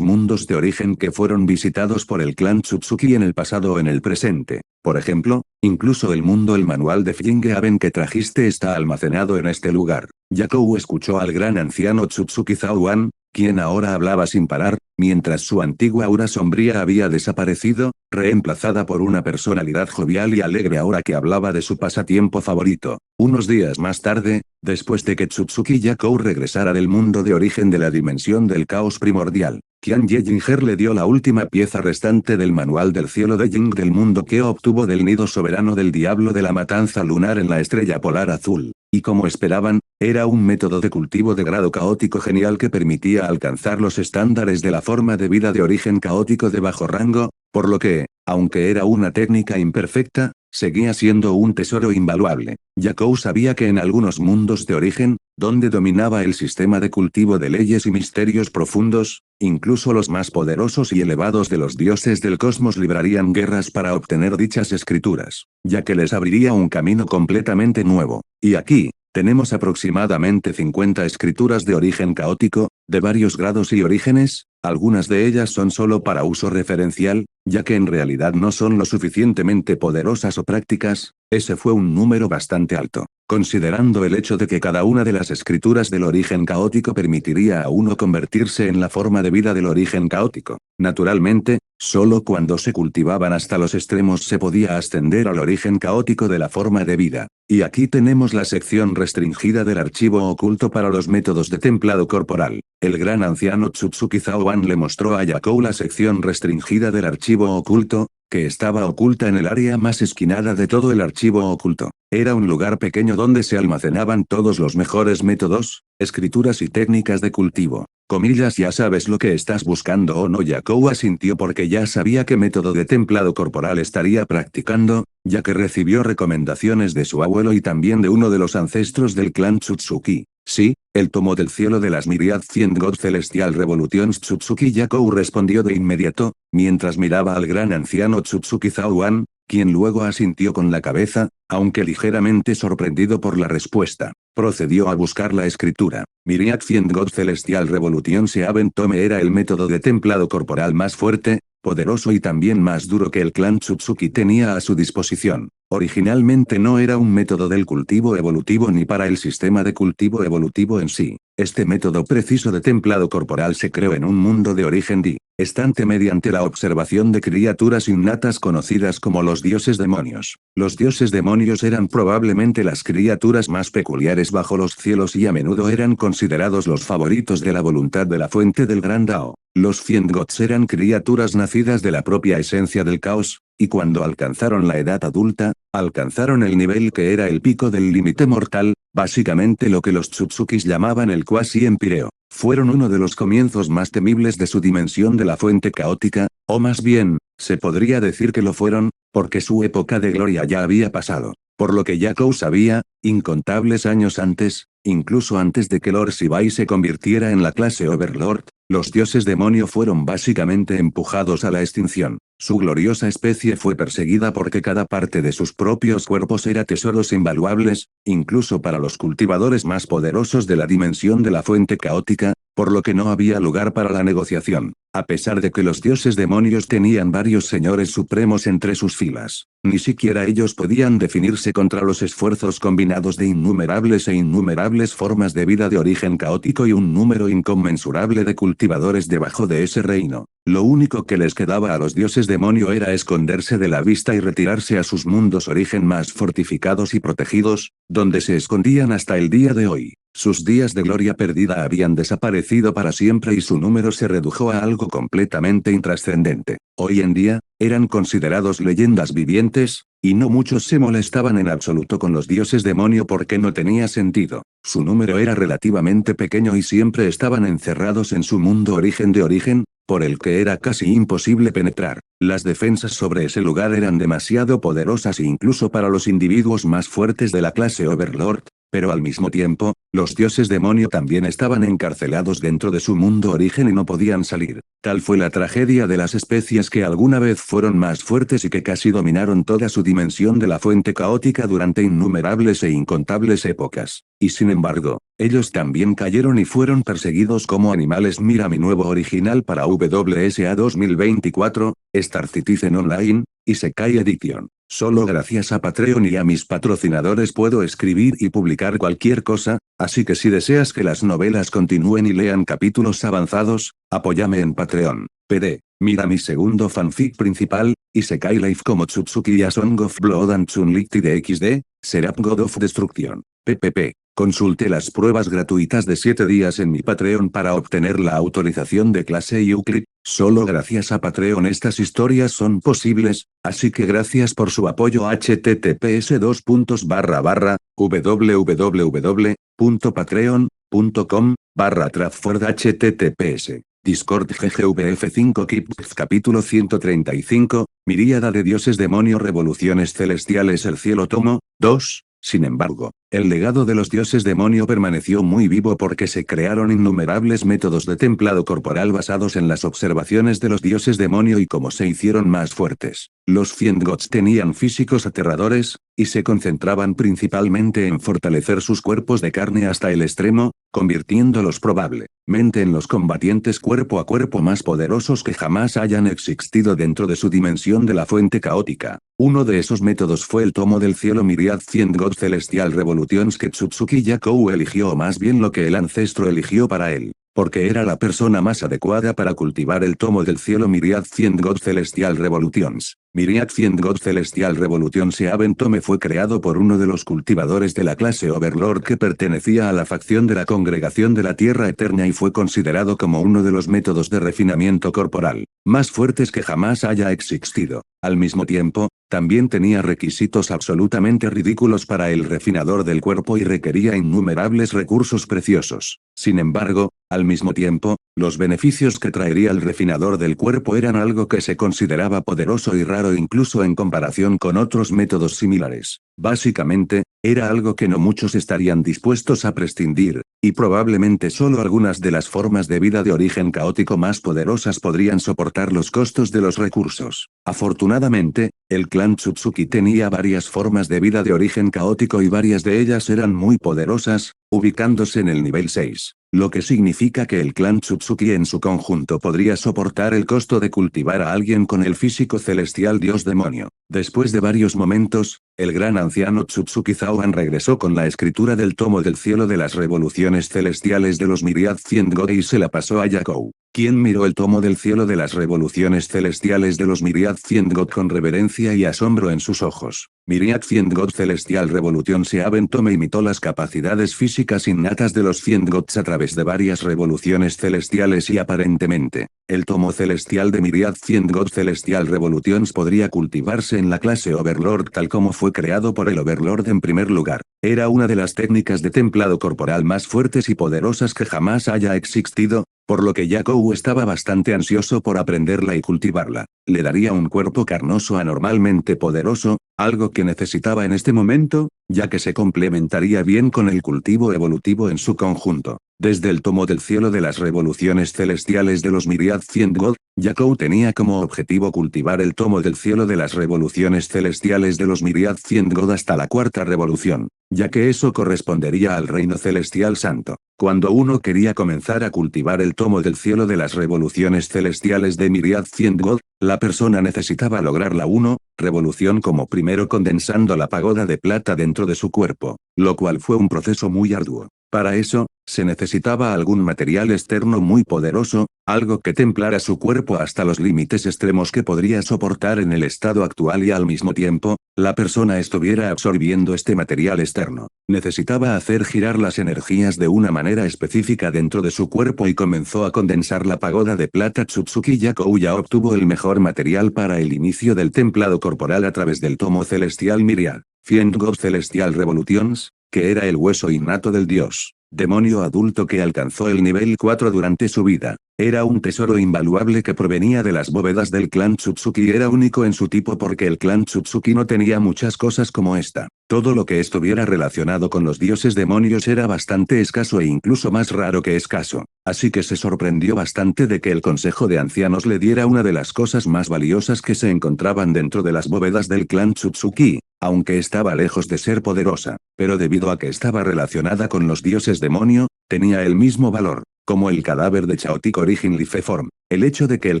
mundos de origen que fueron visitados por el clan Tsutsuki en el pasado o en el presente. Por ejemplo, incluso el manual de Flingehaven que trajiste está almacenado en este lugar. Yakou escuchó al gran anciano Tsutsuki Zauan, quien ahora hablaba sin parar, mientras su antigua aura sombría había desaparecido, reemplazada por una personalidad jovial y alegre ahora que hablaba de su pasatiempo favorito. Unos días más tarde, después de que Tsutsuki Yakou regresara del mundo de origen de la dimensión del caos primordial, Qian Yejinger le dio la última pieza restante del manual del cielo de Ying del mundo que obtuvo del nido soberano del diablo de la matanza lunar en la estrella polar azul. Y como esperaban, era un método de cultivo de grado caótico genial que permitía alcanzar los estándares de la forma de vida de origen caótico de bajo rango, por lo que, aunque era una técnica imperfecta, seguía siendo un tesoro invaluable. Yakou sabía que en algunos mundos de origen, donde dominaba el sistema de cultivo de leyes y misterios profundos, incluso los más poderosos y elevados de los dioses del cosmos librarían guerras para obtener dichas escrituras, ya que les abriría un camino completamente nuevo. Y aquí, tenemos aproximadamente 50 escrituras de origen caótico, de varios grados y orígenes, algunas de ellas son solo para uso referencial, ya que en realidad no son lo suficientemente poderosas o prácticas. Ese fue un número bastante alto, considerando el hecho de que cada una de las escrituras del origen caótico permitiría a uno convertirse en la forma de vida del origen caótico. Naturalmente, solo cuando se cultivaban hasta los extremos se podía ascender al origen caótico de la forma de vida. Y aquí tenemos la sección restringida del archivo oculto para los métodos de templado corporal. El gran anciano Tsutsuki Zauan le mostró a Yakou la sección restringida del archivo oculto, que estaba oculta en el área más esquinada de todo el archivo oculto. Era un lugar pequeño donde se almacenaban todos los mejores métodos, escrituras y técnicas de cultivo. Comillas, ya sabes lo que estás buscando o no. Yakou asintió porque ya sabía qué método de templado corporal estaría practicando, ya que recibió recomendaciones de su abuelo y también de uno de los ancestros del clan Tsutsuki. Sí, el tomo del cielo de las Myriad Cien God Celestial Revolutions. Tsutsuki Yakou respondió de inmediato, mientras miraba al gran anciano Tsutsuki Zauan, quien luego asintió con la cabeza, aunque ligeramente sorprendido por la respuesta. Procedió a buscar la escritura. Myriad Cien God Celestial Revolution Seaven Tome era el método de templado corporal más fuerte, poderoso y también más duro que el clan Tsutsuki tenía a su disposición. Originalmente no era un método del cultivo evolutivo ni para el sistema de cultivo evolutivo en sí. Este método preciso de templado corporal se creó en un mundo de origen distante mediante la observación de criaturas innatas conocidas como los dioses demonios. Los dioses demonios eran probablemente las criaturas más peculiares bajo los cielos y a menudo eran considerados los favoritos de la voluntad de la fuente del gran Dao. Los Fiend Gods eran criaturas nacidas de la propia esencia del caos, y cuando alcanzaron la edad adulta, alcanzaron el nivel que era el pico del límite mortal, básicamente lo que los Tsutsukis llamaban el cuasi empíreo. Fueron uno de los comienzos más temibles de su dimensión de la fuente caótica, o más bien, se podría decir que lo fueron, porque su época de gloria ya había pasado. Por lo que Yakou sabía, incontables años antes, incluso antes de que Lord Shibai se convirtiera en la clase Overlord, los dioses demonio fueron básicamente empujados a la extinción. Su gloriosa especie fue perseguida porque cada parte de sus propios cuerpos era tesoros invaluables, incluso para los cultivadores más poderosos de la dimensión de la fuente caótica, por lo que no había lugar para la negociación. A pesar de que los dioses demonios tenían varios señores supremos entre sus filas, ni siquiera ellos podían definirse contra los esfuerzos combinados de innumerables formas de vida de origen caótico y un número inconmensurable de cultivadores debajo de ese reino. Lo único que les quedaba a los dioses demonio era esconderse de la vista y retirarse a sus mundos origen más fortificados y protegidos, donde se escondían hasta el día de hoy. Sus días de gloria perdida habían desaparecido para siempre y su número se redujo a algo completamente intrascendente. Hoy en día, eran considerados leyendas vivientes, Y no muchos se molestaban en absoluto con los dioses demonio porque no tenía sentido. Su número era relativamente pequeño y siempre estaban encerrados en su mundo origen, por el que era casi imposible penetrar. Las defensas sobre ese lugar eran demasiado poderosas incluso para los individuos más fuertes de la clase Overlord, pero al mismo tiempo, los dioses demonio también estaban encarcelados dentro de su mundo origen y no podían salir. Tal fue la tragedia de las especies que alguna vez fueron más fuertes y que casi dominaron toda su dimensión de la fuente caótica durante innumerables e incontables épocas. Y sin embargo, ellos también cayeron y fueron perseguidos como animales. Mira mi nuevo original para WSA 2024, Star Citizen Online, Isekai Edition. Solo gracias a Patreon y a mis patrocinadores puedo escribir y publicar cualquier cosa, así que si deseas que las novelas continúen y lean capítulos avanzados, apóyame en Patreon. PD. Mira mi segundo fanfic principal, Isekai Life como Tsutsuki y A Song of Blood and Chun-Li de XD, Seraph God of Destruction. PPP. Consulte las pruebas gratuitas de 7 días en mi Patreon para obtener la autorización de clase Euclid. Solo gracias a Patreon estas historias son posibles, así que gracias por su apoyo. https://www.patreon.com/Tradford https. Discord GGVF5 Kipf capítulo 135, Miríada de dioses demonio revoluciones celestiales el cielo tomo 2. Sin embargo, el legado de los dioses demonio permaneció muy vivo porque se crearon innumerables métodos de templado corporal basados en las observaciones de los dioses demonio y cómo se hicieron más fuertes. Los Fiend Gods tenían físicos aterradores, y se concentraban principalmente en fortalecer sus cuerpos de carne hasta el extremo, convirtiéndolos probablemente en los combatientes cuerpo a cuerpo más poderosos que jamás hayan existido dentro de su dimensión de la fuente caótica. Uno de esos métodos fue el tomo del cielo Myriad Fiend God Celestial Revolutions que Tsutsuki Yakou eligió, o más bien lo que el ancestro eligió para él, porque era la persona más adecuada para cultivar el tomo del cielo Myriad Fiend God Celestial Revolutions. Myriad Fiend God Celestial Revolutions Even Tome fue creado por uno de los cultivadores de la clase Overlord que pertenecía a la facción de la Congregación de la Tierra Eterna y fue considerado como uno de los métodos de refinamiento corporal más fuertes que jamás haya existido. Al mismo tiempo, también tenía requisitos absolutamente ridículos para el refinador del cuerpo y requería innumerables recursos preciosos. Sin embargo, al mismo tiempo, los beneficios que traería el refinador del cuerpo eran algo que se consideraba poderoso y raro incluso en comparación con otros métodos similares. Básicamente, era algo que no muchos estarían dispuestos a prescindir, y probablemente solo algunas de las formas de vida de origen caótico más poderosas podrían soportar los costos de los recursos. Afortunadamente, el clan Tsutsuki tenía varias formas de vida de origen caótico y varias de ellas eran muy poderosas, ubicándose en el nivel 6. Lo que significa que el clan Tsutsuki en su conjunto podría soportar el costo de cultivar a alguien con el físico celestial dios demonio. Después de varios momentos, el gran anciano Tsutsuki Zaohan regresó con la escritura del tomo del cielo de las revoluciones celestiales de los Myriad Fiend God y se la pasó a Yakou, quien miró el tomo del cielo de las revoluciones celestiales de los Myriad Fiend God con reverencia y asombro en sus ojos. Myriad Fiend God Celestial Revolution Even Tome imitó las capacidades físicas innatas de los Fiend Gods a través de varias revoluciones celestiales y aparentemente, el tomo celestial de Myriad Fiend God Celestial Revolutions podría cultivarse en la clase Overlord tal como fue creado por el Overlord en primer lugar. Era una de las técnicas de templado corporal más fuertes y poderosas que jamás haya existido, por lo que Yakou estaba bastante ansioso por aprenderla y cultivarla. Le daría un cuerpo carnoso anormalmente poderoso, algo que necesitaba en este momento, ya que se complementaría bien con el cultivo evolutivo en su conjunto. Desde el tomo del cielo de las revoluciones celestiales de los Myriad Fiend God, Yakou tenía como objetivo cultivar el tomo del cielo de las revoluciones celestiales de los Myriad Fiend God hasta la cuarta revolución, ya que eso correspondería al reino celestial santo. Cuando uno quería comenzar a cultivar el tomo del cielo de las revoluciones celestiales de Myriad Fiend God, la persona necesitaba lograr la 1 revolución como primero condensando la pagoda de plata dentro de su cuerpo, lo cual fue un proceso muy arduo. Para eso, Se necesitaba algún material externo muy poderoso, algo que templara su cuerpo hasta los límites extremos que podría soportar en el estado actual y al mismo tiempo, la persona estuviera absorbiendo este material externo. Necesitaba hacer girar las energías de una manera específica dentro de su cuerpo y comenzó a condensar la pagoda de plata. Tsutsuki Yakou ya obtuvo el mejor material para el inicio del templado corporal a través del tomo celestial Myriad Fiend God Celestial Revolutions, que era el hueso innato del dios demonio adulto que alcanzó el nivel 4 durante su vida. Era un tesoro invaluable que provenía de las bóvedas del clan Tsutsuki y era único en su tipo porque el clan Tsutsuki no tenía muchas cosas como esta. Todo lo que estuviera relacionado con los dioses demonios era bastante escaso e incluso más raro que escaso. Así que se sorprendió bastante de que el consejo de ancianos le diera una de las cosas más valiosas que se encontraban dentro de las bóvedas del clan Tsutsuki, aunque estaba lejos de ser poderosa, pero debido a que estaba relacionada con los dioses demonio, tenía el mismo valor, como el cadáver de Chaotic Origin Life Form. El hecho de que el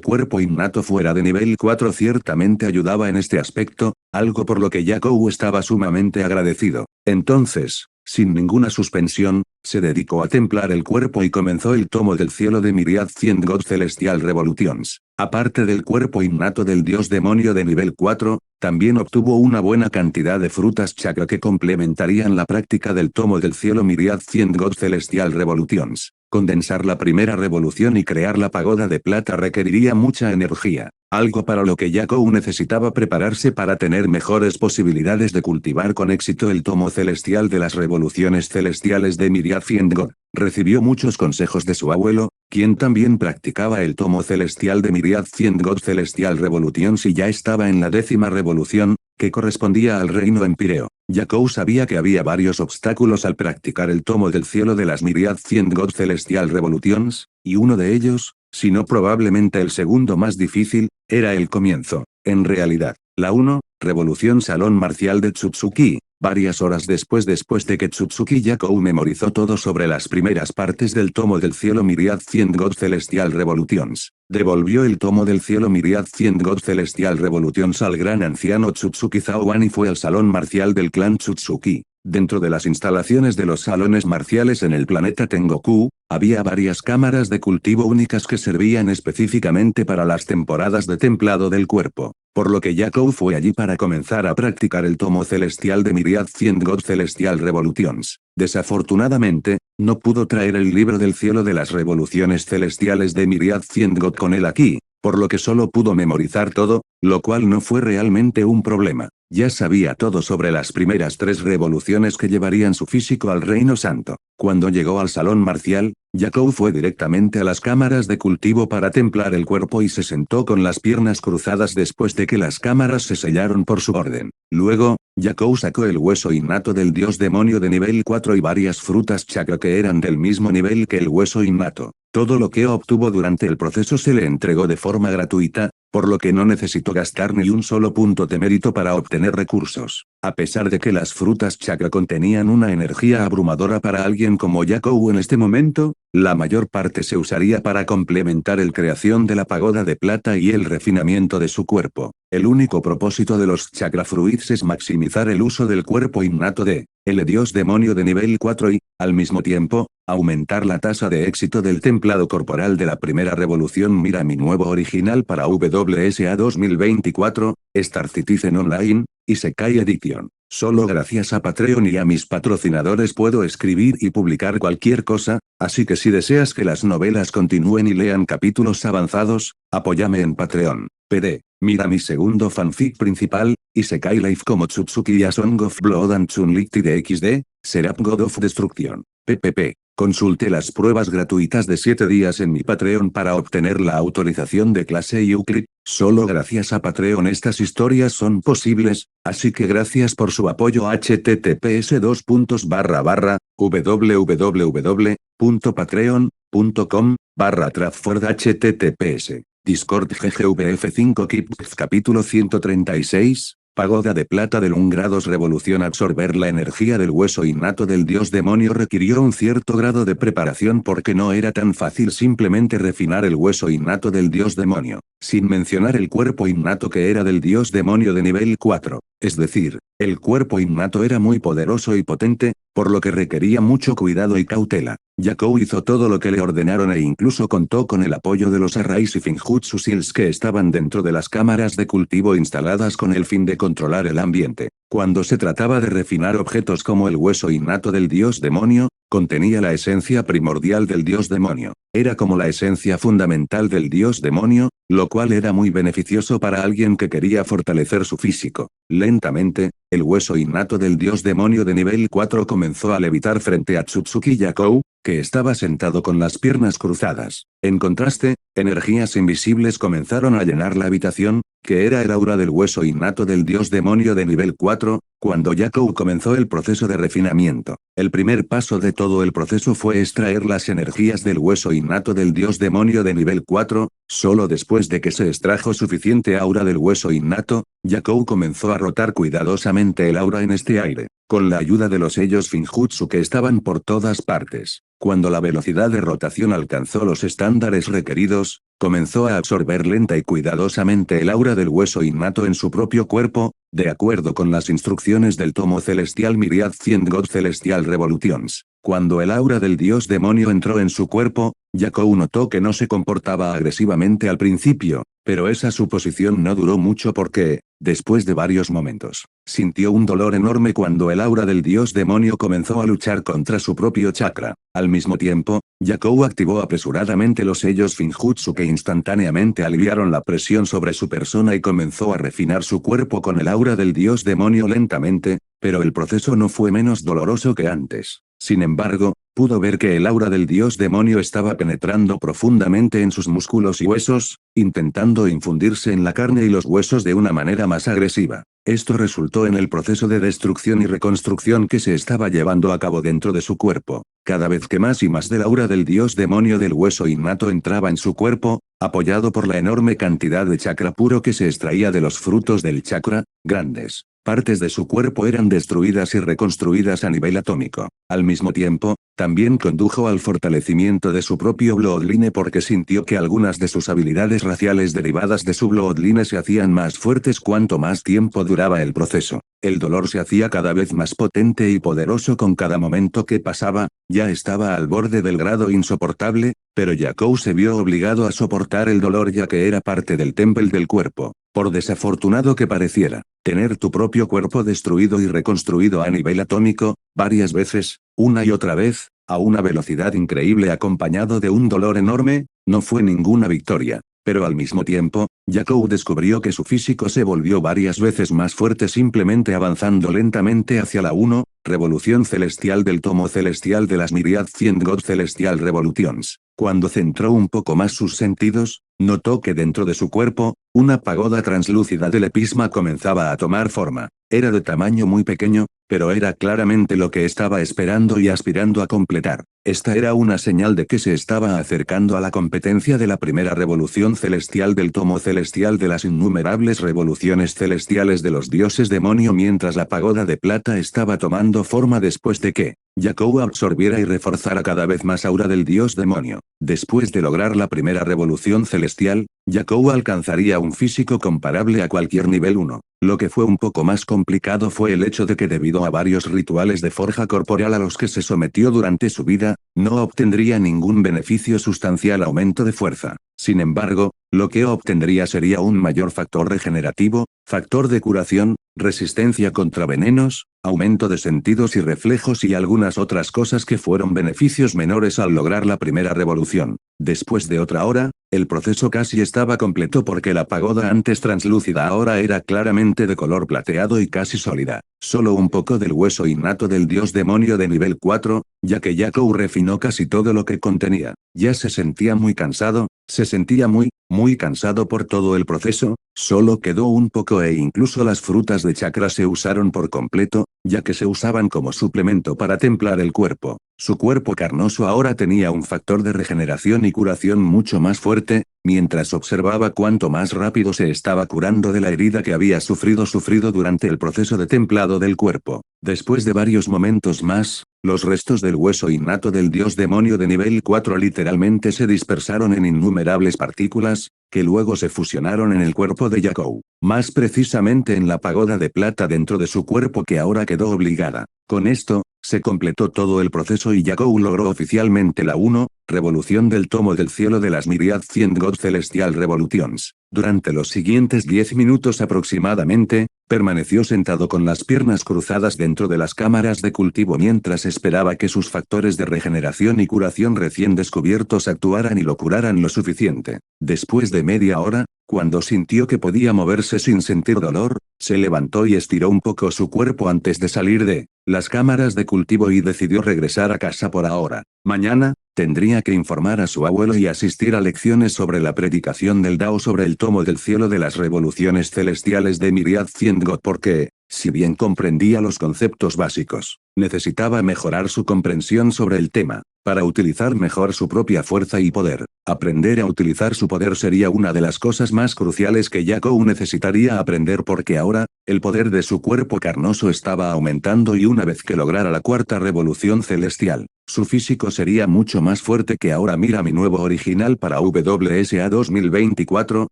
cuerpo innato fuera de nivel 4 ciertamente ayudaba en este aspecto, algo por lo que Yakou estaba sumamente agradecido. Entonces, sin ninguna suspensión, se dedicó a templar el cuerpo y comenzó el tomo del cielo de Myriad Fiend God Celestial Revolutions. Aparte del cuerpo innato del dios demonio de nivel 4, también obtuvo una buena cantidad de frutas chakra que complementarían la práctica del tomo del cielo Myriad Fiend God Celestial Revolutions. Condensar la primera revolución y crear la pagoda de plata requeriría mucha energía, algo para lo que Yakou necesitaba prepararse para tener mejores posibilidades de cultivar con éxito el tomo celestial de las revoluciones celestiales de Myriad Fiend God. Recibió muchos consejos de su abuelo, quien también practicaba el tomo celestial de Myriad Fiend God Celestial Revolutions y ya estaba en la 10ª revolución, que correspondía al reino empíreo. Yakou sabía que había varios obstáculos al practicar el tomo del cielo de las Myriad Fiend God Celestial Revolutions, y uno de ellos, si no probablemente el segundo más difícil, era el comienzo. En realidad, la 1, Revolución Salón Marcial de Tsutsuki. Varias horas después de que Tsutsuki Yakou memorizó todo sobre las primeras partes del tomo del cielo Myriad Fiend God Celestial Revolutions, devolvió el tomo del cielo Myriad Fiend God Celestial Revolutions al gran anciano Tsutsuki Zaoan y fue al salón marcial del clan Tsutsuki. Dentro de las instalaciones de los salones marciales en el planeta Tengoku, había varias cámaras de cultivo únicas que servían específicamente para las temporadas de templado del cuerpo, por lo que Yakou fue allí para comenzar a practicar el tomo celestial de Myriad Fiend God Celestial Revolutions. Desafortunadamente, no pudo traer el libro del cielo de las revoluciones celestiales de Myriad Fiend God con él aquí, por lo que solo pudo memorizar todo, lo cual no fue realmente un problema. Ya sabía todo sobre las primeras 3 revoluciones que llevarían su físico al Reino Santo. Cuando llegó al salón marcial, Yakou fue directamente a las cámaras de cultivo para templar el cuerpo y se sentó con las piernas cruzadas después de que las cámaras se sellaron por su orden. Luego, Yakou sacó el hueso innato del dios demonio de nivel 4 y varias frutas chakra que eran del mismo nivel que el hueso innato. Todo lo que obtuvo durante el proceso se le entregó de forma gratuita, por lo que no necesitó gastar ni un solo punto de mérito para obtener recursos. A pesar de que las frutas chakra contenían una energía abrumadora para alguien como Yakou en este momento, la mayor parte se usaría para complementar la creación de la pagoda de plata y el refinamiento de su cuerpo. El único propósito de los chakra fruits es maximizar el uso del cuerpo innato de el dios demonio de nivel 4 y, al mismo tiempo, aumentar la tasa de éxito del templado corporal de la primera revolución. Mira mi nuevo original para WSA 2024, Star Citizen Online, Isekai Edition. Solo gracias a Patreon y a mis patrocinadores puedo escribir y publicar cualquier cosa, así que si deseas que las novelas continúen y lean capítulos avanzados, apóyame en Patreon. PD. Mira mi segundo fanfic principal, Isekai Life como Tsutsuki a Song of Blood and Chun-Li de XD, Seraph God of Destruction. PPP. Consulte las pruebas gratuitas de 7 días en mi Patreon para obtener la autorización de clase Euclid. Solo gracias a Patreon estas historias son posibles, así que gracias por su apoyo. https://www.patreon.com/Trafford https. Discord GGVF5 Kipf capítulo 136, Pagoda de plata del 1 grados revolución. Absorber la energía del hueso innato del dios demonio requirió un cierto grado de preparación porque no era tan fácil simplemente refinar el hueso innato del dios demonio, sin mencionar el cuerpo innato que era del dios demonio de nivel 4. Es decir, el cuerpo innato era muy poderoso y potente, por lo que requería mucho cuidado y cautela. Yakou hizo todo lo que le ordenaron e incluso contó con el apoyo de los arrays y Finjutsu Seals que estaban dentro de las cámaras de cultivo instaladas con el fin de controlar el ambiente. Cuando se trataba de refinar objetos como el hueso innato del dios demonio, contenía la esencia primordial del dios demonio. Era como la esencia fundamental del dios demonio, lo cual era muy beneficioso para alguien que quería fortalecer su físico. Lentamente, el hueso innato del dios demonio de nivel 4 comenzó a levitar frente a Tsutsuki Yakou, que estaba sentado con las piernas cruzadas. En contraste, energías invisibles comenzaron a llenar la habitación, que era el aura del hueso innato del dios demonio de nivel 4, cuando Yakou comenzó el proceso de refinamiento. El primer paso de todo el proceso fue extraer las energías del hueso innato del dios demonio de nivel 4, solo después de que se extrajo suficiente aura del hueso innato, Yakou comenzó a rotar cuidadosamente el aura en este aire, con la ayuda de los sellos Finjutsu que estaban por todas partes. Cuando la velocidad de rotación alcanzó los estándares requeridos, comenzó a absorber lenta y cuidadosamente el aura del hueso innato en su propio cuerpo, de acuerdo con las instrucciones del tomo celestial Myriad 100 God Celestial Revolutions. Cuando el aura del dios demonio entró en su cuerpo, Yakou notó que no se comportaba agresivamente al principio, pero esa suposición no duró mucho porque, después de varios momentos, sintió un dolor enorme cuando el aura del dios demonio comenzó a luchar contra su propio chakra. Al mismo tiempo, Yakou activó apresuradamente los sellos Finjutsu que instantáneamente aliviaron la presión sobre su persona y comenzó a refinar su cuerpo con el aura del dios demonio lentamente, pero el proceso no fue menos doloroso que antes. Sin embargo, pudo ver que el aura del dios demonio estaba penetrando profundamente en sus músculos y huesos, intentando infundirse en la carne y los huesos de una manera más agresiva. Esto resultó en el proceso de destrucción y reconstrucción que se estaba llevando a cabo dentro de su cuerpo. Cada vez que más y más del aura del dios demonio del hueso innato entraba en su cuerpo, apoyado por la enorme cantidad de chakra puro que se extraía de los frutos del chakra, grandes partes de su cuerpo eran destruidas y reconstruidas a nivel atómico. Al mismo tiempo, también condujo al fortalecimiento de su propio Bloodline porque sintió que algunas de sus habilidades raciales derivadas de su Bloodline se hacían más fuertes cuanto más tiempo duraba el proceso. El dolor se hacía cada vez más potente y poderoso con cada momento que pasaba, ya estaba al borde del grado insoportable, pero Yakou se vio obligado a soportar el dolor ya que era parte del temple del cuerpo. Por desafortunado que pareciera, tener tu propio cuerpo destruido y reconstruido a nivel atómico, varias veces, una y otra vez, a una velocidad increíble acompañado de un dolor enorme, no fue ninguna victoria. Pero al mismo tiempo, Yakou descubrió que su físico se volvió varias veces más fuerte simplemente avanzando lentamente hacia la 1, revolución celestial del tomo celestial de las Myriad 100 God Celestial Revolutions. Cuando centró un poco más sus sentidos, notó que dentro de su cuerpo, una pagoda translúcida del episma comenzaba a tomar forma. Era de tamaño muy pequeño, pero era claramente lo que estaba esperando y aspirando a completar. Esta era una señal de que se estaba acercando a la competencia de la primera revolución celestial del tomo celestial de las innumerables revoluciones celestiales de los dioses demonio mientras la pagoda de plata estaba tomando forma después de que Yakou absorbiera y reforzara cada vez más aura del dios demonio. Después de lograr la primera revolución celestial, Yakou alcanzaría un físico comparable a cualquier nivel 1. Lo que fue un poco más complicado fue el hecho de que debido a varios rituales de forja corporal a los que se sometió durante su vida, no obtendría ningún beneficio sustancial aumento de fuerza. Sin embargo, lo que obtendría sería un mayor factor regenerativo, factor de curación, resistencia contra venenos, aumento de sentidos y reflejos y algunas otras cosas que fueron beneficios menores al lograr la primera revolución. Después de otra hora, el proceso casi estaba completo porque la pagoda antes translúcida ahora era claramente de color plateado y casi sólida. Solo un poco del hueso innato del dios demonio de nivel 4, ya que Yakou refinó casi todo lo que contenía. Ya se sentía muy cansado, se sentía muy cansado por todo el proceso, solo quedó un poco e incluso las frutas de chakra se usaron por completo, ya que se usaban como suplemento para templar el cuerpo. Su cuerpo carnoso ahora tenía un factor de regeneración y curación mucho más fuerte, mientras observaba cuánto más rápido se estaba curando de la herida que había sufrido durante el proceso de templado. lado del cuerpo. Después de varios momentos más, los restos del hueso innato del dios demonio de nivel 4 literalmente se dispersaron en innumerables partículas, que luego se fusionaron en el cuerpo de Yakou. Más precisamente en la pagoda de plata dentro de su cuerpo que ahora quedó obligada. Con esto, se completó todo el proceso y Yakou logró oficialmente la 1, revolución del tomo del cielo de las Myriad 100 God Celestial Revolutions. Durante los siguientes 10 minutos aproximadamente, permaneció sentado con las piernas cruzadas dentro de las cámaras de cultivo mientras esperaba que sus factores de regeneración y curación recién descubiertos actuaran y lo curaran lo suficiente. Después de media hora, cuando sintió que podía moverse sin sentir dolor, se levantó y estiró un poco su cuerpo antes de salir de las cámaras de cultivo y decidió regresar a casa por ahora. Mañana, tendría que informar a su abuelo y asistir a lecciones sobre la predicación del Dao sobre el tomo del cielo de las revoluciones celestiales de Myriad 100 God porque, si bien comprendía los conceptos básicos, necesitaba mejorar su comprensión sobre el tema, para utilizar mejor su propia fuerza y poder. Aprender a utilizar su poder sería una de las cosas más cruciales que Yakou necesitaría aprender porque ahora, el poder de su cuerpo carnoso estaba aumentando y una vez que lograra la cuarta revolución celestial, su físico sería mucho más fuerte que ahora. Mira mi nuevo original para WSA 2024,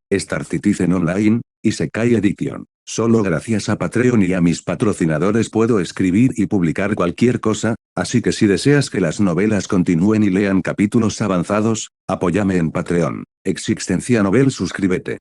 Star Citizen Online, Isekai Edition. Solo gracias a Patreon y a mis patrocinadores puedo escribir y publicar cualquier cosa, así que si deseas que las novelas continúen y lean capítulos avanzados, apóyame en Patreon. Existencia Novel suscríbete.